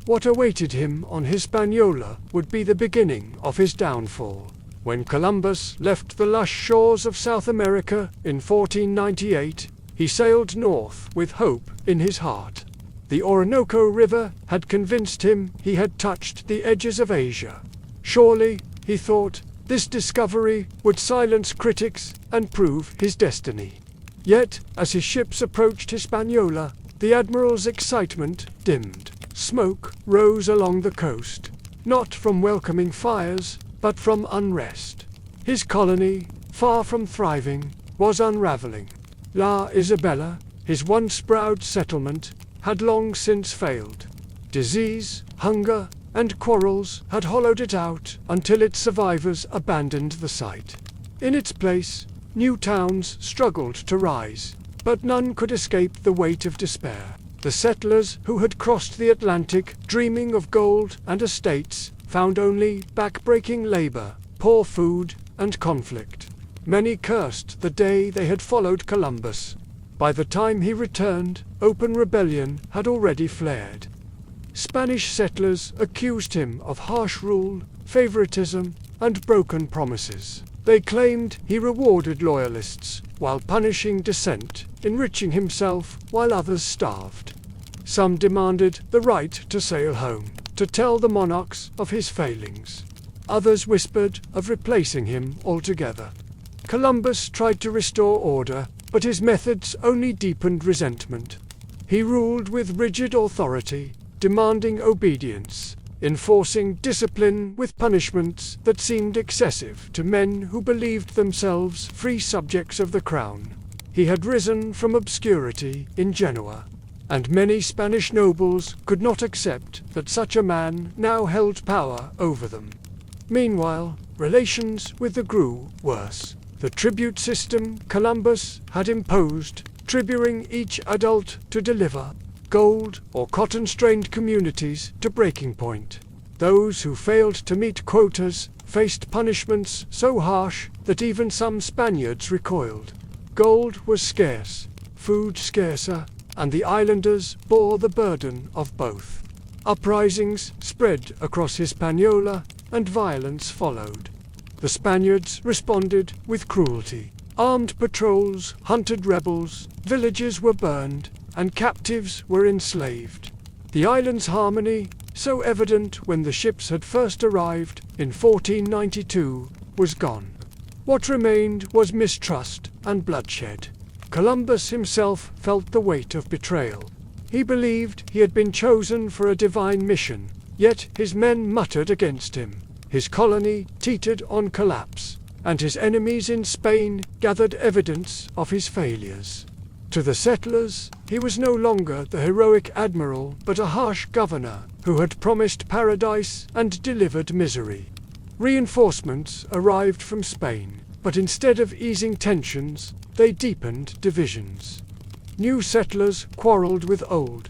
What awaited him on Hispaniola would be the beginning of his downfall. When Columbus left the lush shores of South America in 1498, he sailed north with hope in his heart. The Orinoco River had convinced him he had touched the edges of Asia. Surely, he thought, this discovery would silence critics and prove his destiny. Yet, as his ships approached Hispaniola, the admiral's excitement dimmed. Smoke rose along the coast, not from welcoming fires, but from unrest. His colony, far from thriving, was unraveling. La Isabela, his once proud settlement, had long since failed. Disease, hunger, and quarrels had hollowed it out until its survivors abandoned the site. In its place, new towns struggled to rise, but none could escape the weight of despair. The settlers who had crossed the Atlantic dreaming of gold and estates found only back-breaking labor, poor food, and conflict. Many cursed the day they had followed Columbus. By the time he returned, open rebellion had already flared. Spanish settlers accused him of harsh rule, favoritism, and broken promises. They claimed he rewarded loyalists while punishing dissent, enriching himself while others starved. Some demanded the right to sail home, to tell the monarchs of his failings. Others whispered of replacing him altogether. Columbus tried to restore order, but his methods only deepened resentment. He ruled with rigid authority, demanding obedience, enforcing discipline with punishments that seemed excessive to men who believed themselves free subjects of the crown. He had risen from obscurity in Genoa, and many Spanish nobles could not accept that such a man now held power over them. Meanwhile, relations with the grew worse. The tribute system Columbus had imposed triggering each adult to deliver gold or cotton-strained communities to breaking point. Those who failed to meet quotas faced punishments so harsh that even some Spaniards recoiled. Gold was scarce, food scarcer, and the islanders bore the burden of both. Uprisings spread across Hispaniola, and violence followed. The Spaniards responded with cruelty. Armed patrols hunted rebels, villages were burned, and captives were enslaved. The island's harmony, so evident when the ships had first arrived in 1492, was gone. What remained was mistrust and bloodshed. Columbus himself felt the weight of betrayal. He believed he had been chosen for a divine mission, yet his men muttered against him. His colony teetered on collapse, and his enemies in Spain gathered evidence of his failures. To the settlers, he was no longer the heroic admiral, but a harsh governor who had promised paradise and delivered misery. Reinforcements arrived from Spain, but instead of easing tensions, they deepened divisions. New settlers quarreled with old.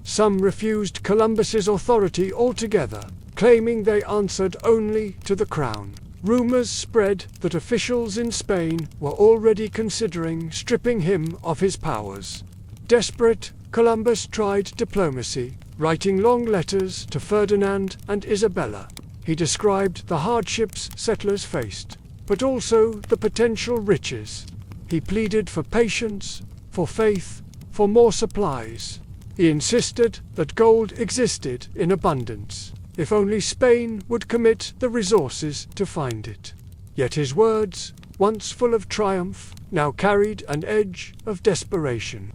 Some refused Columbus's authority altogether, claiming they answered only to the crown. Rumors spread that officials in Spain were already considering stripping him of his powers. Desperate, Columbus tried diplomacy, writing long letters to Ferdinand and Isabella. He described the hardships settlers faced, but also the potential riches. He pleaded for patience, for faith, for more supplies. He insisted that gold existed in abundance, if only Spain would commit the resources to find it. Yet his words, once full of triumph, now carried an edge of desperation.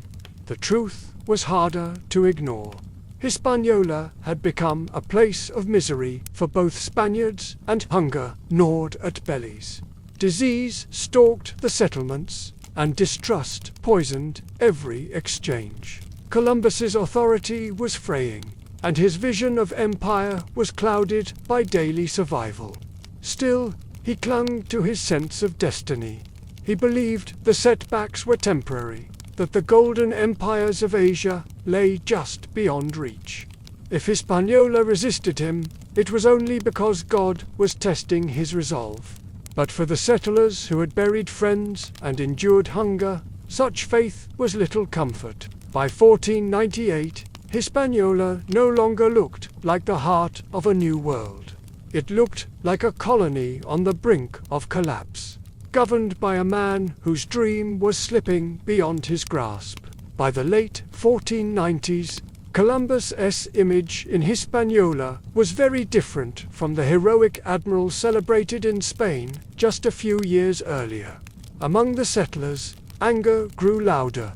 The truth was harder to ignore. Hispaniola had become a place of misery for both Spaniards, and hunger gnawed at bellies. Disease stalked the settlements, and distrust poisoned every exchange. Columbus's authority was fraying, and his vision of empire was clouded by daily survival. Still, he clung to his sense of destiny. He believed the setbacks were temporary, that the golden empires of Asia lay just beyond reach. If Hispaniola resisted him, it was only because God was testing his resolve. But for the settlers who had buried friends and endured hunger, such faith was little comfort. By 1498, Hispaniola no longer looked like the heart of a new world. It looked like a colony on the brink of collapse, governed by a man whose dream was slipping beyond his grasp. By the late 1490s, Columbus's image in Hispaniola was very different from the heroic admiral celebrated in Spain just a few years earlier. Among the settlers, anger grew louder.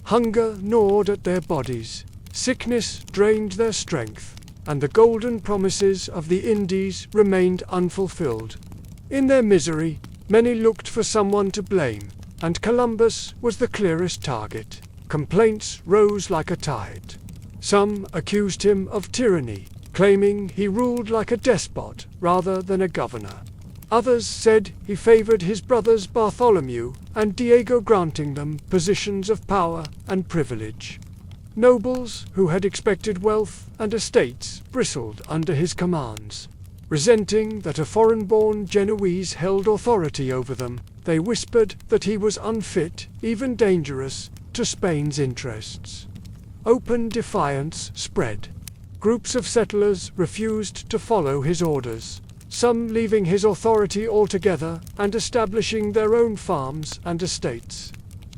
Hunger gnawed at their bodies. Sickness drained their strength, and the golden promises of the Indies remained unfulfilled. In their misery, many looked for someone to blame, and Columbus was the clearest target. Complaints rose like a tide. Some accused him of tyranny, claiming he ruled like a despot rather than a governor. Others said he favored his brothers Bartholomew and Diego, granting them positions of power and privilege. Nobles who had expected wealth and estates bristled under his commands. Resenting that a foreign-born Genoese held authority over them, they whispered that he was unfit, even dangerous, to Spain's interests. Open defiance spread. Groups of settlers refused to follow his orders, some leaving his authority altogether and establishing their own farms and estates.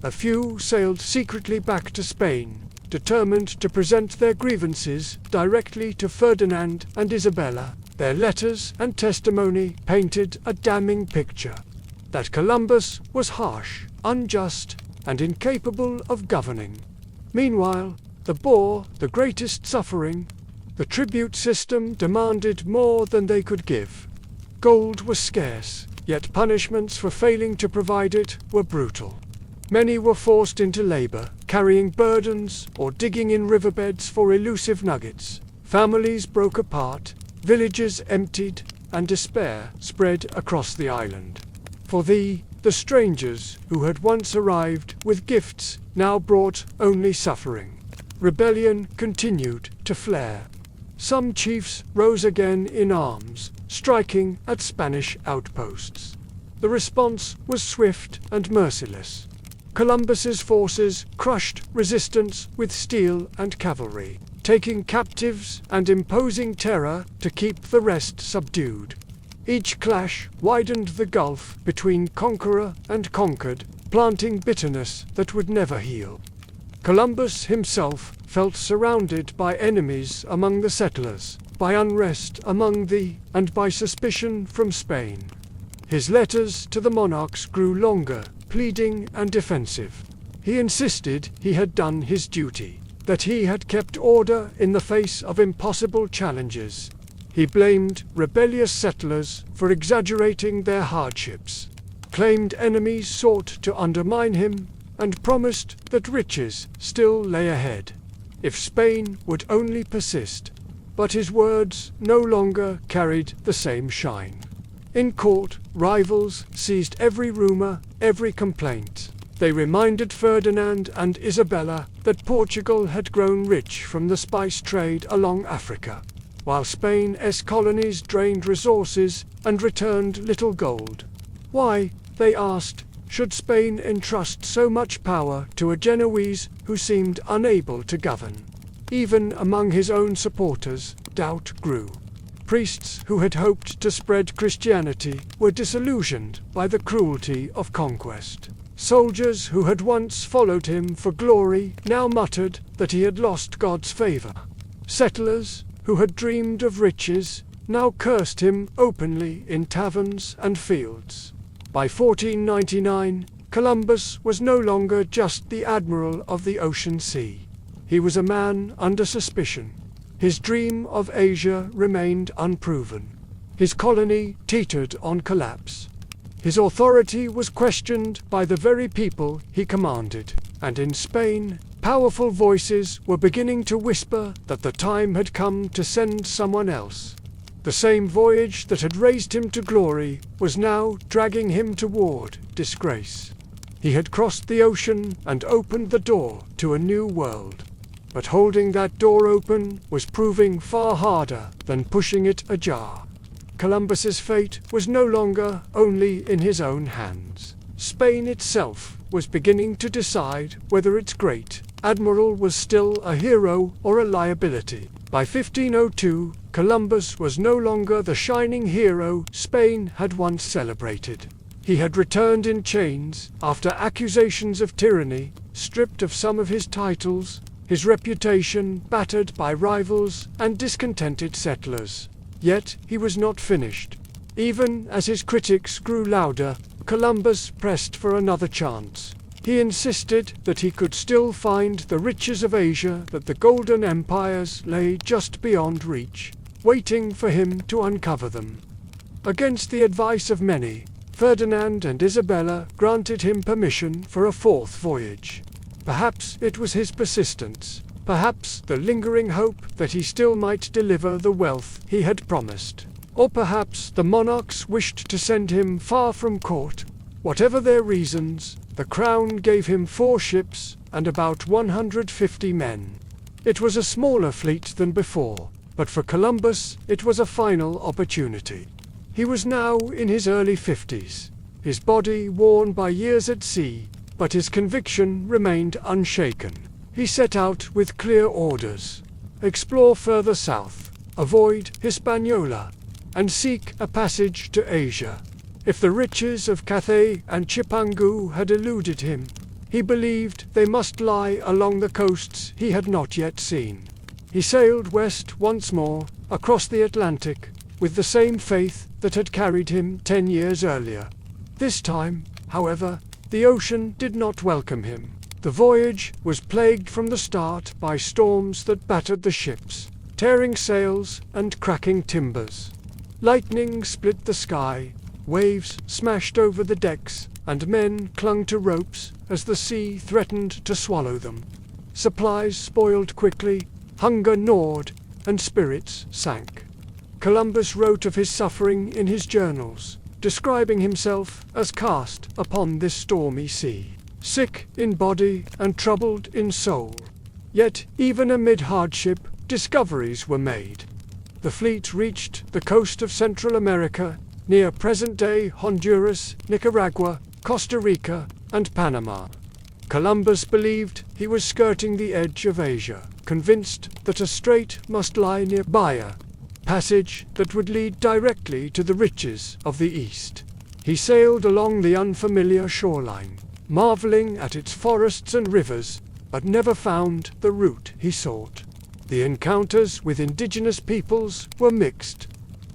A few sailed secretly back to Spain, determined to present their grievances directly to Ferdinand and Isabella. Their letters and testimony painted a damning picture: that Columbus was harsh, unjust, and incapable of governing. Meanwhile, the bore the greatest suffering. The tribute system demanded more than they could give. Gold was scarce, yet punishments for failing to provide it were brutal. Many were forced into labor, carrying burdens or digging in riverbeds for elusive nuggets. Families broke apart, villages emptied, and despair spread across the island. For the The strangers who had once arrived with gifts now brought only suffering. Rebellion continued to flare. Some chiefs rose again in arms, striking at Spanish outposts. The response was swift and merciless. Columbus's forces crushed resistance with steel and cavalry, taking captives and imposing terror to keep the rest subdued. Each clash widened the gulf between conqueror and conquered, planting bitterness that would never heal. Columbus himself felt surrounded by enemies among the settlers, by unrest among and by suspicion from Spain. His letters to the monarchs grew longer, pleading and defensive. He insisted he had done his duty, that he had kept order in the face of impossible challenges. He blamed rebellious settlers for exaggerating their hardships, claimed enemies sought to undermine him, and promised that riches still lay ahead, if Spain would only persist. But his words no longer carried the same shine. In court, rivals seized every rumor, every complaint. They reminded Ferdinand and Isabella that Portugal had grown rich from the spice trade along Africa, while Spain's colonies drained resources and returned little gold. Why, they asked, should Spain entrust so much power to a Genoese who seemed unable to govern? Even among his own supporters, doubt grew. Priests who had hoped to spread Christianity were disillusioned by the cruelty of conquest. Soldiers who had once followed him for glory now muttered that he had lost God's favor. Settlers who had dreamed of riches now cursed him openly in taverns and fields. By 1499, Columbus was no longer just the admiral of the ocean sea. He was a man under suspicion. His dream of Asia remained unproven. His colony teetered on collapse. His authority was questioned by the very people he commanded, and in Spain, powerful voices were beginning to whisper that the time had come to send someone else. The same voyage that had raised him to glory was now dragging him toward disgrace. He had crossed the ocean and opened the door to a new world. But holding that door open was proving far harder than pushing it ajar. Columbus's fate was no longer only in his own hands. Spain itself was beginning to decide whether its great admiral was still a hero or a liability. By 1502, Columbus was no longer the shining hero Spain had once celebrated. He had returned in chains after accusations of tyranny, stripped of some of his titles, his reputation battered by rivals and discontented settlers. Yet he was not finished. Even as his critics grew louder, Columbus pressed for another chance. He insisted that he could still find the riches of Asia, that the golden empires lay just beyond reach, waiting for him to uncover them. Against the advice of many, Ferdinand and Isabella granted him permission for a fourth voyage. Perhaps it was his persistence, perhaps the lingering hope that he still might deliver the wealth he had promised, or perhaps the monarchs wished to send him far from court. Whatever their reasons, the crown gave him 4 ships and about 150 men. It was a smaller fleet than before, but for Columbus it was a final opportunity. He was now in his early 50s, his body worn by years at sea, but his conviction remained unshaken. He set out with clear orders: explore further south, avoid Hispaniola, and seek a passage to Asia. If the riches of Cathay and Chipangu had eluded him, he believed they must lie along the coasts he had not yet seen. He sailed west once more, across the Atlantic, with the same faith that had carried him 10 years earlier. This time, however, the ocean did not welcome him. The voyage was plagued from the start by storms that battered the ships, tearing sails and cracking timbers. Lightning split the sky, waves smashed over the decks, and men clung to ropes as the sea threatened to swallow them. Supplies spoiled quickly, hunger gnawed, and spirits sank. Columbus wrote of his suffering in his journals. describing himself as cast upon this stormy sea, sick in body and troubled in soul. Yet, even amid hardship, discoveries were made. The fleet reached the coast of Central America, near present-day Honduras, Nicaragua, Costa Rica, and Panama. Columbus believed he was skirting the edge of Asia, convinced that a strait must lie nearby, a passage that would lead directly to the riches of the East. He sailed along the unfamiliar shoreline, marveling at its forests and rivers, but never found the route he sought. The encounters with indigenous peoples were mixed.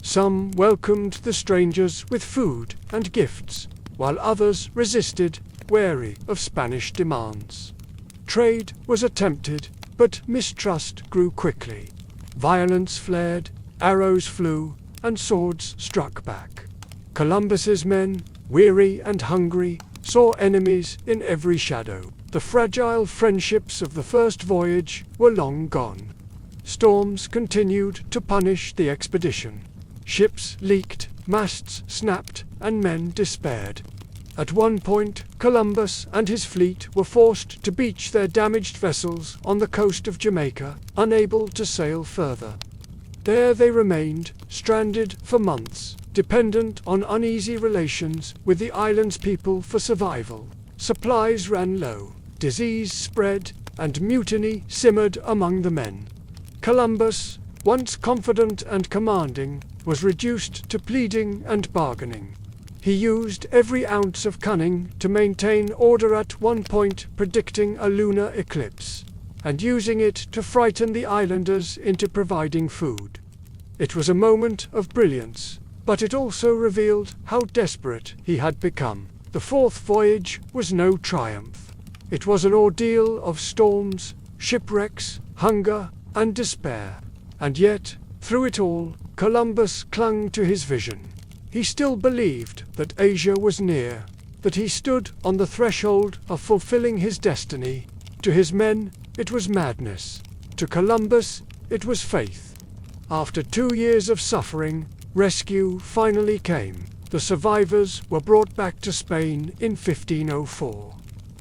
Some welcomed the strangers with food and gifts, while others resisted, wary of Spanish demands. Trade was attempted, but mistrust grew quickly. Violence flared, arrows flew, and swords struck back. Columbus's men, weary and hungry, saw enemies in every shadow. The fragile friendships of the first voyage were long gone. Storms continued to punish the expedition. Ships leaked, masts snapped, and men despaired. At one point, Columbus and his fleet were forced to beach their damaged vessels on the coast of Jamaica, unable to sail further. There they remained, stranded for months, dependent on uneasy relations with the island's people for survival. Supplies ran low, disease spread, and mutiny simmered among the men. Columbus, once confident and commanding, was reduced to pleading and bargaining. He used every ounce of cunning to maintain order, at one point predicting a lunar eclipse, and using it to frighten the islanders into providing food. It was a moment of brilliance, but it also revealed how desperate he had become. The fourth voyage was no triumph. It was an ordeal of storms, shipwrecks, hunger, and despair. And yet, through it all, Columbus clung to his vision. He still believed that Asia was near, that he stood on the threshold of fulfilling his destiny. To his men, it was madness. To Columbus, it was faith. After 2 years of suffering, rescue finally came. The survivors were brought back to Spain in 1504.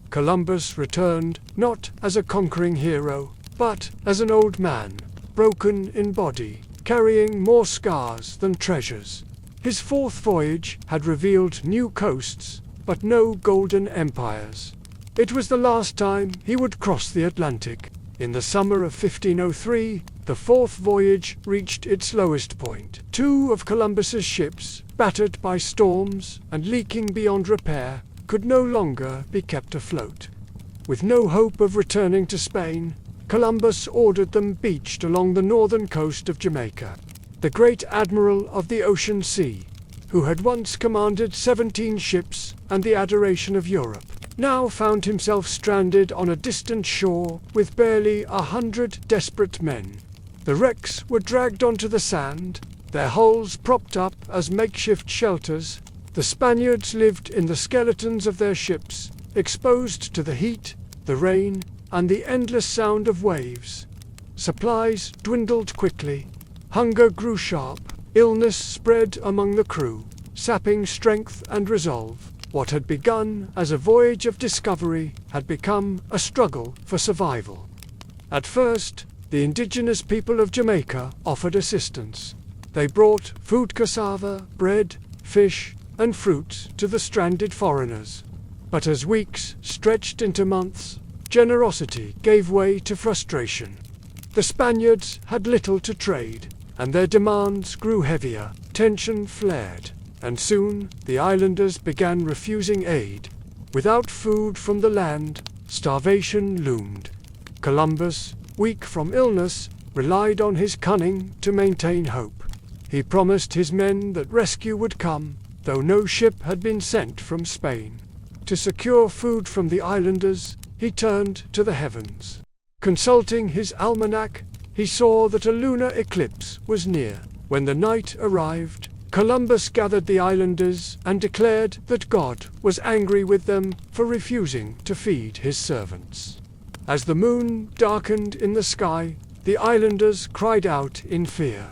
Columbus returned not as a conquering hero, but as an old man, broken in body, carrying more scars than treasures. His fourth voyage had revealed new coasts, but no golden empires. It was the last time he would cross the Atlantic. In the summer of 1503, the fourth voyage reached its lowest point. 2 of Columbus's ships, battered by storms and leaking beyond repair, could no longer be kept afloat. With no hope of returning to Spain, Columbus ordered them beached along the northern coast of Jamaica. The great admiral of the ocean sea, who had once commanded 17 ships and the adoration of Europe, now found himself stranded on a distant shore with barely 100 desperate men. The wrecks were dragged onto the sand, their hulls propped up as makeshift shelters. The Spaniards lived in the skeletons of their ships, exposed to the heat, the rain, and the endless sound of waves. Supplies dwindled quickly. Hunger grew sharp. Illness spread among the crew, sapping strength and resolve. What had begun as a voyage of discovery had become a struggle for survival. At first, the indigenous people of Jamaica offered assistance. They brought food, cassava, bread, fish, and fruits to the stranded foreigners. But as weeks stretched into months, generosity gave way to frustration. The Spaniards had little to trade, and their demands grew heavier. Tension flared, and soon the islanders began refusing aid. Without food from the land, starvation loomed. Columbus, weak from illness, relied on his cunning to maintain hope. He promised his men that rescue would come, though no ship had been sent from Spain. To secure food from the islanders, he turned to the heavens. Consulting his almanac, he saw that a lunar eclipse was near. When the night arrived, Columbus gathered the islanders and declared that God was angry with them for refusing to feed his servants. As the moon darkened in the sky, the islanders cried out in fear.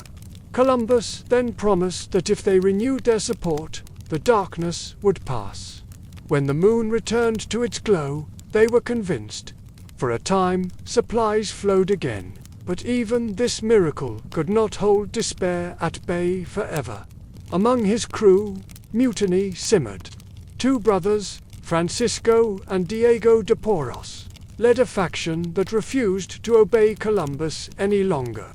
Columbus then promised that if they renewed their support, the darkness would pass. When the moon returned to its glow, they were convinced. For a time, supplies flowed again, but even this miracle could not hold despair at bay forever. Among his crew, mutiny simmered. Two brothers, Francisco and Diego de Porros, led a faction that refused to obey Columbus any longer.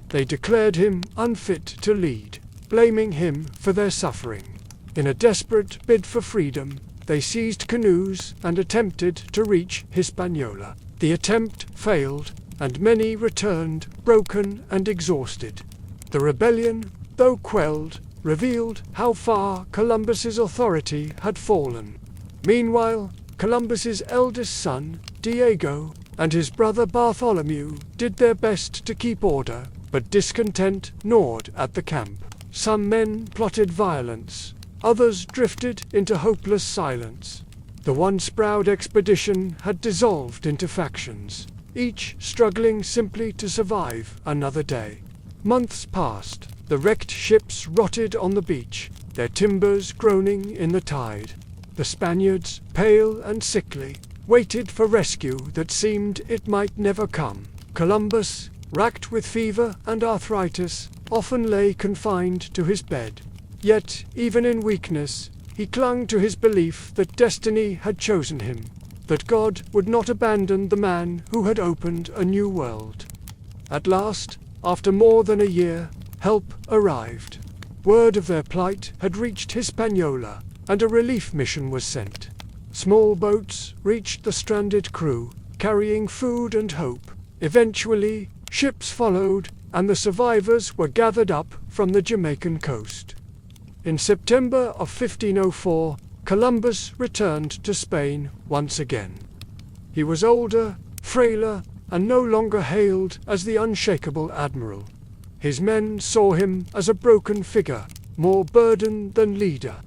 They declared him unfit to lead, blaming him for their suffering. In a desperate bid for freedom, they seized canoes and attempted to reach Hispaniola. The attempt failed, and many returned broken and exhausted. The rebellion, though quelled, revealed how far Columbus's authority had fallen. Meanwhile, Columbus's eldest son, Diego, and his brother Bartholomew did their best to keep order, but discontent gnawed at the camp. Some men plotted violence, others drifted into hopeless silence. The once proud expedition had dissolved into factions, each struggling simply to survive another day. Months passed. The wrecked ships rotted on the beach, their timbers groaning in the tide. The Spaniards, pale and sickly, waited for rescue that seemed it might never come. Columbus, racked with fever and arthritis, often lay confined to his bed. Yet, even in weakness, he clung to his belief that destiny had chosen him, that God would not abandon the man who had opened a new world. At last, after more than a year, help arrived. Word of their plight had reached Hispaniola, and a relief mission was sent. Small boats reached the stranded crew, carrying food and hope. Eventually, ships followed, and the survivors were gathered up from the Jamaican coast. In September of 1504, Columbus returned to Spain once again. He was older, frailer, and no longer hailed as the unshakable admiral. His men saw him as a broken figure, more burden than leader.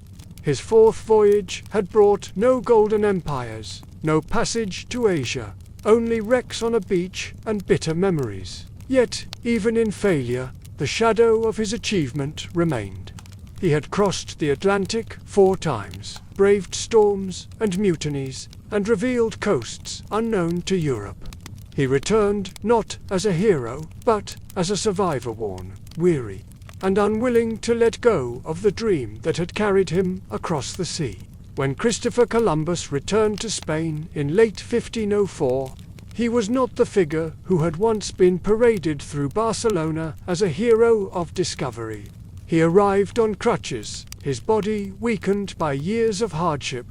His fourth voyage had brought no golden empires, no passage to Asia, only wrecks on a beach and bitter memories. Yet, even in failure, the shadow of his achievement remained. He had crossed the Atlantic 4 times, braved storms and mutinies, and revealed coasts unknown to Europe. He returned not as a hero, but as a survivor worn, weary, and unwilling to let go of the dream that had carried him across the sea. When Christopher Columbus returned to Spain in late 1504, he was not the figure who had once been paraded through Barcelona as a hero of discovery. He arrived on crutches, his body weakened by years of hardship.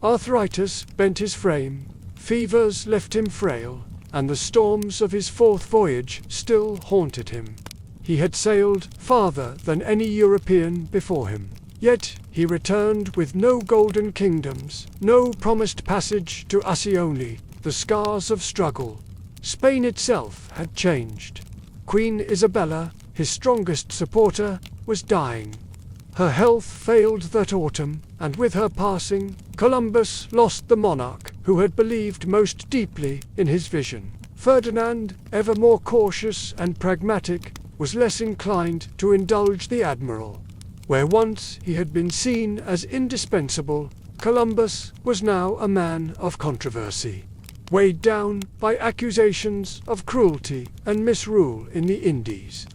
Arthritis bent his frame, fevers left him frail, and the storms of his fourth voyage still haunted him. He had sailed farther than any European before him. Yet he returned with no golden kingdoms, no promised passage to Ascioli, the scars of struggle. Spain itself had changed. Queen Isabella, his strongest supporter, was dying. Her health failed that autumn, and with her passing, Columbus lost the monarch who had believed most deeply in his vision. Ferdinand, ever more cautious and pragmatic, was less inclined to indulge the admiral. Where once he had been seen as indispensable, Columbus was now a man of controversy, weighed down by accusations of cruelty and misrule in the Indies.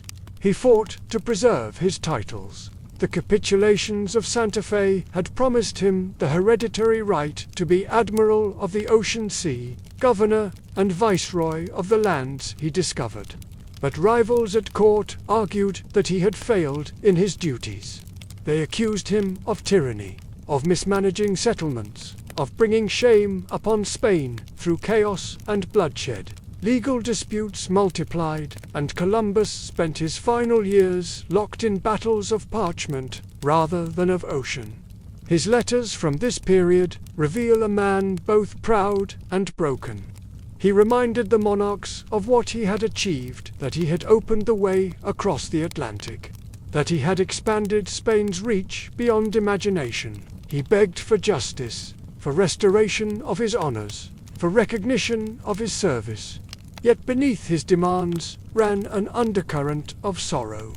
He fought to preserve his titles. The capitulations of Santa Fe had promised him the hereditary right to be Admiral of the Ocean Sea, Governor and Viceroy of the lands he discovered. But rivals at court argued that he had failed in his duties. They accused him of tyranny, of mismanaging settlements, of bringing shame upon Spain through chaos and bloodshed. Legal disputes multiplied, and Columbus spent his final years locked in battles of parchment rather than of ocean. His letters from this period reveal a man both proud and broken. He reminded the monarchs of what he had achieved, that he had opened the way across the Atlantic, that he had expanded Spain's reach beyond imagination. He begged for justice, for restoration of his honors, for recognition of his service. Yet beneath his demands ran an undercurrent of sorrow.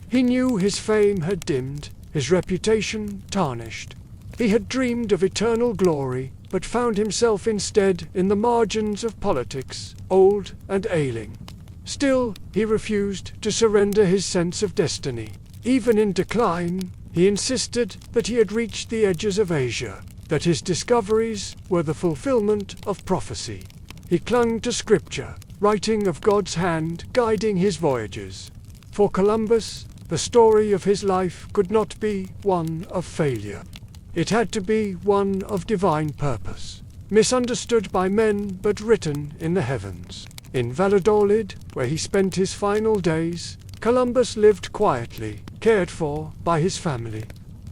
He knew his fame had dimmed, his reputation tarnished. He had dreamed of eternal glory, but found himself instead in the margins of politics, old and ailing. Still, he refused to surrender his sense of destiny. Even in decline, he insisted that he had reached the edges of Asia, that his discoveries were the fulfillment of prophecy. He clung to scripture, writing of God's hand guiding his voyages. For Columbus, the story of his life could not be one of failure. It had to be one of divine purpose, misunderstood by men but written in the heavens. In Valladolid, where he spent his final days, Columbus lived quietly, cared for by his family.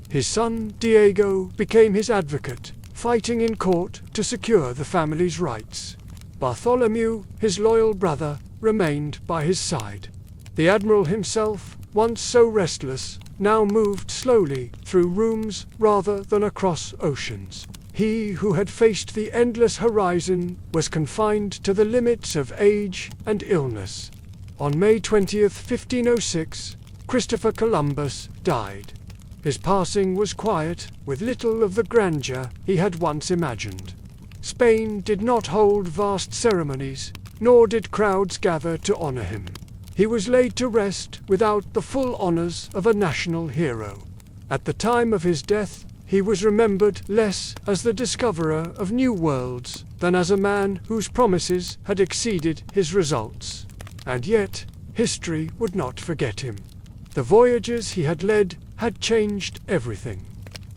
His son, Diego, became his advocate, fighting in court to secure the family's rights. Bartholomew, his loyal brother, remained by his side. The admiral himself, once so restless, now moved slowly through rooms rather than across oceans. He who had faced the endless horizon was confined to the limits of age and illness. On May 20th, 1506, Christopher Columbus died. His passing was quiet, with little of the grandeur he had once imagined. Spain did not hold vast ceremonies, nor did crowds gather to honor him. He was laid to rest without the full honors of a national hero. At the time of his death, he was remembered less as the discoverer of new worlds than as a man whose promises had exceeded his results. And yet, history would not forget him. The voyages he had led had changed everything.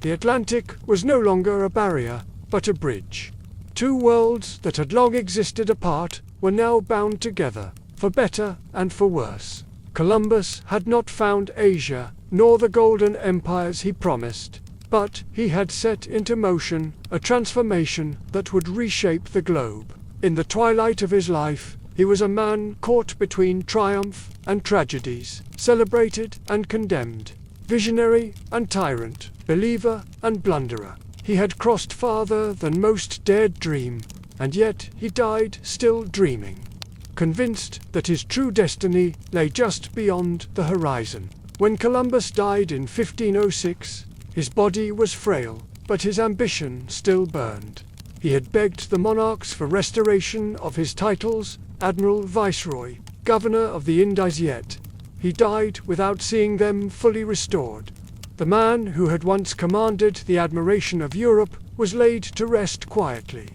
The Atlantic was no longer a barrier, but a bridge. Two worlds that had long existed apart were now bound together, for better and for worse. Columbus had not found Asia, nor the golden empires he promised, but he had set into motion a transformation that would reshape the globe. In the twilight of his life, he was a man caught between triumph and tragedies, celebrated and condemned, visionary and tyrant, believer and blunderer. He had crossed farther than most dared dream, and yet he died still dreaming, convinced that his true destiny lay just beyond the horizon. When Columbus died in 1506, his body was frail, but his ambition still burned. He had begged the monarchs for restoration of his titles, Admiral, Viceroy, Governor of the Indies, yet he died without seeing them fully restored. The man who had once commanded the admiration of Europe was laid to rest quietly,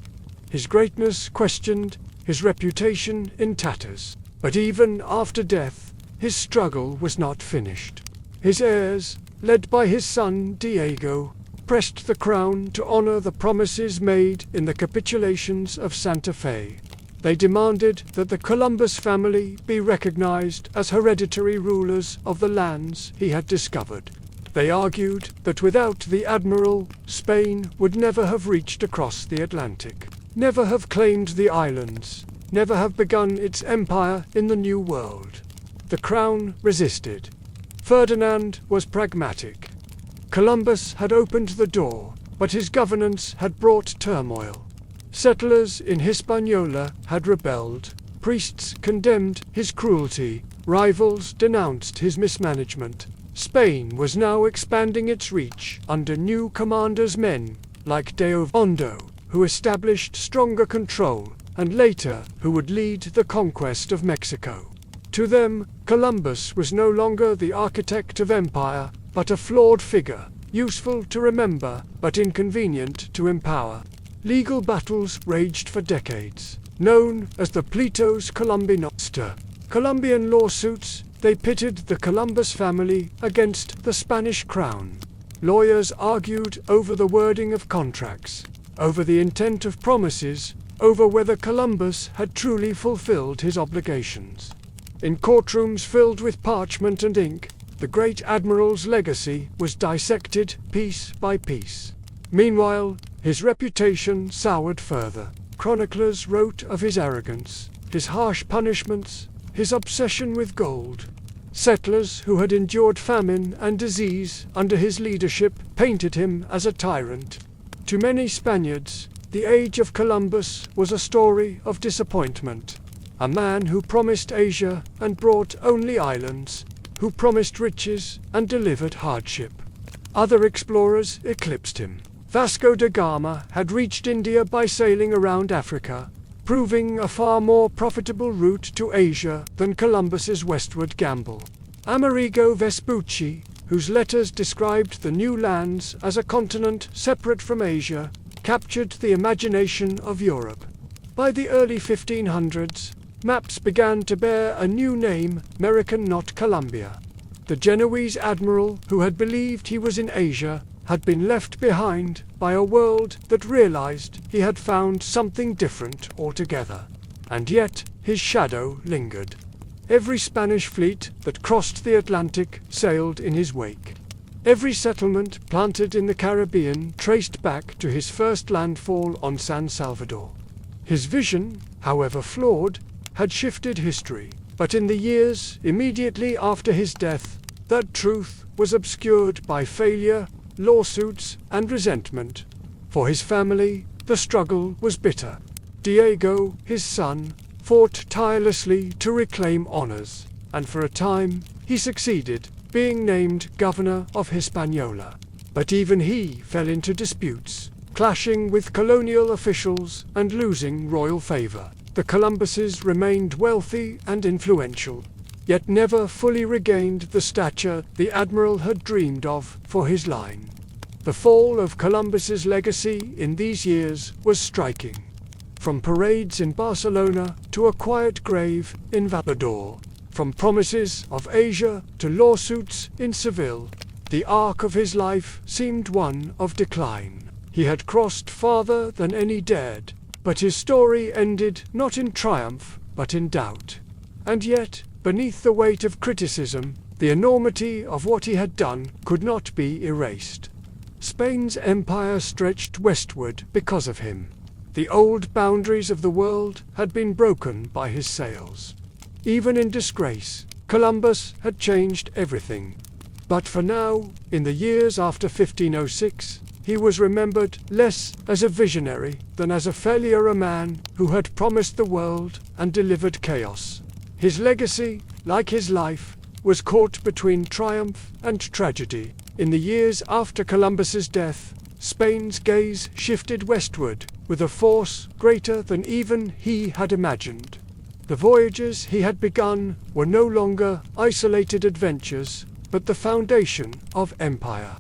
his greatness questioned, his reputation in tatters. But even after death, his struggle was not finished. His heirs, led by his son Diego, pressed the crown to honor the promises made in the capitulations of Santa Fe. They demanded that the Columbus family be recognized as hereditary rulers of the lands he had discovered. They argued that without the admiral, Spain would never have reached across the Atlantic, never have claimed the islands, never have begun its empire in the New World. The crown resisted. Ferdinand was pragmatic. Columbus had opened the door, but his governance had brought turmoil. Settlers in Hispaniola had rebelled, priests condemned his cruelty, rivals denounced his mismanagement. Spain was now expanding its reach under new commanders, men like de Ovando, who established stronger control, and later who would lead the conquest of Mexico. To them, Columbus was no longer the architect of empire, but a flawed figure, useful to remember, but inconvenient to empower. Legal battles raged for decades, known as the Pleitos Colombinos. Colombian lawsuits, they pitted the Columbus family against the Spanish crown. Lawyers argued over the wording of contracts, over the intent of promises, over whether Columbus had truly fulfilled his obligations. In courtrooms filled with parchment and ink, the great admiral's legacy was dissected piece by piece. Meanwhile, his reputation soured further. Chroniclers wrote of his arrogance, his harsh punishments, his obsession with gold. Settlers who had endured famine and disease under his leadership painted him as a tyrant. To many Spaniards, the age of Columbus was a story of disappointment. A man who promised Asia and brought only islands, who promised riches and delivered hardship. Other explorers eclipsed him. Vasco da Gama had reached India by sailing around Africa, proving a far more profitable route to Asia than Columbus's westward gamble. Amerigo Vespucci, whose letters described the new lands as a continent separate from Asia, captured the imagination of Europe. By the early 1500s, maps began to bear a new name, American, not Columbia. The Genoese admiral who had believed he was in Asia had been left behind by a world that realized he had found something different altogether. And yet his shadow lingered. Every Spanish fleet that crossed the Atlantic sailed in his wake. Every settlement planted in the Caribbean traced back to his first landfall on San Salvador. His vision, however flawed, had shifted history, but in the years immediately after his death, that truth was obscured by failure, lawsuits, and resentment. For his family, the struggle was bitter. Diego, his son, fought tirelessly to reclaim honors, and for a time he succeeded, being named governor of Hispaniola. But even he fell into disputes, clashing with colonial officials and losing royal favor. The Columbuses remained wealthy and influential, yet never fully regained the stature the admiral had dreamed of for his line. The fall of Columbus's legacy in these years was striking. From parades in Barcelona to a quiet grave in Valladolid, from promises of Asia to lawsuits in Seville, the arc of his life seemed one of decline. He had crossed farther than any dared, but his story ended not in triumph, but in doubt. And yet, beneath the weight of criticism, the enormity of what he had done could not be erased. Spain's empire stretched westward because of him. The old boundaries of the world had been broken by his sails. Even in disgrace, Columbus had changed everything. But for now, in the years after 1506, he was remembered less as a visionary than as a failure, a man who had promised the world and delivered chaos. His legacy, like his life, was caught between triumph and tragedy. In the years after Columbus's death, Spain's gaze shifted westward with a force greater than even he had imagined. The voyages he had begun were no longer isolated adventures, but the foundation of empire.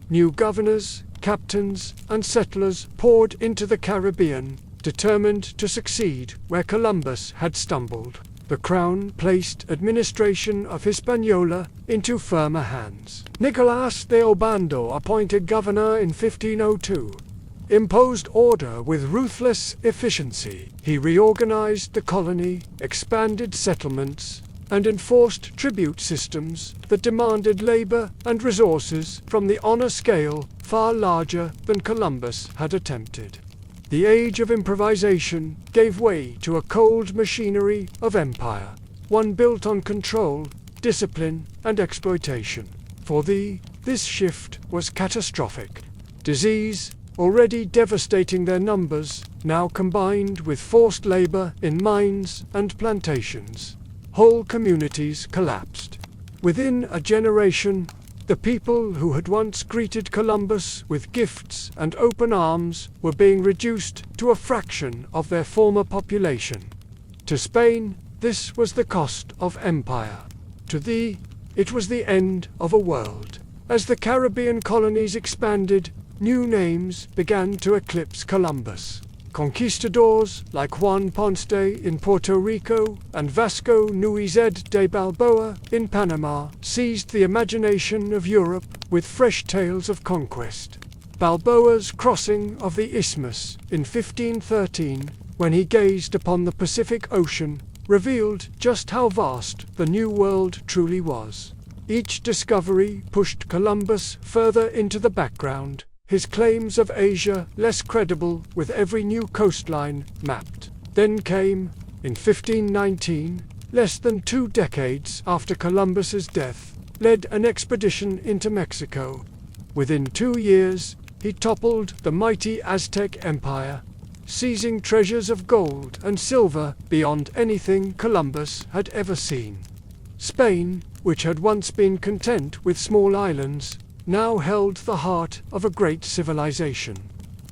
New governors, captains, and settlers poured into the Caribbean, determined to succeed where Columbus had stumbled. The crown placed administration of Hispaniola into firmer hands. Nicolás de Obando, appointed governor in 1502, imposed order with ruthless efficiency. He reorganized the colony, expanded settlements, and enforced tribute systems that demanded labor and resources from the on a scale far larger than Columbus had attempted. The age of improvisation gave way to a cold machinery of empire, one built on control, discipline, and exploitation. For this shift was catastrophic. Disease, already devastating their numbers, now combined with forced labor in mines and plantations. Whole communities collapsed. Within a generation, the people who had once greeted Columbus with gifts and open arms were being reduced to a fraction of their former population. To Spain, this was the cost of empire. To thee, it was the end of a world. As the Caribbean colonies expanded, new names began to eclipse Columbus. Conquistadors like Juan Ponce in Puerto Rico and Vasco Nuñez de Balboa in Panama seized the imagination of Europe with fresh tales of conquest. Balboa's crossing of the Isthmus in 1513, when he gazed upon the Pacific Ocean, revealed just how vast the New World truly was. Each discovery pushed Columbus further into the background, his claims of Asia less credible with every new coastline mapped. Then came, in 1519, less than 2 decades after Columbus's death, led an expedition into Mexico. Within 2 years, he toppled the mighty Aztec Empire, seizing treasures of gold and silver beyond anything Columbus had ever seen. Spain, which had once been content with small islands, now held the heart of a great civilization.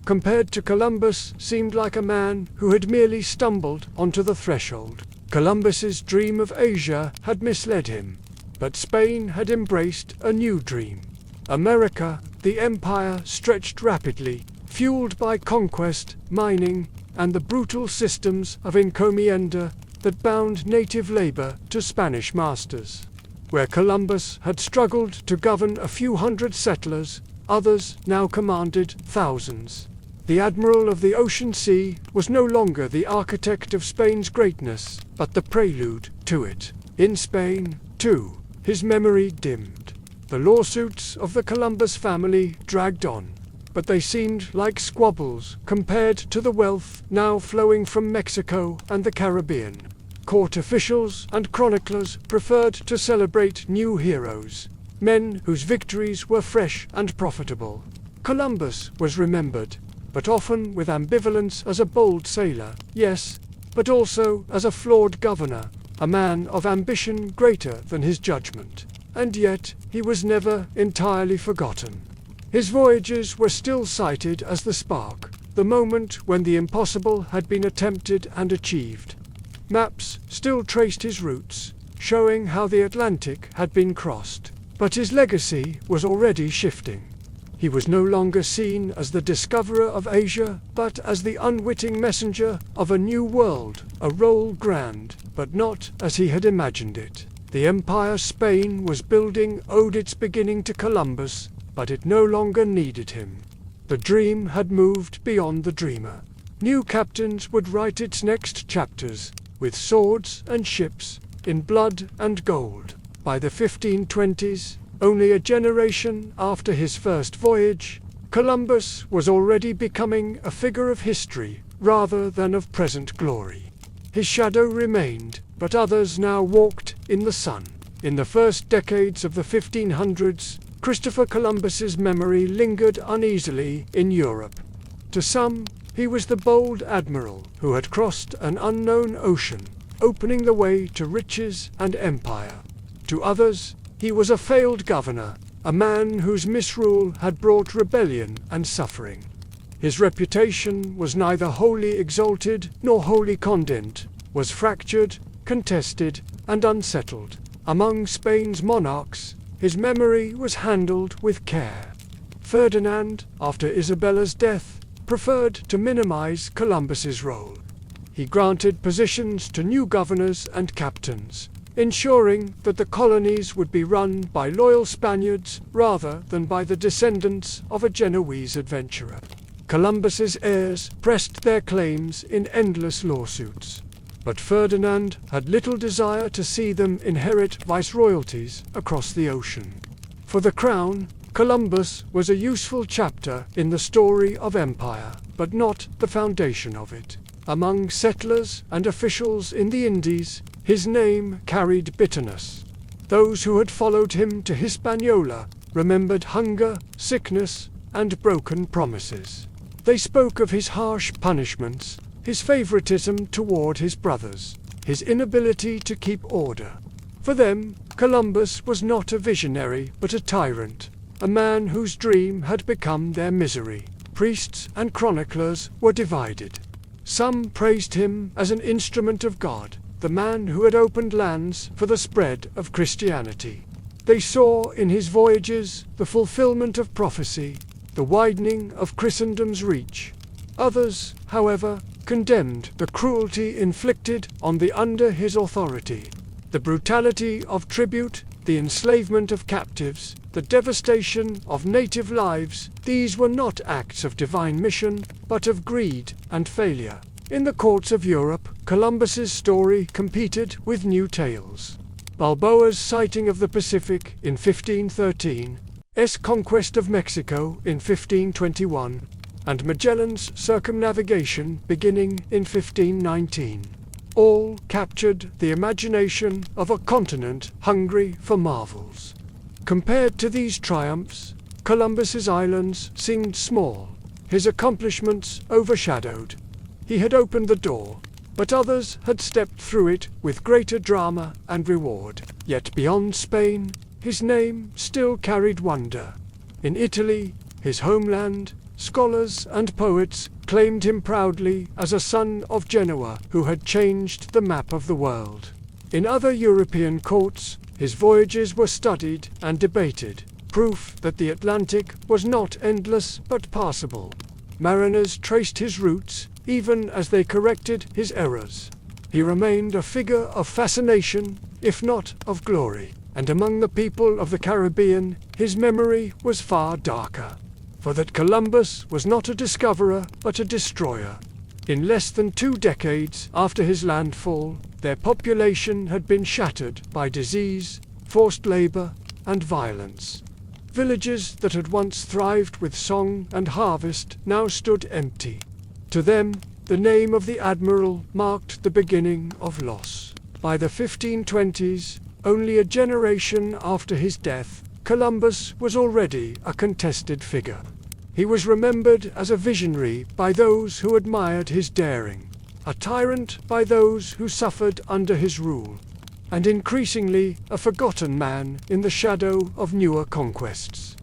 Compared to Columbus, seemed like a man who had merely stumbled onto the threshold. Columbus's dream of Asia had misled him, but Spain had embraced a new dream. America, the empire, stretched rapidly, fueled by conquest, mining, and the brutal systems of encomienda that bound native labor to Spanish masters. Where Columbus had struggled to govern a few hundred settlers, others now commanded thousands. The admiral of the ocean sea was no longer the architect of Spain's greatness, but the prelude to it. In Spain, too, his memory dimmed. The lawsuits of the Columbus family dragged on, but they seemed like squabbles compared to the wealth now flowing from Mexico and the Caribbean. Court officials and chroniclers preferred to celebrate new heroes, men whose victories were fresh and profitable. Columbus was remembered, but often with ambivalence, as a bold sailor, yes, but also as a flawed governor, a man of ambition greater than his judgment. And yet, he was never entirely forgotten. His voyages were still cited as the spark, the moment when the impossible had been attempted and achieved. Maps still traced his routes, showing how the Atlantic had been crossed. But his legacy was already shifting. He was no longer seen as the discoverer of Asia, but as the unwitting messenger of a new world, a role grand, but not as he had imagined it. The empire Spain was building owed its beginning to Columbus, but it no longer needed him. The dream had moved beyond the dreamer. New captains would write its next chapters, with swords and ships, in blood and gold. By the 1520s, only a generation after his first voyage, Columbus was already becoming a figure of history rather than of present glory. His shadow remained, but others now walked in the sun. In the first decades of the 1500s, Christopher Columbus's memory lingered uneasily in Europe. To some, he was the bold admiral who had crossed an unknown ocean, opening the way to riches and empire. To others, he was a failed governor, a man whose misrule had brought rebellion and suffering. His reputation was neither wholly exalted nor wholly condemned, was fractured, contested, and unsettled. Among Spain's monarchs, his memory was handled with care. Ferdinand, after Isabella's death, preferred to minimize Columbus's role. He granted positions to new governors and captains, ensuring that the colonies would be run by loyal Spaniards rather than by the descendants of a Genoese adventurer. Columbus's heirs pressed their claims in endless lawsuits, but Ferdinand had little desire to see them inherit viceroyalties across the ocean. For the crown, Columbus was a useful chapter in the story of empire, but not the foundation of it. Among settlers and officials in the Indies, his name carried bitterness. Those who had followed him to Hispaniola remembered hunger, sickness, and broken promises. They spoke of his harsh punishments, his favoritism toward his brothers, his inability to keep order. For them, Columbus was not a visionary but a tyrant, a man whose dream had become their misery. Priests and chroniclers were divided. Some praised him as an instrument of God, the man who had opened lands for the spread of Christianity. They saw in his voyages the fulfillment of prophecy, the widening of Christendom's reach. Others, however, condemned the cruelty inflicted on the under his authority, the brutality of tribute, the enslavement of captives, the devastation of native lives. These were not acts of divine mission, but of greed and failure. In the courts of Europe, Columbus's story competed with new tales. Balboa's sighting of the Pacific in 1513, S. conquest of Mexico in 1521, and Magellan's circumnavigation beginning in 1519. All captured the imagination of a continent hungry for marvels. Compared to these triumphs, Columbus's islands seemed small, his accomplishments overshadowed. He had opened the door, but others had stepped through it with greater drama and reward. Yet beyond Spain, his name still carried wonder. In Italy, his homeland, scholars and poets claimed him proudly as a son of Genoa who had changed the map of the world. In other European courts, his voyages were studied and debated, proof that the Atlantic was not endless but passable. Mariners traced his routes, even as they corrected his errors. He remained a figure of fascination, if not of glory, and among the people of the Caribbean, his memory was far darker. For that Columbus was not a discoverer, but a destroyer. In less than 2 decades after his landfall, their population had been shattered by disease, forced labor, and violence. Villages that had once thrived with song and harvest now stood empty. To them, the name of the admiral marked the beginning of loss. By the 1520s, only a generation after his death, Columbus was already a contested figure. He was remembered as a visionary by those who admired his daring, a tyrant by those who suffered under his rule, and increasingly a forgotten man in the shadow of newer conquests.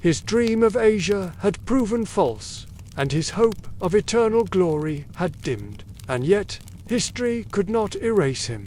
His dream of Asia had proven false, and his hope of eternal glory had dimmed, and yet history could not erase him.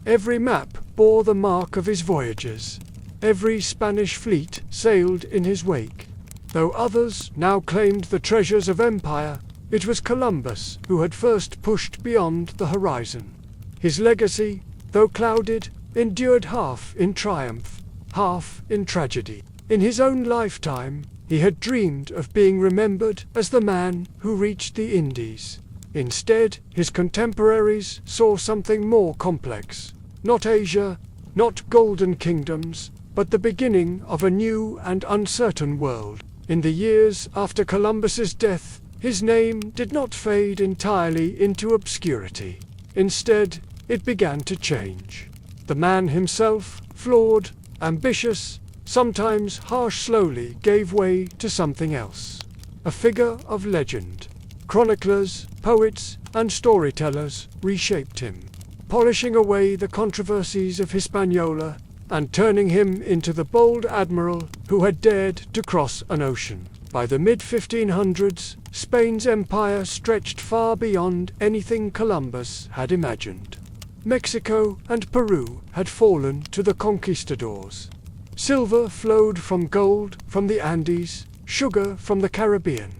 Every map bore the mark of his voyages. Every Spanish fleet sailed in his wake. Though others now claimed the treasures of empire, it was Columbus who had first pushed beyond the horizon. His legacy, though clouded, endured half in triumph, half in tragedy. In his own lifetime, he had dreamed of being remembered as the man who reached the Indies. Instead, his contemporaries saw something more complex. Not Asia, not golden kingdoms, but the beginning of a new and uncertain world. In the years after Columbus's death, his name did not fade entirely into obscurity. Instead, it began to change. The man himself, flawed, ambitious, sometimes harsh, slowly gave way to something else. A figure of legend. Chroniclers, poets, and storytellers reshaped him, polishing away the controversies of Hispaniola and turning him into the bold admiral who had dared to cross an ocean. By the mid-1500s, Spain's empire stretched far beyond anything Columbus had imagined. Mexico and Peru had fallen to the conquistadors. Silver flowed from gold from the Andes, sugar from the Caribbean.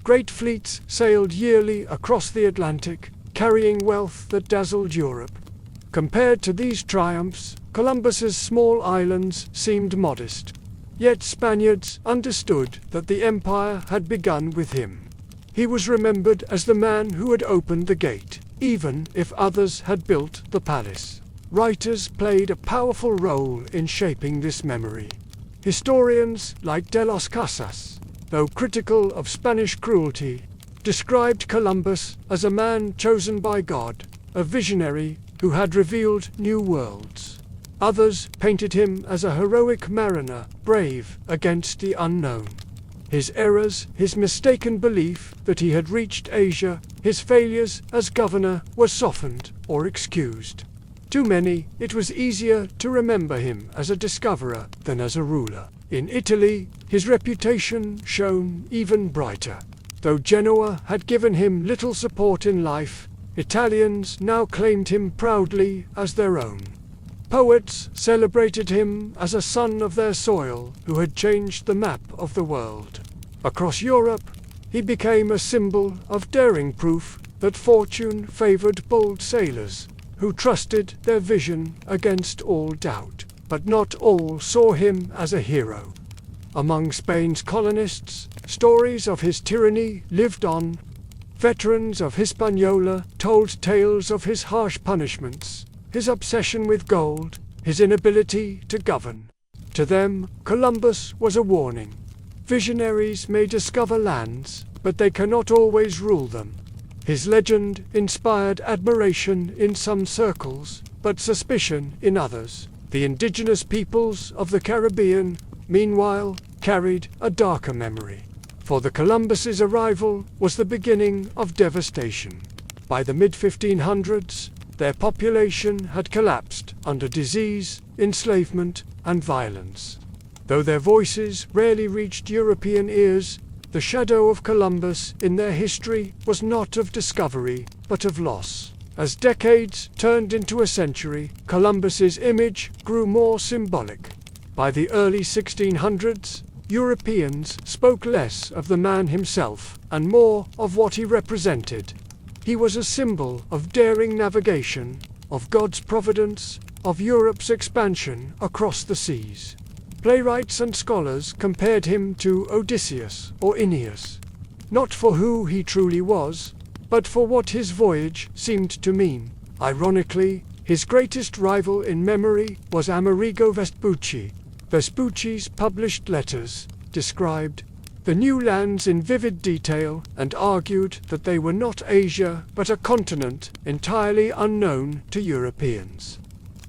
Great fleets sailed yearly across the Atlantic, carrying wealth that dazzled Europe. Compared to these triumphs, Columbus's small islands seemed modest. Yet Spaniards understood that the empire had begun with him. He was remembered as the man who had opened the gate, even if others had built the palace. Writers played a powerful role in shaping this memory. Historians like de los Casas, though critical of Spanish cruelty, described Columbus as a man chosen by God, a visionary who had revealed new worlds. Others painted him as a heroic mariner, brave against the unknown. His errors, his mistaken belief that he had reached Asia, his failures as governor were softened or excused. To many, it was easier to remember him as a discoverer than as a ruler. In Italy, his reputation shone even brighter. Though Genoa had given him little support in life, Italians now claimed him proudly as their own. Poets celebrated him as a son of their soil who had changed the map of the world. Across Europe, he became a symbol of daring, proof that fortune favored bold sailors who trusted their vision against all doubt. But not all saw him as a hero. Among Spain's colonists, stories of his tyranny lived on. Veterans of Hispaniola told tales of his harsh punishments, his obsession with gold, his inability to govern. To them, Columbus was a warning. Visionaries may discover lands, but they cannot always rule them. His legend inspired admiration in some circles, but suspicion in others. The indigenous peoples of the Caribbean, meanwhile, carried a darker memory. For the Columbus's arrival was the beginning of devastation. By the mid-1500s, their population had collapsed under disease, enslavement, and violence. Though their voices rarely reached European ears, the shadow of Columbus in their history was not of discovery, but of loss. As decades turned into a century, Columbus's image grew more symbolic. By the early 1600s, Europeans spoke less of the man himself and more of what he represented. He was a symbol of daring navigation, of God's providence, of Europe's expansion across the seas. Playwrights and scholars compared him to Odysseus or Aeneas, not for who he truly was, but for what his voyage seemed to mean. Ironically, his greatest rival in memory was Amerigo Vespucci. Vespucci's published letters described the new lands in vivid detail and argued that they were not Asia but a continent entirely unknown to Europeans.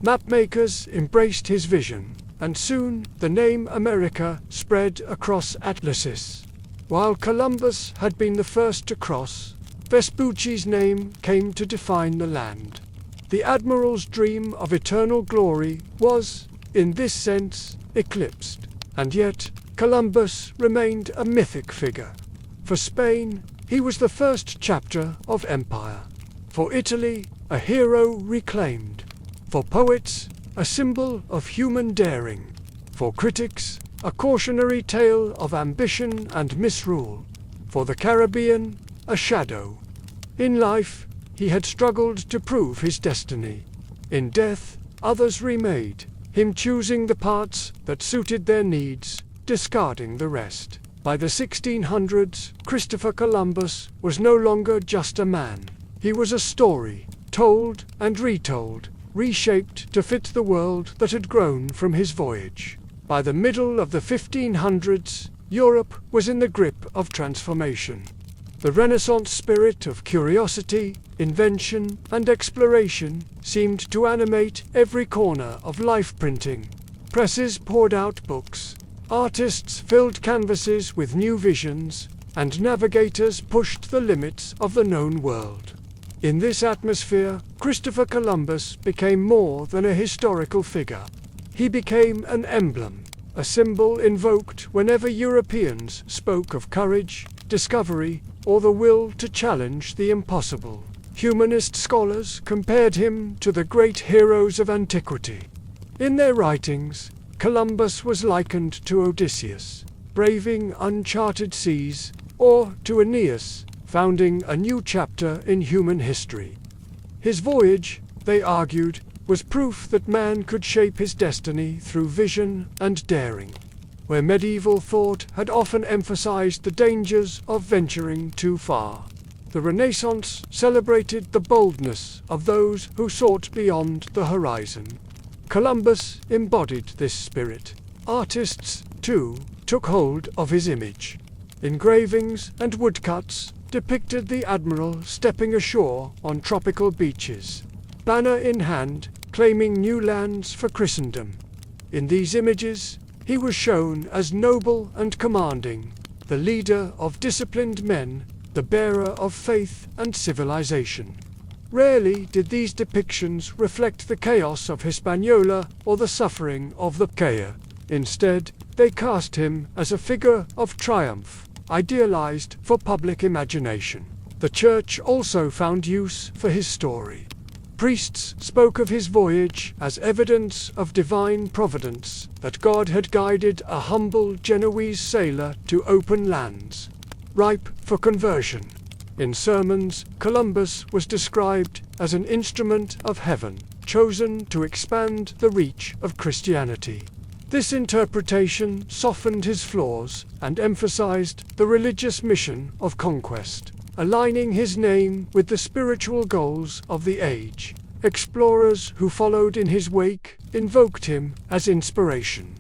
Mapmakers embraced his vision, and soon the name America spread across Atlantis. While Columbus had been the first to cross, Vespucci's name came to define the land. The admiral's dream of eternal glory was, in this sense, eclipsed, and yet Columbus remained a mythic figure. For Spain, he was the first chapter of empire. For Italy, a hero reclaimed. For poets, a symbol of human daring. For critics, a cautionary tale of ambition and misrule. For the Caribbean, a shadow. In life, he had struggled to prove his destiny. In death, others remade, him choosing the parts that suited their needs, discarding the rest. By the 1600s, Christopher Columbus was no longer just a man. He was a story, told and retold, reshaped to fit the world that had grown from his voyage. By the middle of the 1500s, Europe was in the grip of transformation. The Renaissance spirit of curiosity, invention, and exploration seemed to animate every corner of life printing. Presses poured out books, artists filled canvases with new visions, and navigators pushed the limits of the known world. In this atmosphere, Christopher Columbus became more than a historical figure. He became an emblem, a symbol invoked whenever Europeans spoke of courage, discovery, or the will to challenge the impossible. Humanist scholars compared him to the great heroes of antiquity. In their writings, Columbus was likened to Odysseus, braving uncharted seas, or to Aeneas, founding a new chapter in human history. His voyage, they argued, was proof that man could shape his destiny through vision and daring, where medieval thought had often emphasized the dangers of venturing too far. The Renaissance celebrated the boldness of those who sought beyond the horizon. Columbus embodied this spirit. Artists, too, took hold of his image. Engravings and woodcuts depicted the admiral stepping ashore on tropical beaches, banner in hand, claiming new lands for Christendom. In these images, he was shown as noble and commanding, the leader of disciplined men, the bearer of faith and civilization. Rarely did these depictions reflect the chaos of Hispaniola or the suffering of the Caya. Instead, they cast him as a figure of triumph, idealized for public imagination. The Church also found use for his story. Priests spoke of his voyage as evidence of divine providence, that God had guided a humble Genoese sailor to open lands, ripe for conversion. In sermons, Columbus was described as an instrument of heaven, chosen to expand the reach of Christianity. This interpretation softened his flaws and emphasized the religious mission of conquest, aligning his name with the spiritual goals of the age. Explorers who followed in his wake invoked him as inspiration.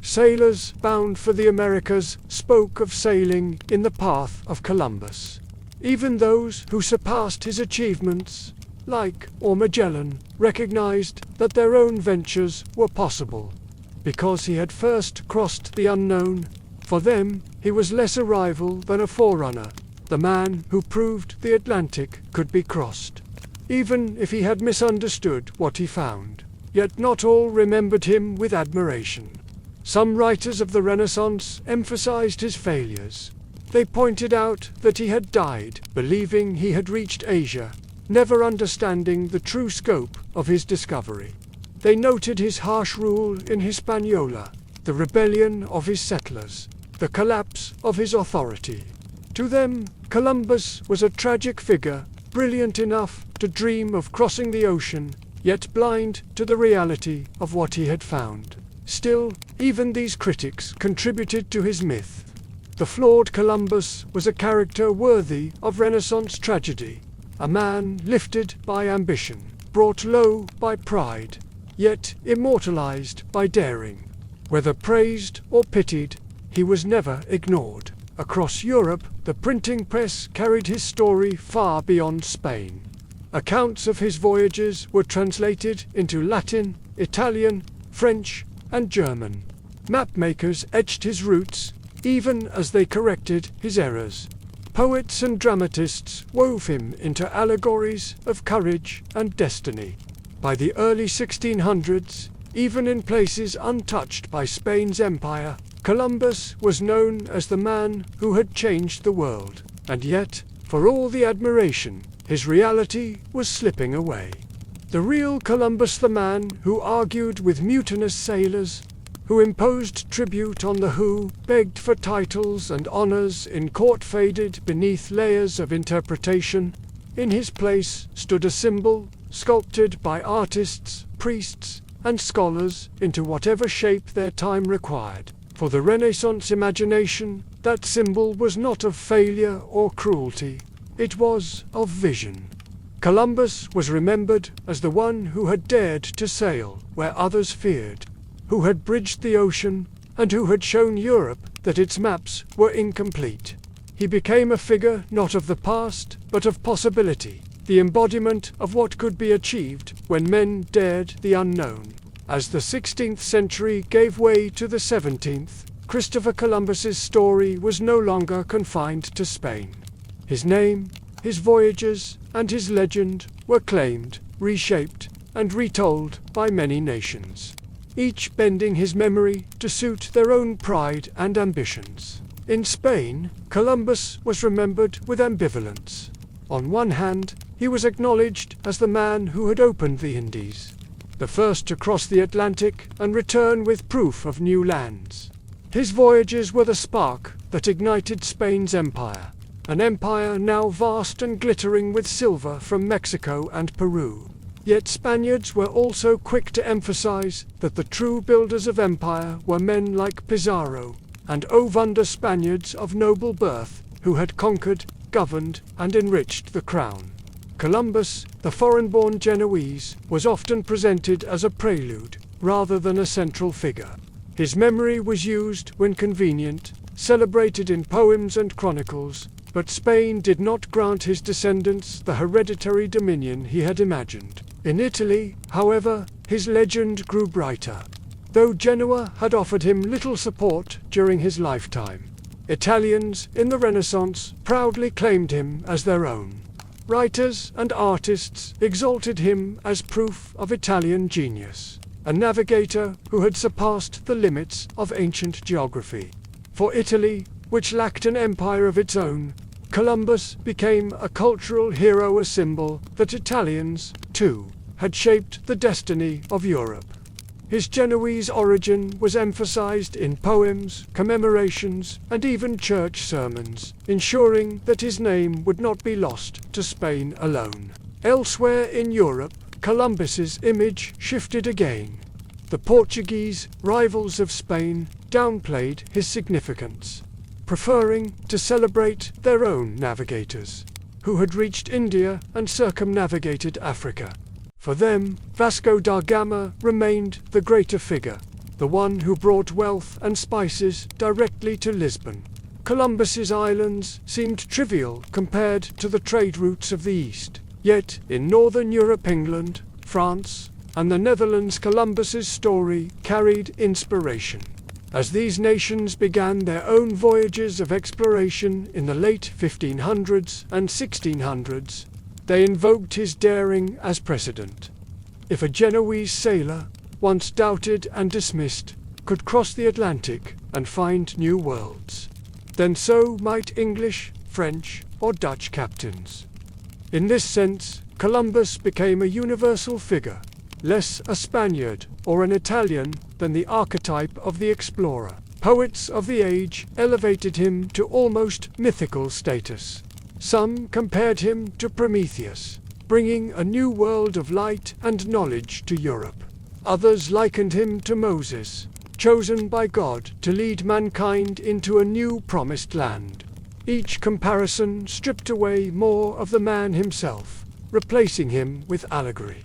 Sailors bound for the Americas spoke of sailing in the path of Columbus. Even those who surpassed his achievements, like Magellan, recognized that their own ventures were possible. Because he had first crossed the unknown, for them he was less a rival than a forerunner, the man who proved the Atlantic could be crossed. Even if he had misunderstood what he found, yet not all remembered him with admiration. Some writers of the Renaissance emphasized his failures. They pointed out that he had died believing he had reached Asia, never understanding the true scope of his discovery. They noted his harsh rule in Hispaniola, the rebellion of his settlers, the collapse of his authority. To them, Columbus was a tragic figure, brilliant enough to dream of crossing the ocean, yet blind to the reality of what he had found. Still, even these critics contributed to his myth. The flawed Columbus was a character worthy of Renaissance tragedy, a man lifted by ambition, brought low by pride, yet immortalized by daring. Whether praised or pitied, he was never ignored. Across Europe, the printing press carried his story far beyond Spain. Accounts of his voyages were translated into Latin, Italian, French, and German. Mapmakers etched his roots, even as they corrected his errors. Poets and dramatists wove him into allegories of courage and destiny. By the early 1600s, even in places untouched by Spain's empire, Columbus was known as the man who had changed the world. And yet, for all the admiration, his reality was slipping away. The real Columbus, the man who argued with mutinous sailors, who imposed tribute on the who, begged for titles and honors in court, faded beneath layers of interpretation. In his place stood a symbol, sculpted by artists, priests, and scholars into whatever shape their time required. For the Renaissance imagination, that symbol was not of failure or cruelty. It was of vision. Columbus was remembered as the one who had dared to sail where others feared, who had bridged the ocean, and who had shown Europe that its maps were incomplete. He became a figure not of the past, but of possibility, the embodiment of what could be achieved when men dared the unknown. As the 16th century gave way to the 17th, Christopher Columbus's story was no longer confined to Spain. His name, his voyages, and his legend were claimed, reshaped, and retold by many nations, each bending his memory to suit their own pride and ambitions. In Spain, Columbus was remembered with ambivalence. On one hand, he was acknowledged as the man who had opened the Indies, the first to cross the Atlantic and return with proof of new lands. His voyages were the spark that ignited Spain's empire, an empire now vast and glittering with silver from Mexico and Peru. Yet Spaniards were also quick to emphasize that the true builders of empire were men like Pizarro and Ovanda, Spaniards of noble birth who had conquered, governed, and enriched the crown. Columbus, the foreign-born Genoese, was often presented as a prelude rather than a central figure. His memory was used when convenient, celebrated in poems and chronicles, but Spain did not grant his descendants the hereditary dominion he had imagined. In Italy, however, his legend grew brighter. Though Genoa had offered him little support during his lifetime, Italians in the Renaissance proudly claimed him as their own. Writers and artists exalted him as proof of Italian genius, a navigator who had surpassed the limits of ancient geography. For Italy, which lacked an empire of its own, Columbus became a cultural hero, a symbol that Italians, too, had shaped the destiny of Europe. His Genoese origin was emphasized in poems, commemorations, and even church sermons, ensuring that his name would not be lost to Spain alone. Elsewhere in Europe, Columbus's image shifted again. The Portuguese, rivals of Spain, downplayed his significance, preferring to celebrate their own navigators, who had reached India and circumnavigated Africa. For them, Vasco da Gama remained the greater figure, the one who brought wealth and spices directly to Lisbon. Columbus's islands seemed trivial compared to the trade routes of the East. Yet, in northern Europe, England, France, and the Netherlands, Columbus's story carried inspiration. As these nations began their own voyages of exploration in the late 1500s and 1600s, they invoked his daring as precedent. If a Genoese sailor, once doubted and dismissed, could cross the Atlantic and find new worlds, then so might English, French, or Dutch captains. In this sense, Columbus became a universal figure, less a Spaniard or an Italian than the archetype of the explorer. Poets of the age elevated him to almost mythical status. Some compared him to Prometheus, bringing a new world of light and knowledge to Europe. Others likened him to Moses, chosen by God to lead mankind into a new promised land. Each comparison stripped away more of the man himself, replacing him with allegory.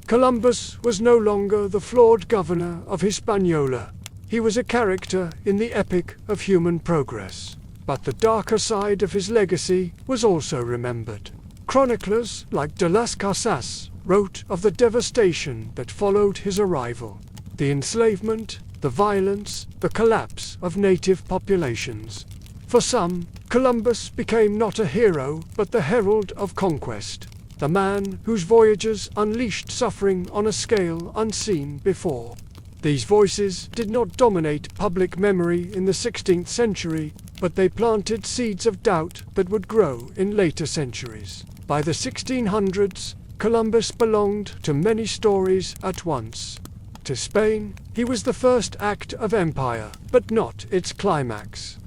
Columbus was no longer the flawed governor of Hispaniola. He was a character in the epic of human progress. But the darker side of his legacy was also remembered. Chroniclers like de las Casas wrote of the devastation that followed his arrival, the enslavement, the violence, the collapse of native populations. For some, Columbus became not a hero but the herald of conquest, the man whose voyages unleashed suffering on a scale unseen before. These voices did not dominate public memory in the 16th century, but they planted seeds of doubt that would grow in later centuries. By the 1600s, Columbus belonged to many stories at once. To Spain, he was the first act of empire, but not its climax.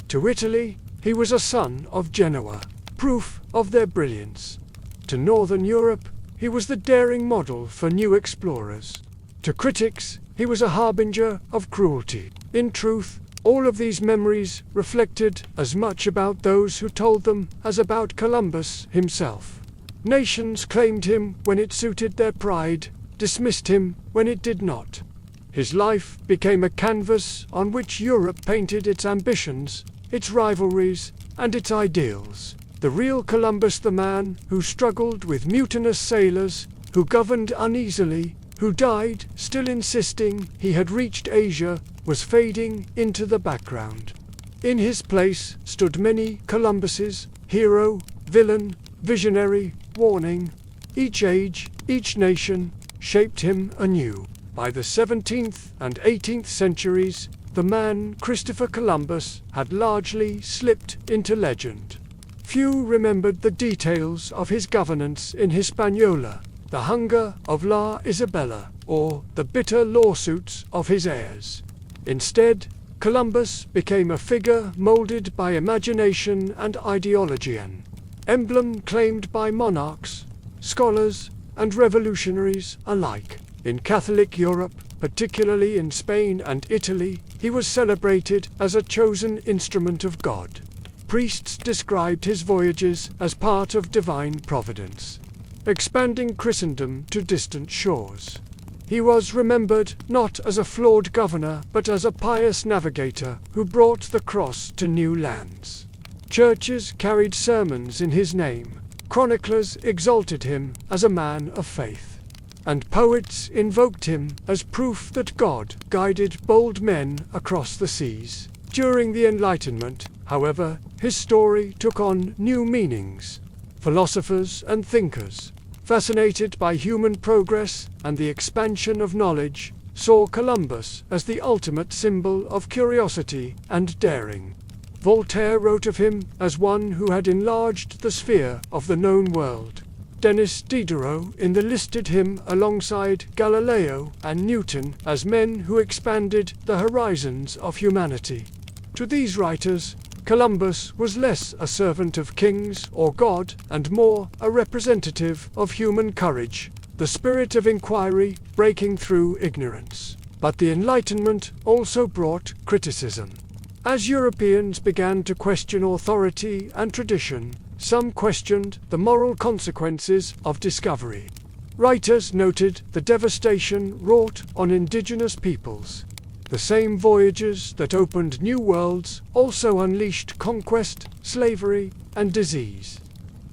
To Italy, he was a son of Genoa, proof of their brilliance. To Northern Europe, he was the daring model for new explorers. To critics, he was a harbinger of cruelty. In truth, all of these memories reflected as much about those who told them as about Columbus himself. Nations claimed him when it suited their pride, dismissed him when it did not. His life became a canvas on which Europe painted its ambitions, its rivalries, and its ideals. The real Columbus, the man who struggled with mutinous sailors, who governed uneasily, who died still insisting he had reached Asia, was fading into the background. In his place stood many Columbuses, hero, villain, visionary, warning. Each age, each nation, shaped him anew. By the 17th and 18th centuries, the man Christopher Columbus had largely slipped into legend. Few remembered the details of his governance in Hispaniola, the hunger of La Isabela, or the bitter lawsuits of his heirs. Instead, Columbus became a figure molded by imagination and ideology, an emblem claimed by monarchs, scholars, and revolutionaries alike. In Catholic Europe, particularly in Spain and Italy, he was celebrated as a chosen instrument of God. Priests described his voyages as part of divine providence, expanding Christendom to distant shores. He was remembered not as a flawed governor but as a pious navigator who brought the cross to new lands. Churches carried sermons in his name, chroniclers exalted him as a man of faith, and poets invoked him as proof that God guided bold men across the seas. During the Enlightenment, however, his story took on new meanings. Philosophers and thinkers, fascinated by human progress and the expansion of knowledge, saw Columbus as the ultimate symbol of curiosity and daring. Voltaire wrote of him as one who had enlarged the sphere of the known world. Denis Diderot enlisted him alongside Galileo and Newton as men who expanded the horizons of humanity. To these writers, Columbus was less a servant of kings or God and more a representative of human courage, the spirit of inquiry breaking through ignorance. But the Enlightenment also brought criticism. As Europeans began to question authority and tradition, some questioned the moral consequences of discovery. Writers noted the devastation wrought on indigenous peoples. The same voyages that opened new worlds also unleashed conquest, slavery, and disease.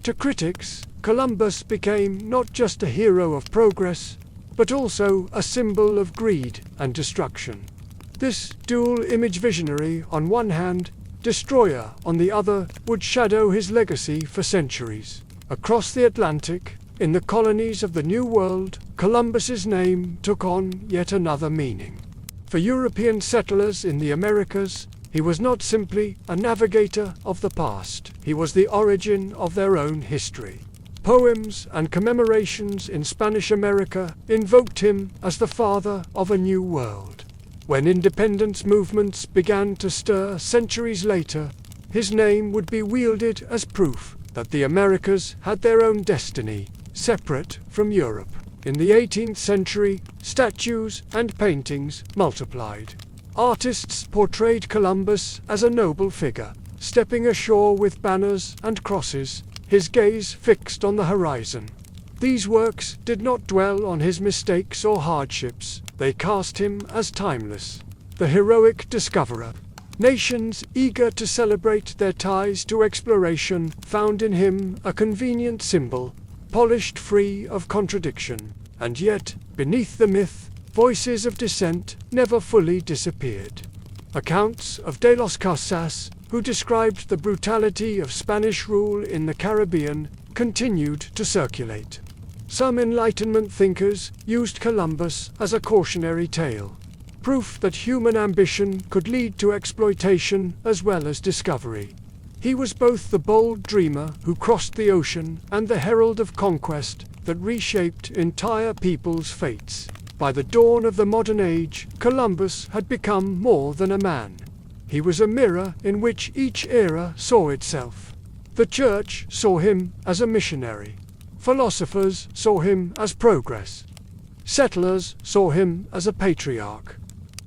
To critics, Columbus became not just a hero of progress, but also a symbol of greed and destruction. This dual-image visionary on one hand, destroyer on the other, would shadow his legacy for centuries. Across the Atlantic, in the colonies of the New World, Columbus's name took on yet another meaning. For European settlers in the Americas, he was not simply a navigator of the past, he was the origin of their own history. Poems and commemorations in Spanish America invoked him as the father of a new world. When independence movements began to stir centuries later, his name would be wielded as proof that the Americas had their own destiny, separate from Europe. In the 18th century, statues and paintings multiplied. Artists portrayed Columbus as a noble figure, stepping ashore with banners and crosses, his gaze fixed on the horizon. These works did not dwell on his mistakes or hardships, they cast him as timeless, the heroic discoverer. Nations eager to celebrate their ties to exploration found in him a convenient symbol, polished free of contradiction. And yet, beneath the myth, voices of dissent never fully disappeared. Accounts of De los Casas, who described the brutality of Spanish rule in the Caribbean, continued to circulate. Some Enlightenment thinkers used Columbus as a cautionary tale, proof that human ambition could lead to exploitation as well as discovery. He was both the bold dreamer who crossed the ocean and the herald of conquest that reshaped entire peoples' fates. By the dawn of the modern age, Columbus had become more than a man. He was a mirror in which each era saw itself. The Church saw him as a missionary. Philosophers saw him as progress. Settlers saw him as a patriarch.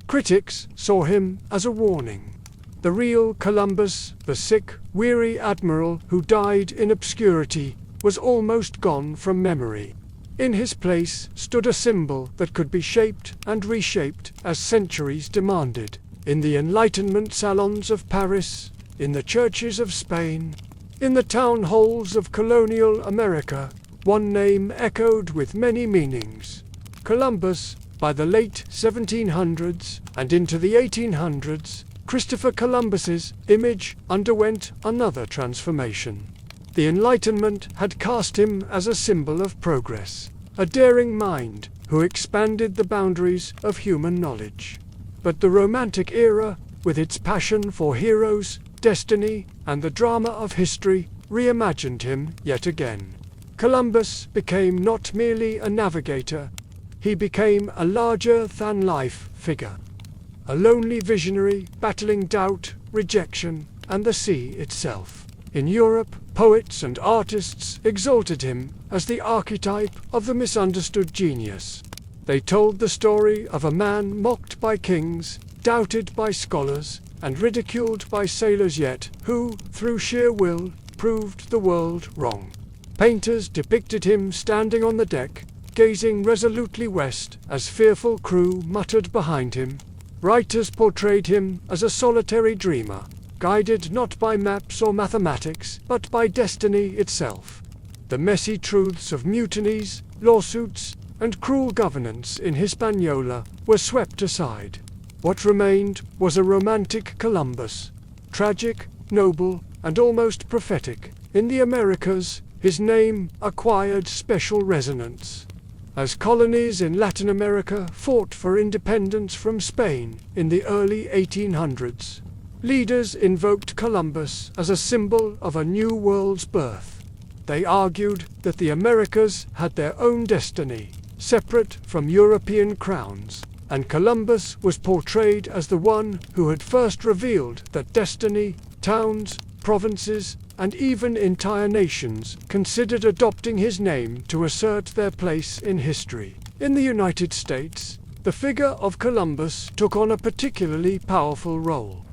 Critics saw him as a warning. The real Columbus, the sick, weary admiral who died in obscurity, was almost gone from memory. In his place stood a symbol that could be shaped and reshaped as centuries demanded. In the Enlightenment salons of Paris, in the churches of Spain, in the town halls of colonial America, one name echoed with many meanings. Columbus. By the late 1700s and into the 1800s, Christopher Columbus's image underwent another transformation. The Enlightenment had cast him as a symbol of progress, a daring mind who expanded the boundaries of human knowledge. But the Romantic era, with its passion for heroes, destiny, and the drama of history, reimagined him yet again. Columbus became not merely a navigator, he became a larger-than-life figure. A lonely visionary battling doubt, rejection, and the sea itself. In Europe, poets and artists exalted him as the archetype of the misunderstood genius. They told the story of a man mocked by kings, doubted by scholars, and ridiculed by sailors yet, who, through sheer will, proved the world wrong. Painters depicted him standing on the deck, gazing resolutely west as fearful crew muttered behind him. Writers portrayed him as a solitary dreamer, guided not by maps or mathematics, but by destiny itself. The messy truths of mutinies, lawsuits, and cruel governance in Hispaniola were swept aside. What remained was a romantic Columbus, tragic, noble, and almost prophetic. In the Americas, his name acquired special resonance. As colonies in Latin America fought for independence from Spain in the early 1800s, leaders invoked Columbus as a symbol of a new world's birth. They argued that the Americas had their own destiny, separate from European crowns, and Columbus was portrayed as the one who had first revealed that destiny, towns, provinces, and even entire nations considered adopting his name to assert their place in history. In the United States, the figure of Columbus took on a particularly powerful role.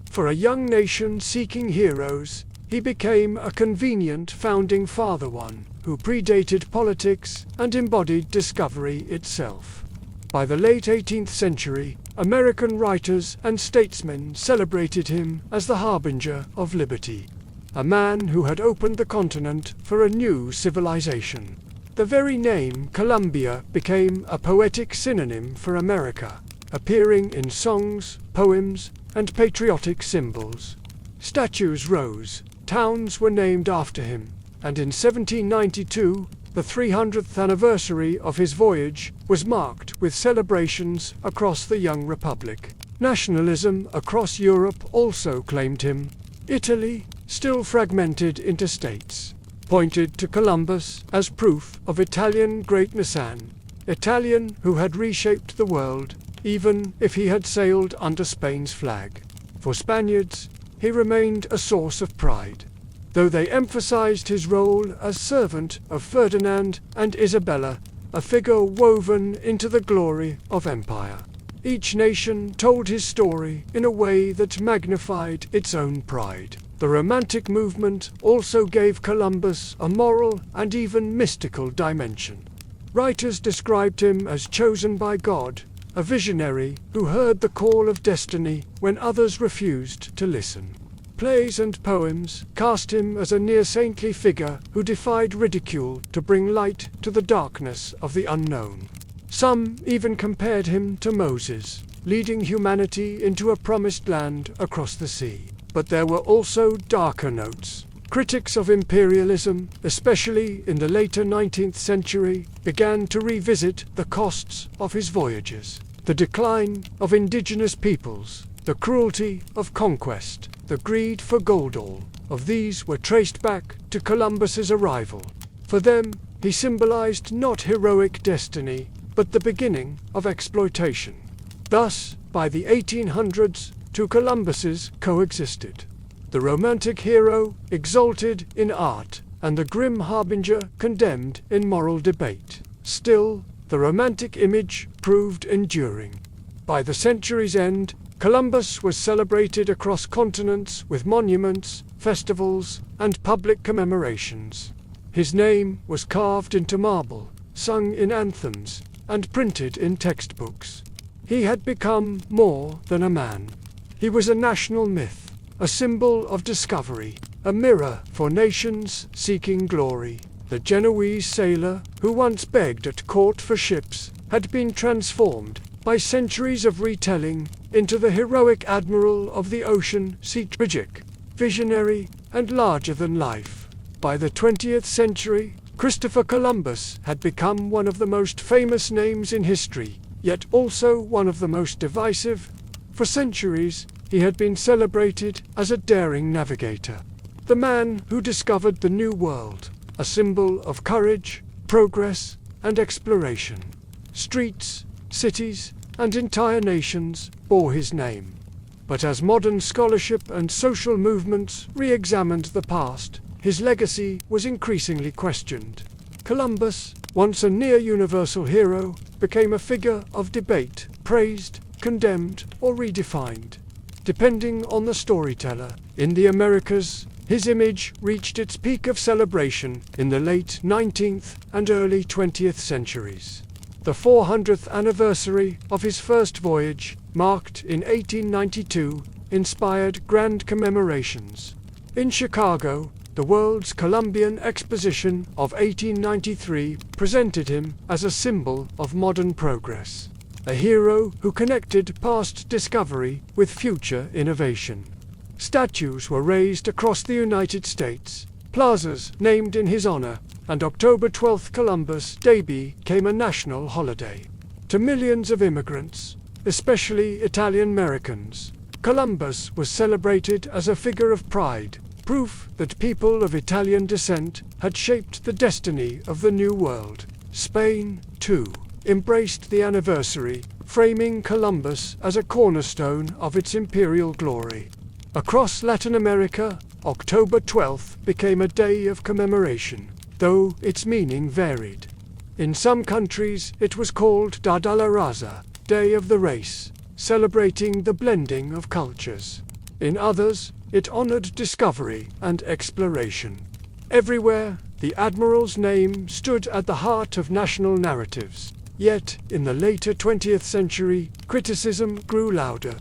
For a young nation seeking heroes, he became a convenient founding father, one who predated politics and embodied discovery itself. By the late 18th century, American writers and statesmen celebrated him as the harbinger of liberty, a man who had opened the continent for a new civilization. The very name Columbia became a poetic synonym for America, appearing in songs, poems, and patriotic symbols. Statues rose, towns were named after him, and in 1792, The 300th anniversary of his voyage was marked with celebrations across the young republic. Nationalism across Europe also claimed him. Italy, still fragmented into states, pointed to Columbus as proof of Italian greatness, an Italian who had reshaped the world, even if he had sailed under Spain's flag. For Spaniards, he remained a source of pride, though they emphasized his role as servant of Ferdinand and Isabella, a figure woven into the glory of empire. Each nation told his story in a way that magnified its own pride. The Romantic movement also gave Columbus a moral and even mystical dimension. Writers described him as chosen by God, a visionary who heard the call of destiny when others refused to listen. Plays and poems cast him as a near-saintly figure who defied ridicule to bring light to the darkness of the unknown. Some even compared him to Moses, leading humanity into a promised land across the sea. But there were also darker notes. Critics of imperialism, especially in the later 19th century, began to revisit the costs of his voyages. The decline of indigenous peoples, the cruelty of conquest, the greed for gold, all of these were traced back to Columbus's arrival. For them, he symbolized not heroic destiny, but the beginning of exploitation. Thus, by the 1800s, two Columbuses coexisted. The romantic hero exalted in art, and the grim harbinger condemned in moral debate. Still, the romantic image proved enduring. By the century's end, Columbus was celebrated across continents with monuments, festivals, and public commemorations. His name was carved into marble, sung in anthems, and printed in textbooks. He had become more than a man. He was a national myth, a symbol of discovery, a mirror for nations seeking glory. The Genoese sailor, who once begged at court for ships, had been transformed, by centuries of retelling, into the heroic admiral of the ocean, tragic, visionary, and larger than life. By the 20th century, Christopher Columbus had become one of the most famous names in history, yet also one of the most divisive. For centuries, he had been celebrated as a daring navigator, the man who discovered the New World, a symbol of courage, progress, and exploration. Streets, cities, and entire nations bore his name. But as modern scholarship and social movements re-examined the past, his legacy was increasingly questioned. Columbus, once a near-universal hero, became a figure of debate, praised, condemned, or redefined, depending on the storyteller. In the Americas, his image reached its peak of celebration in the late 19th and early 20th centuries. The 400th anniversary of his first voyage, marked in 1892, inspired grand commemorations. In Chicago, the World's Columbian Exposition of 1893 presented him as a symbol of modern progress, a hero who connected past discovery with future innovation. Statues were raised across the United States, plazas named in his honor, and October 12th Columbus Day became a national holiday. To millions of immigrants, especially Italian-Americans, Columbus was celebrated as a figure of pride, proof that people of Italian descent had shaped the destiny of the New World. Spain, too, embraced the anniversary, framing Columbus as a cornerstone of its imperial glory. Across Latin America, October 12th became a day of commemoration, though its meaning varied. In some countries it was called Día de la Raza, Day of the Race, celebrating the blending of cultures. In others, it honored discovery and exploration. Everywhere, the admiral's name stood at the heart of national narratives. Yet, in the later 20th century, criticism grew louder.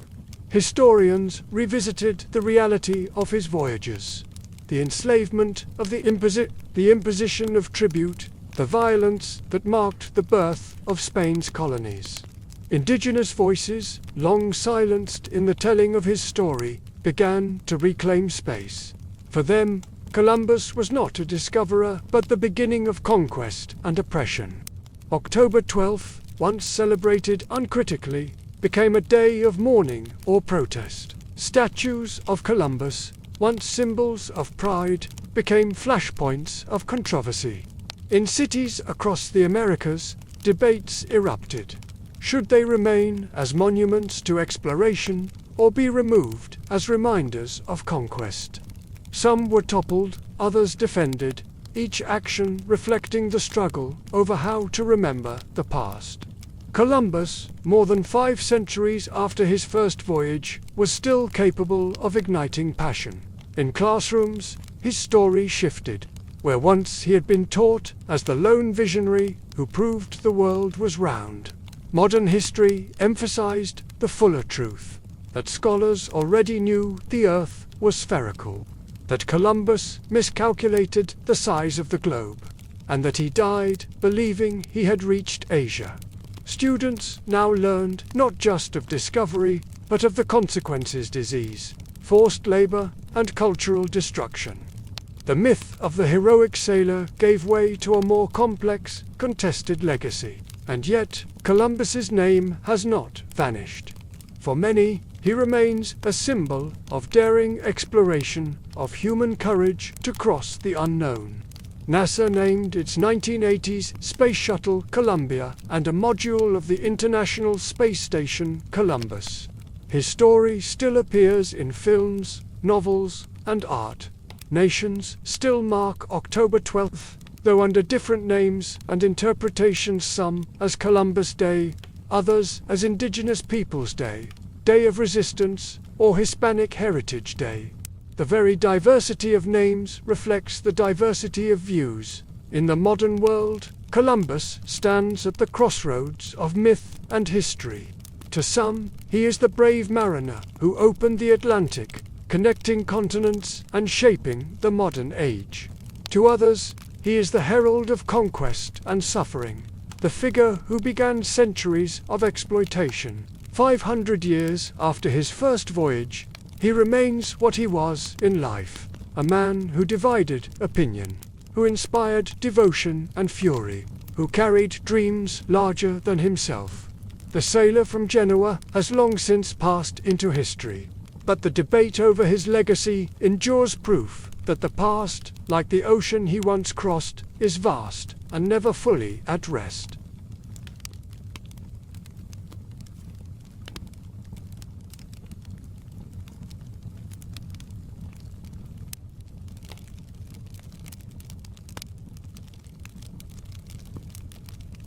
Historians revisited the reality of his voyages, the enslavement of the imposition of tribute, the violence that marked the birth of Spain's colonies. Indigenous voices, long silenced in the telling of his story, began to reclaim space. For them, Columbus was not a discoverer, but the beginning of conquest and oppression. October 12th, once celebrated uncritically, became a day of mourning or protest. Statues of Columbus, once symbols of pride, became flashpoints of controversy. In cities across the Americas, debates erupted. Should they remain as monuments to exploration or be removed as reminders of conquest? Some were toppled, others defended, each action reflecting the struggle over how to remember the past. Columbus, more than 5 centuries after his first voyage, was still capable of igniting passion. In classrooms, his story shifted. Where once he had been taught as the lone visionary who proved the world was round, modern history emphasized the fuller truth, that scholars already knew the Earth was spherical, that Columbus miscalculated the size of the globe, and that he died believing he had reached Asia. Students now learned not just of discovery, but of the consequences: disease, forced labor, and cultural destruction. The myth of the heroic sailor gave way to a more complex, contested legacy. And yet, Columbus's name has not vanished. For many, he remains a symbol of daring exploration, of human courage to cross the unknown. NASA named its 1980s Space Shuttle Columbia and a module of the International Space Station Columbus. His story still appears in films, novels, and art. Nations still mark October 12th, though under different names and interpretations, some as Columbus Day, others as Indigenous Peoples Day, Day of Resistance, or Hispanic Heritage Day. The very diversity of names reflects the diversity of views. In the modern world, Columbus stands at the crossroads of myth and history. To some, he is the brave mariner who opened the Atlantic, connecting continents and shaping the modern age. To others, he is the herald of conquest and suffering, the figure who began centuries of exploitation. 500 years after his first voyage, he remains what he was in life, a man who divided opinion, who inspired devotion and fury, who carried dreams larger than himself. The sailor from Genoa has long since passed into history, but the debate over his legacy endures proof that the past, like the ocean he once crossed, is vast and never fully at rest.